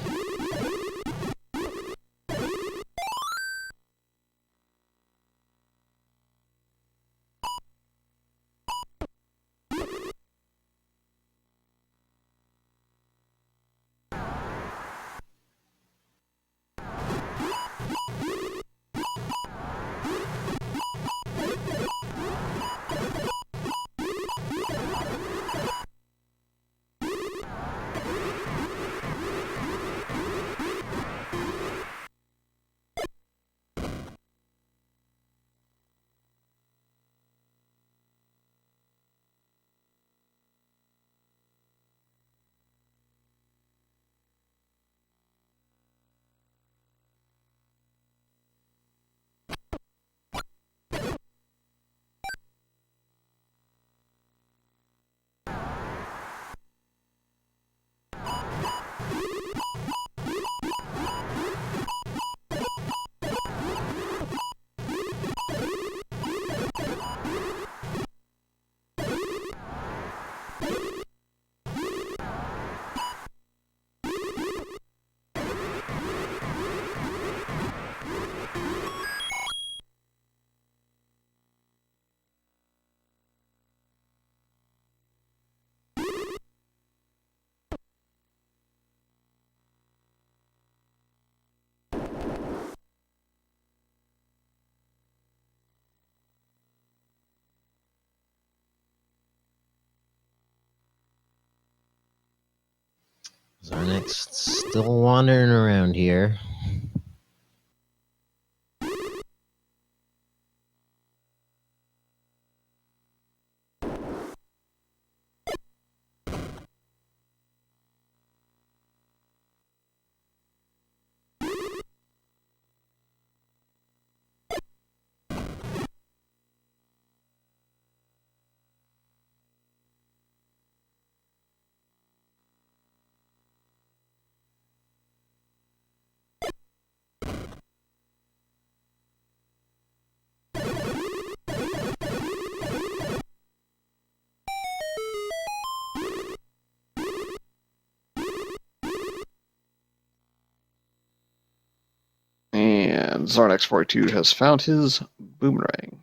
Xarnax still wandering around here. And Xarnax42 has found his boomerang.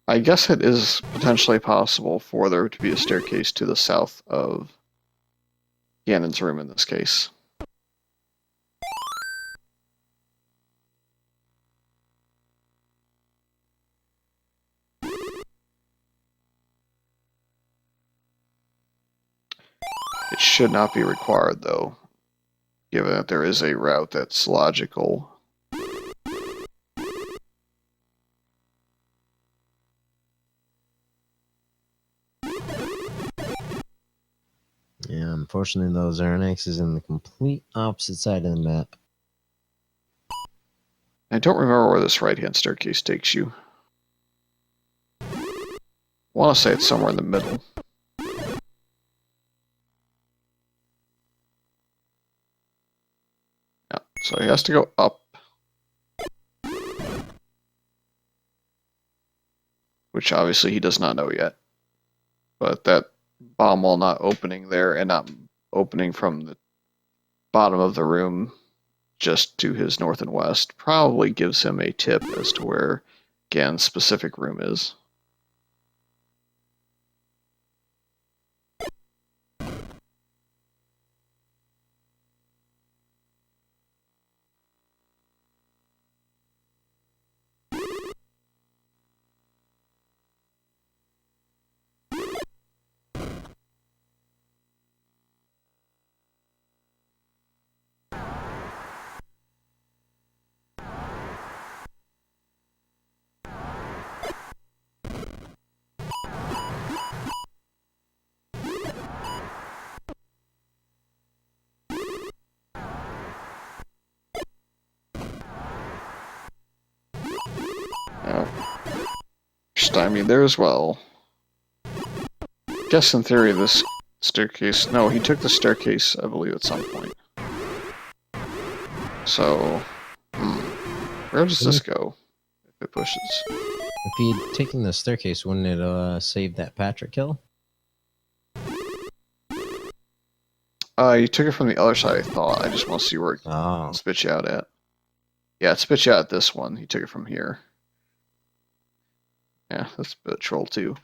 I guess it is potentially possible for there to be a staircase to the south of Ganon's room in this case. It should not be required, though, given that there is a route that's logical. Yeah, unfortunately, though, Xarnax is in the complete opposite side of the map. I don't remember where this right-hand staircase takes you. I want to say it's somewhere in the middle. Yeah, so he has to go up, which obviously he does not know yet. But that bomb wall not opening there and not opening from the bottom of the room just to his north and west probably gives him a tip as to where Gan's specific room is. Stymie there as well. Guess in theory this staircase... No, he took the staircase, I believe, at some point. So, where does this go if it pushes? If he'd taken the staircase, wouldn't it save that Patrick kill? You took it from the other side, I thought. I just want to see where it spits you out at. Yeah, it spits you out at this one. He took it from here. Yeah, that's a bit of troll too.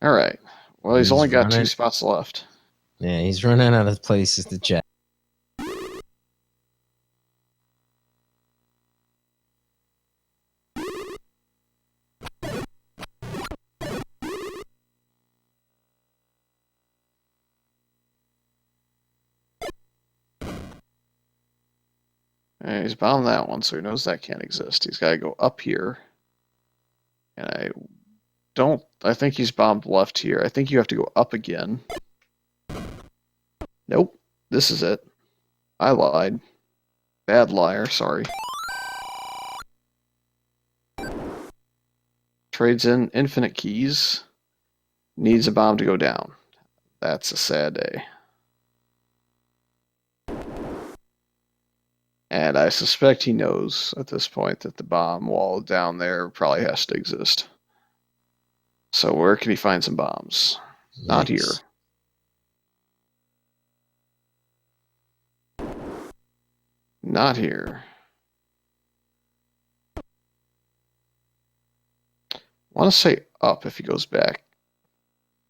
Alright. Well, he's only got 2 spots left. Yeah, he's running out of places to check. And he's bound that one, so he knows that can't exist. He's got to go up here. And I think he's bombed left here. I think you have to go up again. Nope. This is it. I lied. Bad liar, sorry. Trades in infinite keys. Needs a bomb to go down. That's a sad day. And I suspect he knows at this point that the bomb wall down there probably has to exist. So where can he find some bombs? Yikes. Not here. Not here. I want to say up if he goes back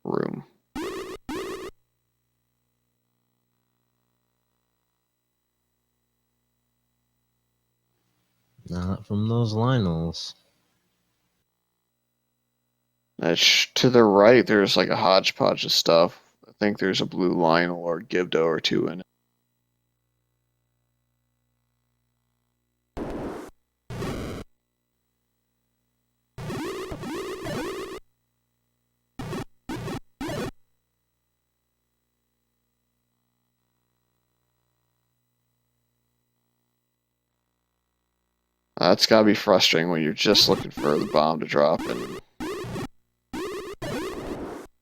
room. Not from those Lionels. To the right, there's like a hodgepodge of stuff. I think there's a blue Lionel or Gibdo or two in it. That's gotta be frustrating when you're just looking for the bomb to drop and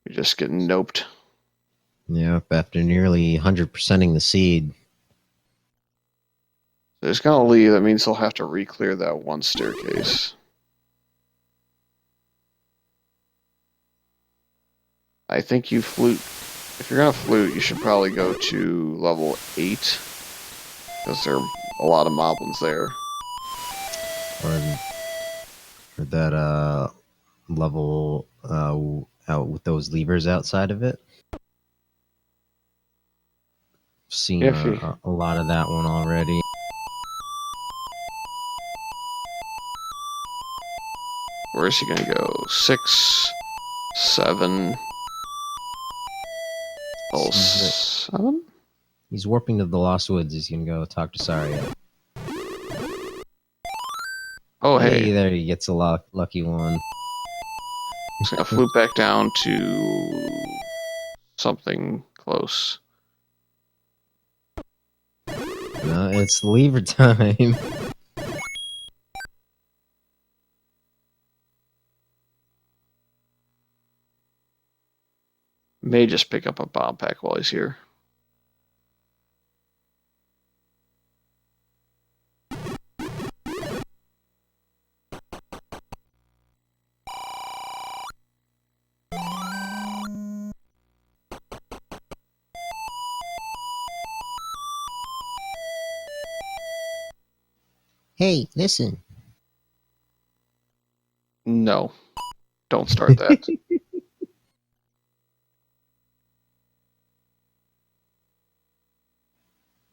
you're just getting noped. Yep, after nearly 100%ing the seed. So he's gonna leave. That means he'll have to re-clear that one staircase. I think you flute. If you're gonna flute, you should probably go to level 8 because there are a lot of moblins there. Or that level out with those levers outside of it. Seen If you, a lot of that one already. where's he gonna go? 6, 7. Oh, 7? He's warping to the Lost Woods. He's gonna go talk to Saria. Oh, hey. There he gets a lucky one. He's gonna flute back down to something close. No, it's lever time. May just pick up a bomb pack while he's here. Hey, listen. No, don't start that.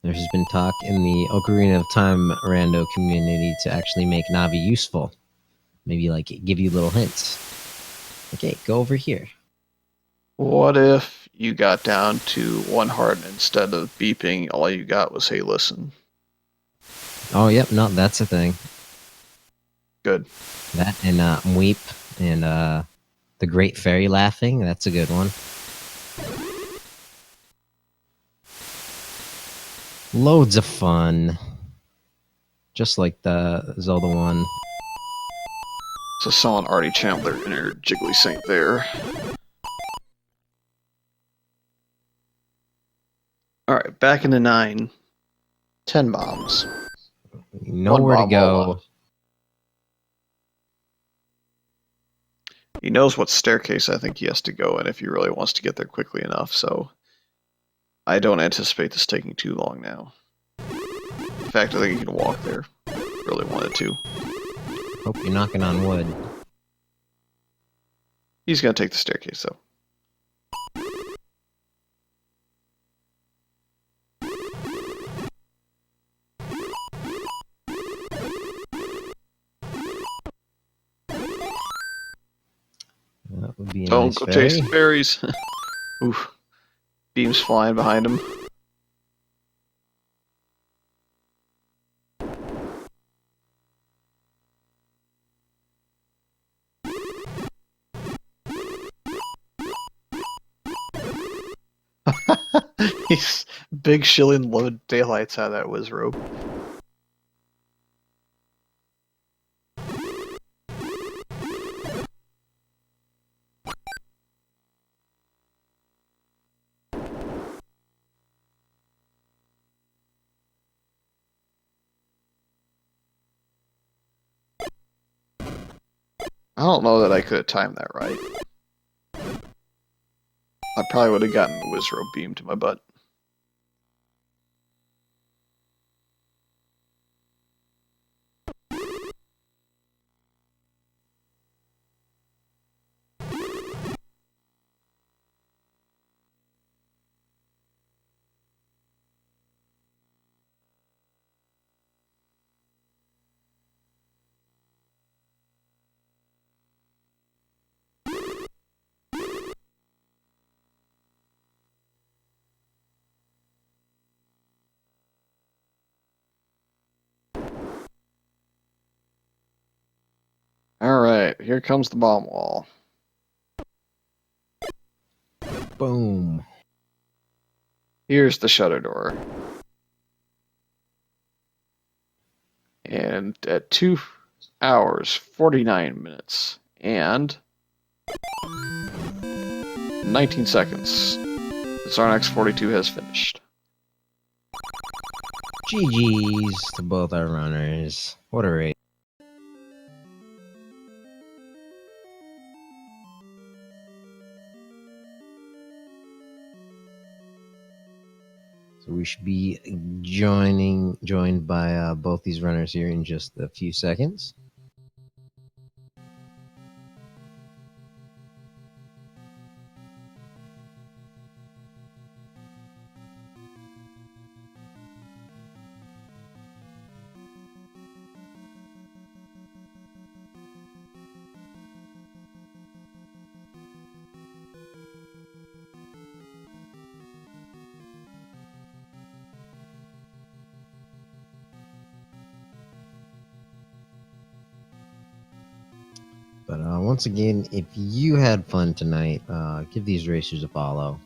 There's been talk in the Ocarina of Time rando community to actually make Navi useful. Maybe like give you little hints. Okay, go over here. What if you got down to 1 heart and instead of beeping, all you got was, hey, listen? Oh, yep, no, that's a thing. Good. That and Mweep and the Great Fairy Laughing, that's a good one. Loads of fun. Just like the Zelda one. So someone already channeled their inner Jiggly Saint there. Alright, back into 9. 10 bombs. Nowhere to go. He knows what staircase I think he has to go in if he really wants to get there quickly enough, so I don't anticipate this taking too long now. In fact, I think he can walk there. Really wanted to. Hope you're knocking on wood. He's gonna take the staircase though. That would be a Don't nice go fairy. chase the fairies. Oof. Beams flying behind him. He's big shilling load daylights out of that whiz rope. I don't know that I could have timed that right. I probably would have gotten the whiz rope beam to my butt. here comes the bomb wall. Boom. Here's the shutter door. And at 2 hours, 49 minutes, and 19 seconds, Xarnax42 has finished. GG's to both our runners. What a race. So we should be joined by both these runners here in just a few seconds. But once again, if you had fun tonight, give these racers a follow.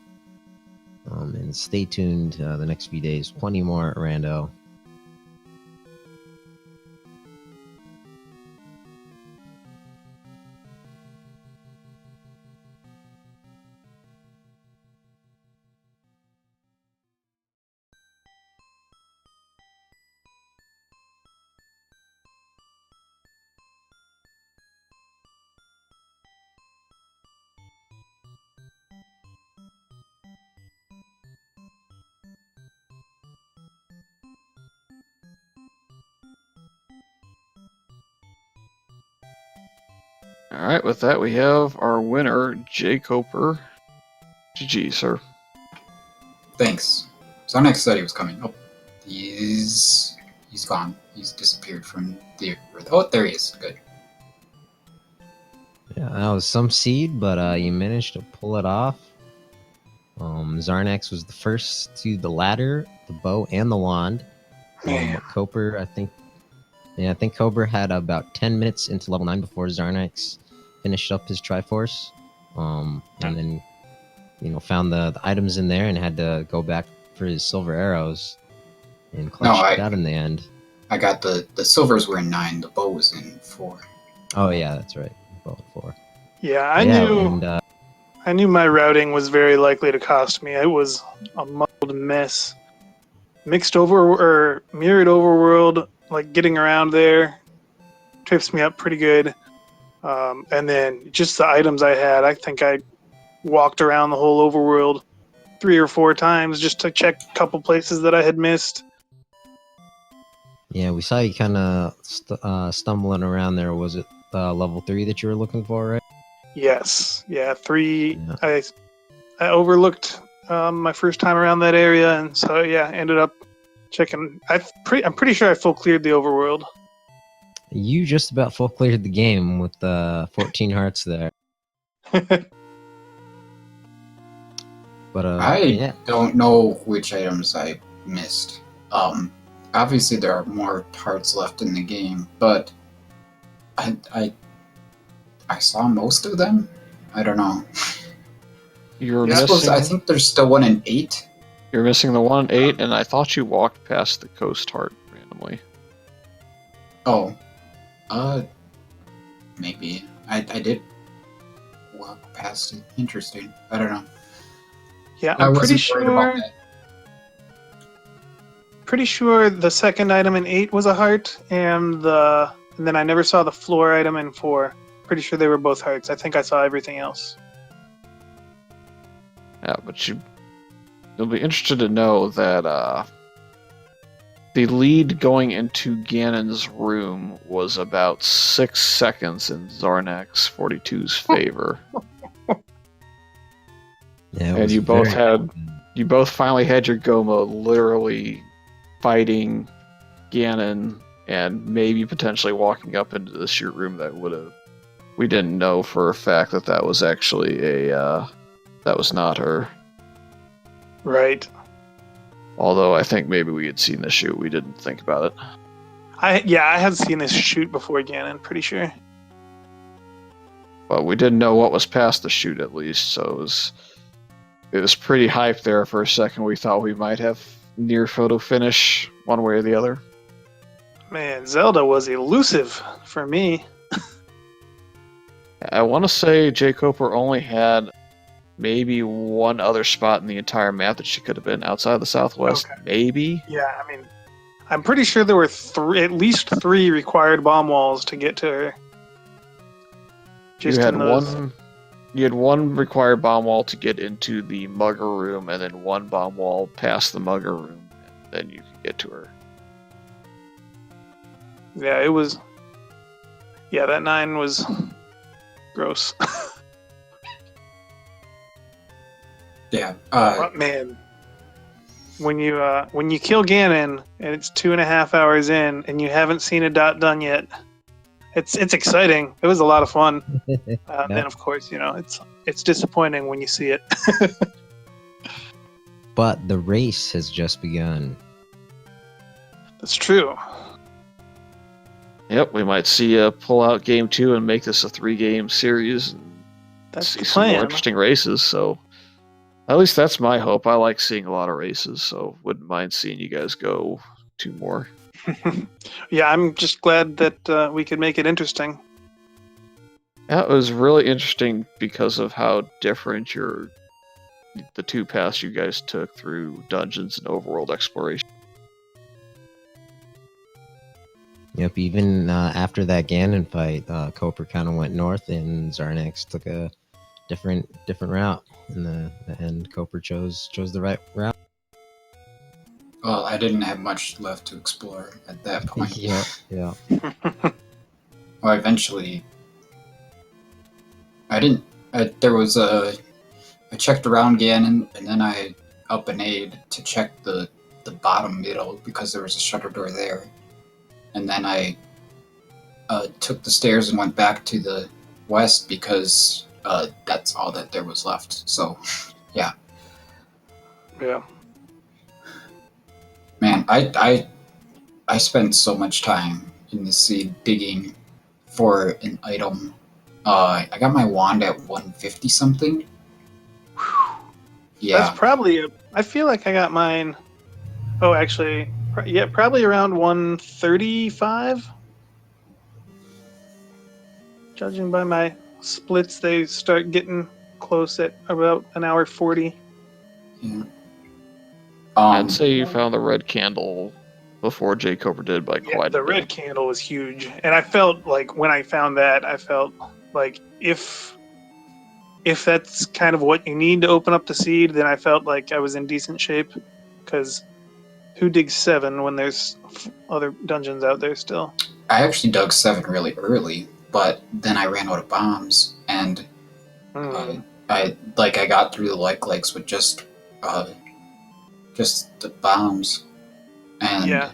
And stay tuned the next few days. Plenty more at Rando. Alright, with that we have our winner, jkoper. GG, sir. Thanks. Xarnax said he was coming. Oh, he's gone. He's disappeared from the earth. Oh, there he is. Good. Yeah, that was some seed, but you managed to pull it off. Xarnax was the first to the ladder, the bow, and the wand. Koper, I think Koper had about 10 minutes into level 9 before Xarnax finished up his Triforce. And then, found the items in there and had to go back for his silver arrows and clutched it out in the end. I got the silvers were in 9, the bow was in 4. Oh yeah, that's right. Bow 4. Yeah, I knew my routing was very likely to cost me. It was a muddled mess. Mirrored overworld, like getting around there, trips me up pretty good. And then just the items I had, I think I walked around the whole overworld 3 or 4 times just to check a couple places that I had missed. Yeah, we saw you kind of stumbling around there. Was it level 3 that you were looking for, right? Yes, yeah, 3. Yeah. I overlooked my first time around that area, and so yeah, ended up checking. I'm pretty sure I full cleared the overworld. You just about full cleared the game with 14 hearts there. But I don't know which items I missed. Obviously there are more parts left in the game, but I saw most of them. I don't know. I think there's still one in 8. You're missing the one in 8, and I thought you walked past the coast heart randomly. Oh. Maybe. I did walk past it. Interesting. I don't know. Yeah, I'm pretty sure. Pretty sure the second item in 8 was a heart, and then I never saw the floor item in 4. Pretty sure they were both hearts. I think I saw everything else. Yeah, but you'll be interested to know that the lead going into Ganon's room was about 6 seconds in Xarnax42's favor. Yeah, and you both finally had your go mode, literally fighting Ganon and maybe potentially walking up into the shoot room that would have. We didn't know for a fact that was actually that was not her. Right. Although I think maybe we had seen the shoot, we didn't think about it. I had seen this shoot before Ganon, pretty sure. but we didn't know what was past the chute at least, so it was pretty hyped there for a second. We thought we might have near photo finish one way or the other. Man, Zelda was elusive for me. I want to say jkoper only had maybe one other spot in the entire map that she could have been outside of the southwest. Okay. Maybe. Yeah, I mean, I'm pretty sure there were at least 3 required bomb walls to get to her. Just You had in those. You had one required bomb wall to get into the mugger room, and then one bomb wall past the mugger room, and then you could get to her. Yeah, it was. Yeah, that 9 was gross. Yeah. But man, when you kill Ganon and it's 2.5 hours in and you haven't seen a dot done yet, it's exciting. It was a lot of fun. Then of course, it's disappointing when you see it. But the race has just begun. That's true. Yep, we might see a pull out game 2 and make this a 3-game series. And That's see the some more plan. interesting races. So at least that's my hope. I like seeing a lot of races, so wouldn't mind seeing you guys go 2 more. Yeah, I'm just glad that we could make it interesting. That was really interesting because of how different the 2 paths you guys took through dungeons and overworld exploration. Yep, even after that Ganon fight, Koper kind of went north, and Xarnax took a different route. In the end, Koper chose the right route. Well, I didn't have much left to explore at that point. Yeah. Well, eventually, I didn't. I checked around Ganon, and then I up and A'd to check the bottom middle because there was a shutter door there. And then I took the stairs and went back to the west because that's all that there was left. So, yeah. Yeah. Man, I spent so much time in the sea digging for an item. I got my wand at 150 something. Yeah. That's probably. I feel like I got mine. Oh, actually, yeah, probably around 135. Judging by my splits, they start getting close at about an hour 40. Yeah. I'd say you found the red candle before jkoper did by Yeah, quite the a bit. red candle was huge, and I felt like when I found that, I felt like if that's kind of what you need to open up the seed, then I felt like I was in decent shape. Because who digs 7 when there's other dungeons out there still? I actually dug 7 really early, but then I ran out of bombs, and I got through the like legs with just the bombs, and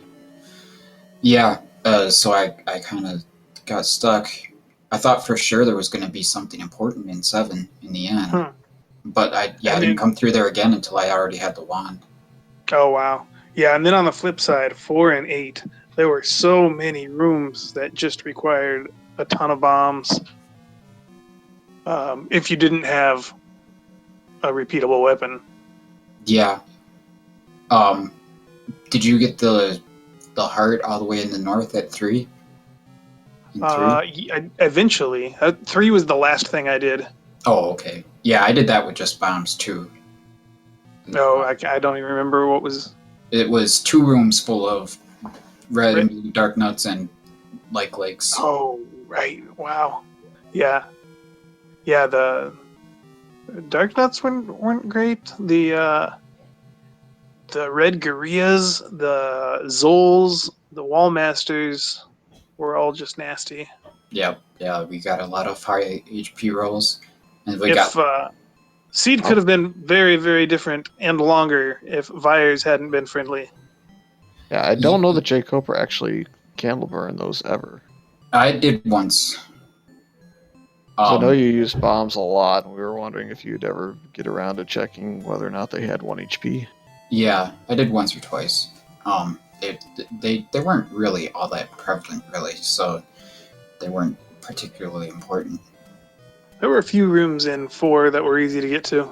so I kind of got stuck. I thought for sure there was going to be something important in 7 in the end, but I didn't come through there again until I already had the wand. Oh wow. Yeah, and then on the flip side, 4 and 8, there were so many rooms that just required a ton of bombs. If you didn't have a repeatable weapon. Yeah. Did you get the heart all the way in the north at 3? Eventually. 3 was the last thing I did. Oh, okay. Yeah, I did that with just bombs too. No, I don't even remember what was. It was 2 rooms full of red and blue dark nuts and like lakes. Oh, right. Wow. Yeah. Yeah, the dark nuts weren't great. The red gorillas, the Zols, the wall masters were all just nasty. Yep. Yeah, we got a lot of high HP rolls. And Seed could have been very, very different and longer if Vyres hadn't been friendly. Yeah, I don't know that jkoper actually candle burned those ever. I did once. I know you used bombs a lot, and we were wondering if you'd ever get around to checking whether or not they had 1 HP. Yeah, I did once or twice. They weren't really all that prevalent, really, so they weren't particularly important. There were a few rooms in 4 that were easy to get to.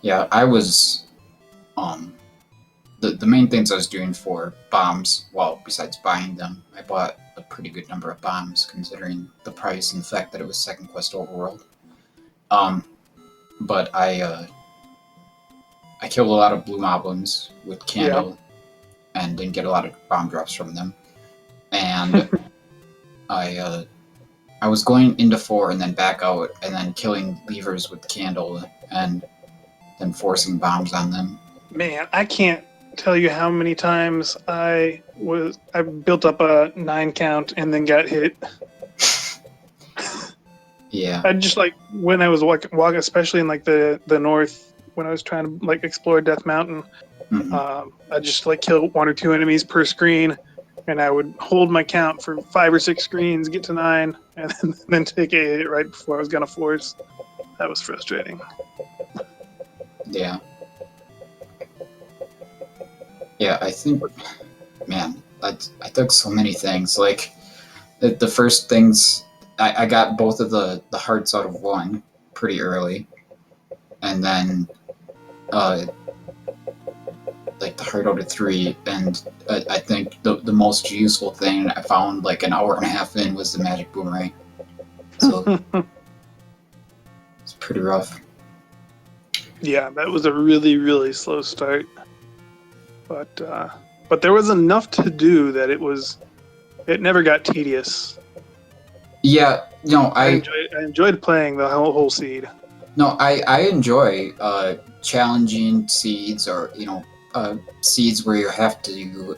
Yeah, I was the main things I was doing for bombs, well, besides buying them, I bought a pretty good number of bombs considering the price and the fact that it was Second Quest Overworld. But I killed a lot of blue moblins with candle and didn't get a lot of bomb drops from them. And I was going into 4 and then back out and then killing levers with candle and then forcing bombs on them. Man, I can't tell you how many times I built up a 9 count and then got hit. Yeah. I just like when I was walking, especially in like the north, when I was trying to like explore Death Mountain. I just like kill 1 or 2 enemies per screen, and I would hold my count for 5 or 6 screens, get to 9, and then take a hit right before I was gonna force. That was frustrating. Yeah. Yeah, I think, man, I took so many things. Like, the first things, I got both of the hearts out of 1 pretty early. And then, like, the heart out of 3. And I think the most useful thing I found, like, an hour and a half in was the magic boomerang. So, it's pretty rough. Yeah, that was a really, really slow start. But there was enough to do that it never got tedious. Yeah, no, I enjoyed playing the whole seed. No, I enjoy challenging seeds or, seeds where you have to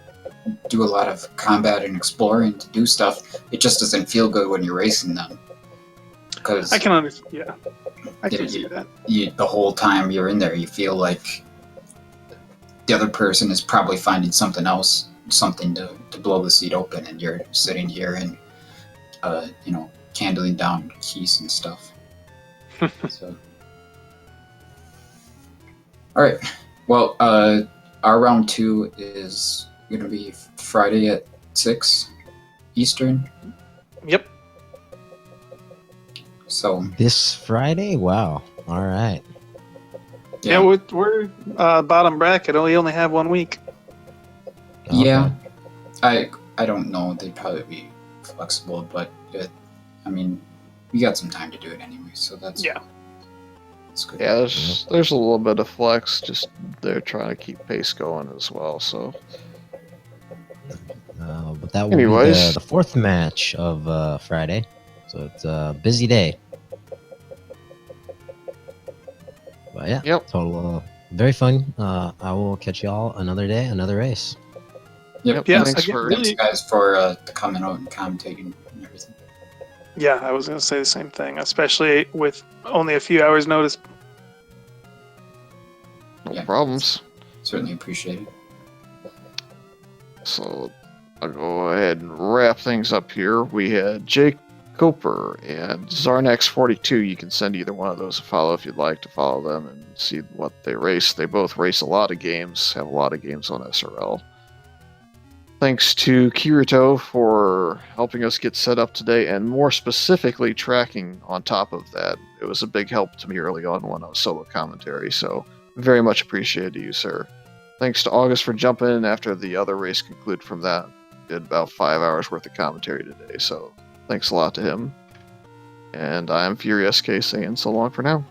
do a lot of combat and exploring to do stuff. It just doesn't feel good when you're racing them. Because I can understand. Yeah, I can see that. The whole time you're in there, you feel like the other person is probably finding something else, something to blow the seed open, and you're sitting here and, candling down keys and stuff. So. All right. Well, our round 2 is going to be Friday at 6 Eastern. Yep. So This Friday? Wow. All right. Yeah, we're bottom bracket. We only have 1 week. Okay. Yeah, I don't know. They'd probably be flexible, but we got some time to do it anyway, so that's good. Yeah, there's a little bit of flex. Just they're trying to keep pace going as well. So, but that will be the 4th match of Friday, so it's a busy day. But yeah, total very fun. I will catch y'all another day, another race. Yep. Yeah, thanks guys for coming out and commentating and everything. Yeah, I was going to say the same thing, especially with only a few hours' notice. No problems. Certainly appreciate it. So I'll go ahead and wrap things up here. We had jkoper and Xarnax42. You can send either one of those a follow if you'd like to follow them and see what they race. They both race a lot of games, have a lot of games on SRL. Thanks to Kirito for helping us get set up today, and more specifically tracking on top of that. It was a big help to me early on when I was solo commentary, so very much appreciated to you, sir. Thanks to August for jumping in after the other race concluded from that. Did about 5 hours worth of commentary today, so thanks a lot to him. And I'm FurySK saying so long for now.